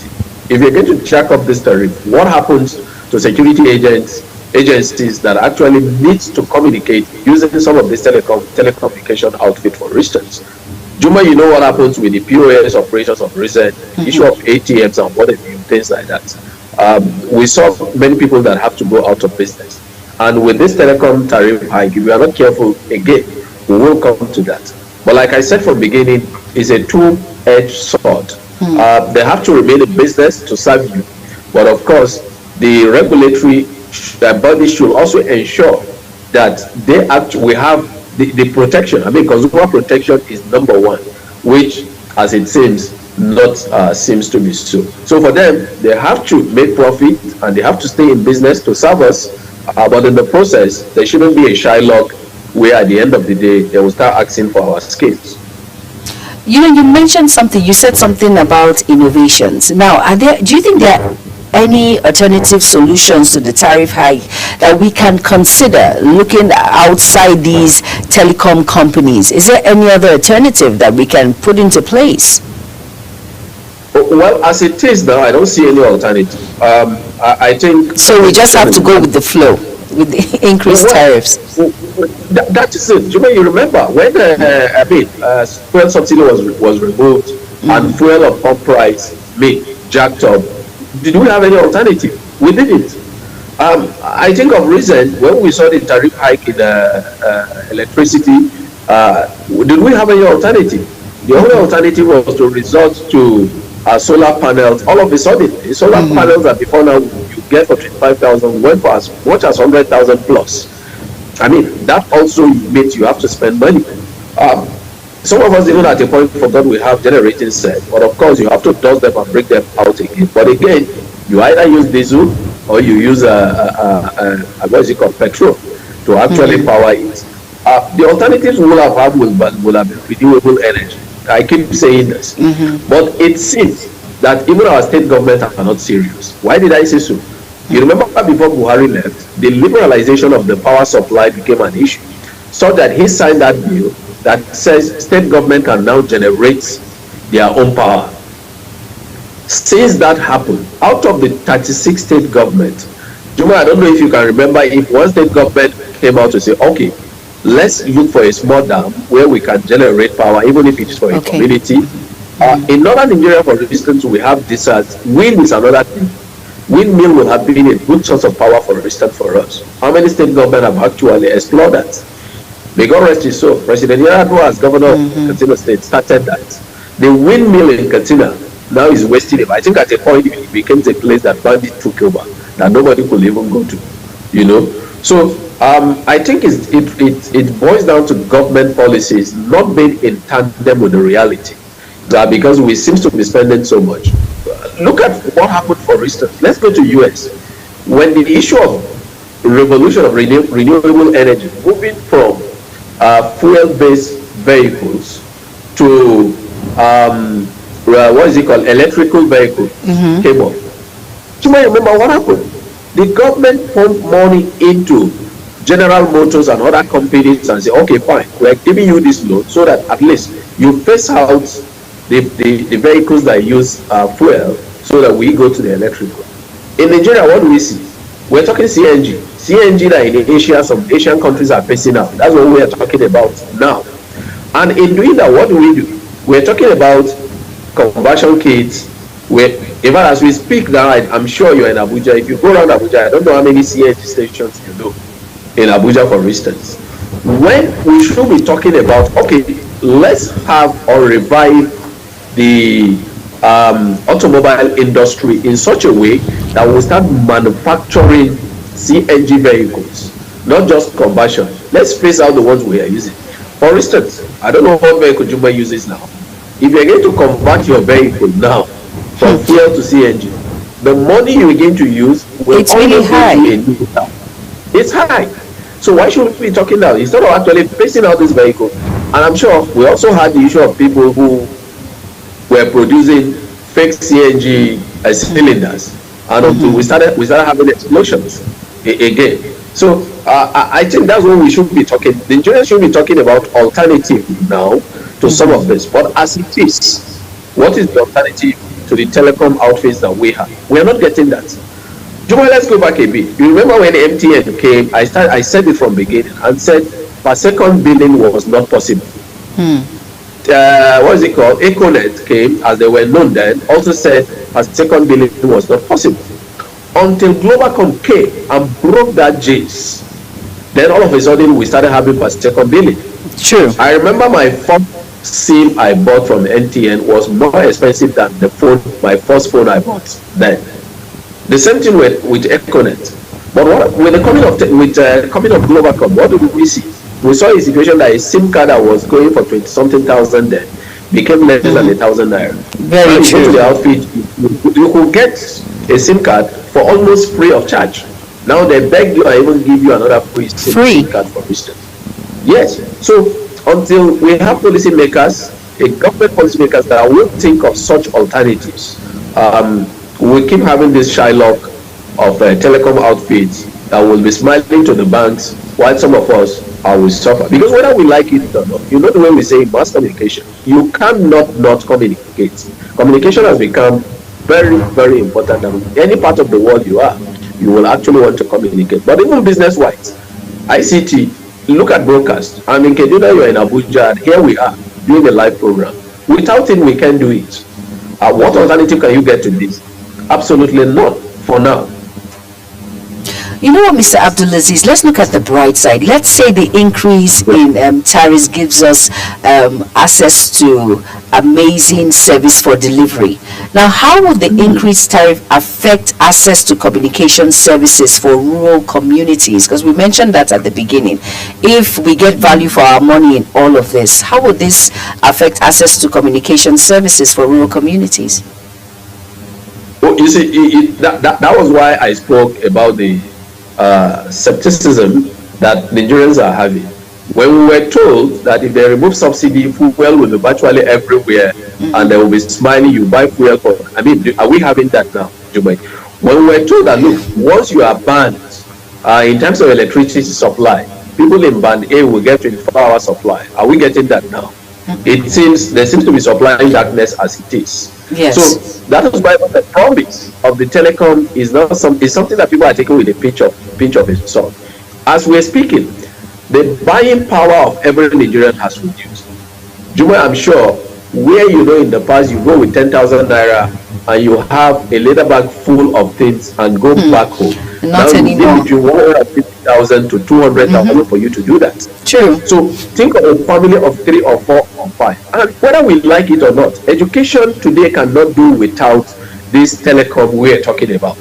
If you're going to check up this tariff, what happens to security agencies that actually needs to communicate using some of this telecommunication outfit, for instance? Juma, you know what happens with the POS operations of recent, issue of ATMs and what have you, things like that. We saw many people that have to go out of business. And with this telecom tariff hike, if we are not careful, again, we will come to that. But like I said from the beginning, it's a two-edged sword. They have to remain in business to serve you. But of course, the regulatory body should also ensure that we have the protection. I mean, consumer protection is number one, which, as it seems, not seems to be so. So for them, they have to make profit and they have to stay in business to serve us. But in the process, there shouldn't be a Shylock where at the end of the day, they will start asking for our skills. You know, you mentioned something, you said something about innovations. Now, do you think there are any alternative solutions to the tariff hike that we can consider looking outside these telecom companies? Is there any other alternative that we can put into place? Well, as it is now, I don't see any alternative. I think... So we just have to go with the flow, with the increased tariffs? That is it. You remember when fuel subsidy was removed and fuel of pump price jacked up, did we have any alternative? We didn't. I think of recent, when we saw the tariff hike in electricity, did we have any alternative? The only alternative was to resort to solar panels. All of a sudden, the solar panels that before now you get for 25,000 went for as much as 100,000 plus. I mean, that also means you have to spend money. Some of us, even at a point, forgot we have generating set, but of course you have to dust them and break them out again. But again, you either use diesel or you use what is it called, petrol, to actually power it. The alternatives we will have had will have been renewable energy. I keep saying this, but it seems that even our state government are not serious. Why did I say so? You remember before Buhari left, the liberalization of the power supply became an issue, so that he signed that bill that says state government can now generate their own power. Since that happened, out of the 36 state governments, Juma, I don't know if you can remember, if one state government came out to say, okay, let's look for a small dam where we can generate power, even if it is for a community. In northern Nigeria, for instance, we have this as wind is another thing. Windmill will have been a good source of power, for instance, for us. How many state governments have actually explored that? May God rest his soul. President Yar'Adua, as governor of Katsina State, started that. The windmill in Katsina now is wasting it. I think at a point it became a place that bandits took over, that nobody could even go to, you know. So I think it boils down to government policies not being in tandem with the reality. That because we seem to be spending so much. Look at what happened, for instance. Let's go to US. When the issue of revolution of renewable energy, moving from fuel-based vehicles to what is it called, electrical vehicle came up. You might remember what happened. The government pumped money into General Motors and other companies and say, okay, fine, we're giving you this loan so that at least you phase out the vehicles that use fuel so that we go to the electrical. In Nigeria, what do we see? We're talking CNG. CNG that in Asia, some Asian countries are phasing out. That's what we are talking about now. And in doing that, what do? We're talking about conversion kits. Even as we speak now, I'm sure you're in Abuja. If you go around Abuja, I don't know how many CNG stations you know in Abuja, for instance. When we should be talking about, okay, let's have or revive the automobile industry in such a way that we'll start manufacturing CNG vehicles, not just conversion. Let's phase out the ones we are using. For instance, I don't know what vehicle Juma uses now. If you're going to convert your vehicle now from fuel to CNG, the money you're going to use will really high. It's high. So why should we be talking now? Instead of actually phasing out this vehicle, and I'm sure we also had the issue of people who were producing fake CNG cylinders, and until we started having explosions again. So I think that's what we should be talking. The Nigerians should be talking about alternative now to some of this. But as it is, what is the alternative to the telecom outfits that we have? We are not getting that. Juma, let's go back a bit. You remember when MTN came? I said it from beginning and said per second billing was not possible. What is it called? Econet came, as they were known then, also said per second billing was not possible. Until Globacom came and broke that jinx, then all of a sudden we started having per second billing. True. I remember my first SIM I bought from NTN was more expensive than my first phone I bought then. The same thing with Econet. But with the coming of Globacom, what did we see? We saw a situation that a SIM card that was going for 20-something thousand then became less than 1,000 naira. Very true. To the outfit, you could get a SIM card for almost free of charge. Now they beg you and even give you another free SIM card, for instance. Yes. So until we have policy makers, government policy makers that will think of such alternatives, we keep having this Shylock of telecom outfits that will be smiling to the banks while some of us will suffer. Because whether we like it or not, you know the way we say mass communication, you cannot not communicate. Communication has become very, very important. And any part of the world you are, you will actually want to communicate. But even business-wise, ICT, look at broadcast. I'm in Kaduna, you're in Abuja, and here we are doing a live program. Without it, we can't do it. What alternative can you get to this? Absolutely not for now. You know what, Mr. Abdulaziz, let's look at the bright side. Let's say the increase in tariffs gives us access to amazing service for delivery. Now, how would the increased tariff affect access to communication services for rural communities? Because we mentioned that at the beginning. If we get value for our money in all of this, how would this affect access to communication services for rural communities? Well, you see, that was why I spoke about the skepticism that Nigerians are having. When we were told that if they remove subsidy, fuel will be virtually everywhere, and they will be smiling, you buy fuel for. I mean, are we having that now, Jumai? When we were told that, look, once you are banned in terms of electricity supply, people in band A will get 24-hour supply. Are we getting that now? It seems there seems to be supplying darkness as it is. Yes. So that is why the promise of the telecom is not something that people are taking with a pinch of salt. As we're speaking, the buying power of every Nigerian has reduced. Juma, I'm sure where in the past you go with 10,000 naira and you have a leather bag full of things and go back home. Not now anymore. Between 150,000 to 200,000 for you to do that. True. So think of a family of 3 or 4 or 5. And whether we like it or not, education today cannot do without this telecom we're talking about.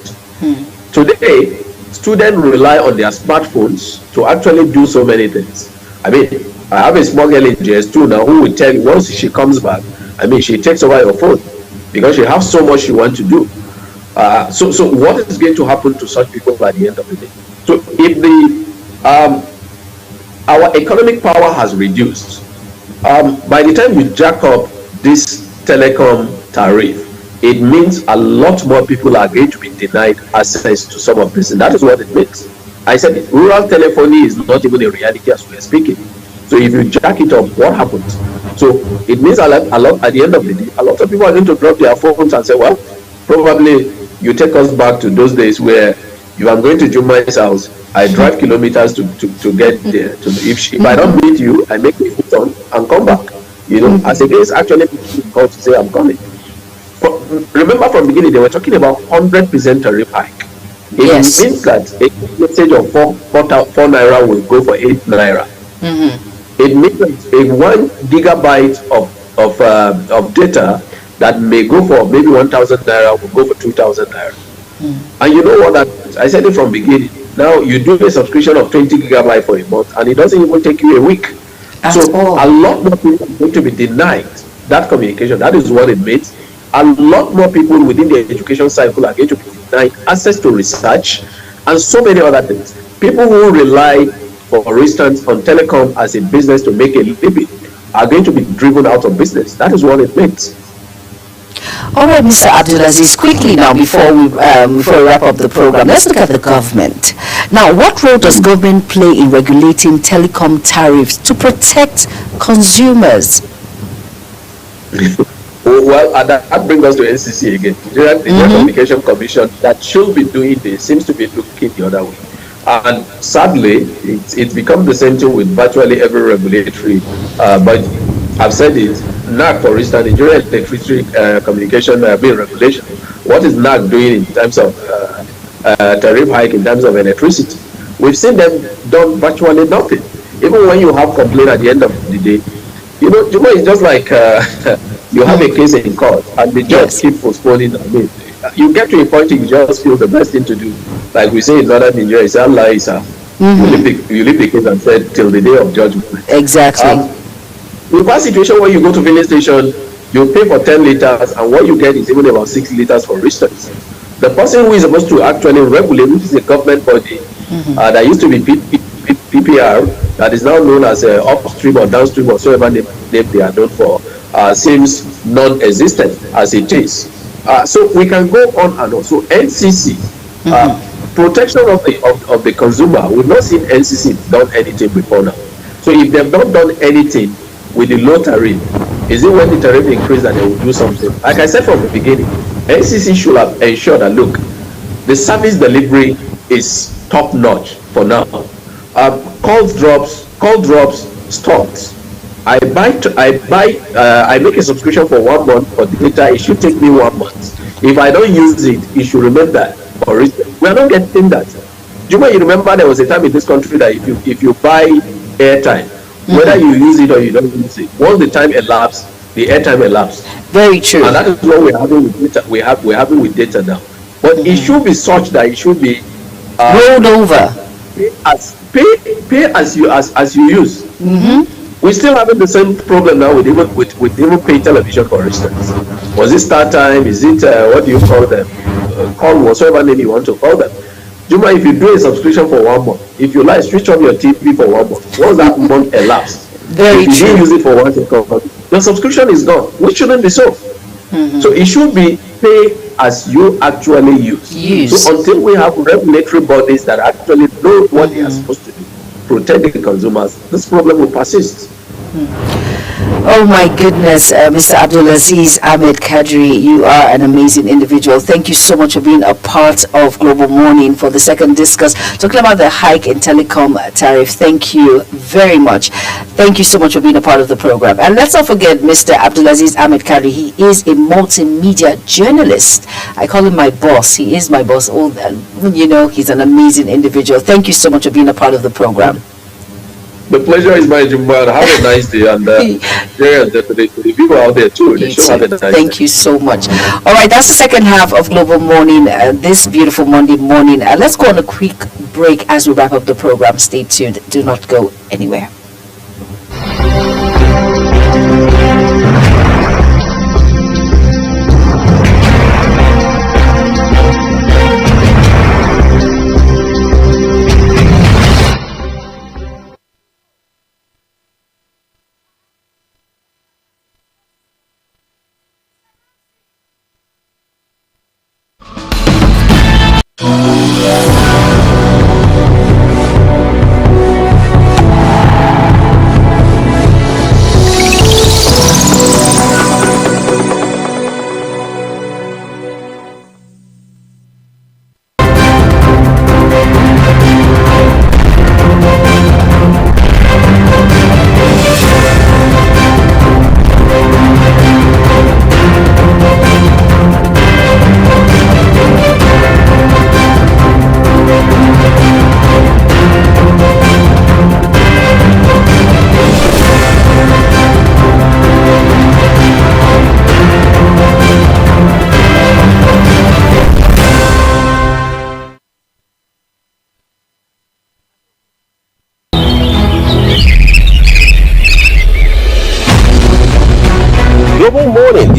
Today, students rely on their smartphones to actually do so many things. I mean, I have a small girl in JS2 now who will tell you once she comes back, I mean, she takes over your phone because she has so much she wants to do. So what is going to happen to such people by the end of the day? So if our economic power has reduced, by the time you jack up this telecom tariff, it means a lot more people are going to be denied access to some of this, and that is what it means. I said rural telephony is not even a reality as we're speaking. So if you jack it up, what happens? So it means a lot at the end of the day, a lot of people are going to drop their phones and say, well, probably you take us back to those days where if I'm going to Jumai's house, I drive kilometers to get there. If I don't meet you, I make a foot on and come back. As against actually called to say I'm coming. Remember from the beginning, they were talking about 100% tariff hike. It means that a message of 4 naira will go for 8 naira. It means that a 1 gigabyte of data that may go for maybe 1,000 naira will go for 2,000 naira. And you know what? I said it from the beginning. Now you do a subscription of 20 gigabyte for a month, and it doesn't even take you a week. So a lot more people are going to be denied that communication. That is what it means. A lot more people within the education cycle are going to be denied access to research and so many other things. People who rely, for instance, on telecom as a business to make a living are going to be driven out of business. That is what it means. All right, Mr. Abdulaziz, quickly now before we wrap up the program, let's look at the government. Now, what role does government play in regulating telecom tariffs to protect consumers? Well, that brings us to NCC again. The Communication Commission that should be doing this seems to be looking the other way. And sadly, it's become the same thing with virtually every regulatory body. I've said it. NAC, for instance, Nigeria Electricity Communication Regulation. What is NAC doing in terms of tariff hike in terms of electricity? We've seen them done virtually nothing. Even when you have complaint at the end of the day, Juma, it's just like you have a case in court and the judge keep postponing. I mean, you get to a point you just feel the best thing to do. Like we say in northern Nigeria, it's Allah Isa. You leave the case and said till the day of judgment. Exactly. In that situation where you go to filling station, you pay for 10 liters and what you get is even about 6 liters for instance. The person who is supposed to actually regulate, which is a government body that used to be PPR, that is now known as upstream or downstream or whatever name they are known for, seems non-existent as it is. So we can go on and on. So NCC, protection of the consumer, we've not seen NCC done anything before now. So if they've not done anything with the low tariff, is it when the tariff increase that they will do something? Like I said from the beginning, NCC should have ensured that look, the service delivery is top notch for now. Call drops stopped. I make a subscription for 1 month for the data. It should take me 1 month. If I don't use it, it should remain that. For instance, we are not getting that. Juma, you remember there was a time in this country that if you buy airtime, whether you use it or you don't use it, once the time elapsed, the airtime elapsed. Very true. And that is what we're having with data. We're having with data now. But it should be such that it should be rolled over. Pay as you use. We're still having the same problem now with even pay television, for instance. Was it start time? Is it what do you call them? Call whatsoever name you want to call them. Juma, if you do a subscription for 1 month, if you like, switch on your TV for 1 month. Once that month elapsed, Very if you true. didn't use it for 1 second, your subscription is gone, which shouldn't be so. So it should be pay as you actually use. So until we have regulatory bodies that actually know what they are supposed to do, protect the consumers, this problem will persist. Oh my goodness, Mr. Abdulaziz Ahmed Kadri, you are an amazing individual. Thank you so much for being a part of Global Morning for the second discuss, talking about the hike in telecom tariff. Thank you very much. Thank you so much for being a part of the program. And let's not forget Mr. Abdulaziz Ahmed Kadri. He is a multimedia journalist. I call him my boss. He is my boss. He's an amazing individual. Thank you so much for being a part of the program. The pleasure is mine, Jumba. Have a nice day, and the people out there too. They should have a nice day. Thank you so much. All right, that's the second half of Global Morning this beautiful Monday morning. Let's go on a quick break as we wrap up the program. Stay tuned. Do not go anywhere.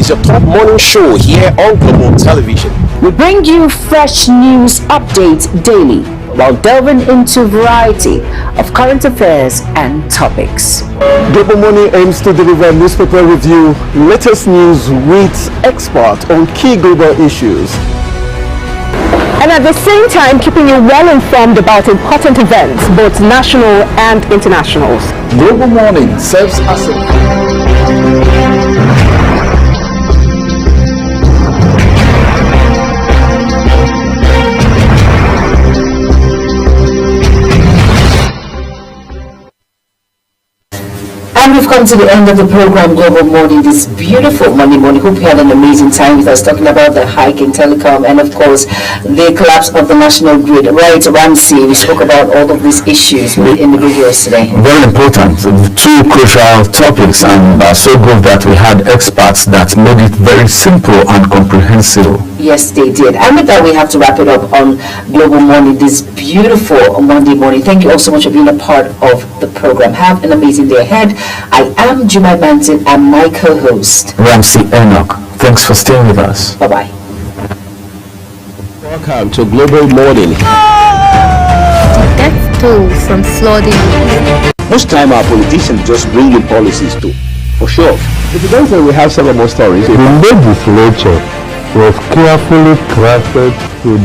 is your top morning show here on Global Television. We bring you fresh news updates daily while delving into a variety of current affairs and topics. Global Morning aims to deliver newspaper review, latest news with experts on key global issues. And at the same time, keeping you well informed about important events, both national and international. Global Morning serves as a... And we've come to the end of the program, Global Morning, this beautiful Monday morning. Hope you had an amazing time with us talking about the hike in telecom and, of course, the collapse of the national grid. Right, Ramsey, we spoke about all of these issues in the videos today. Very important. Two crucial topics, and so good that we had experts that made it very simple and comprehensible. Yes, they did. And with that, we have to wrap it up on Global Morning, this beautiful Monday morning. Thank you all so much for being a part of the program. Have an amazing day ahead. I am Jumai Banton and my co-host, Ramsey Enoch. Thanks for staying with us. Bye-bye. Welcome to Global Morning. Death toll from flooding. Most time our politicians just bring in policies for sure. If you don't say we have several more stories. The legislature was carefully crafted to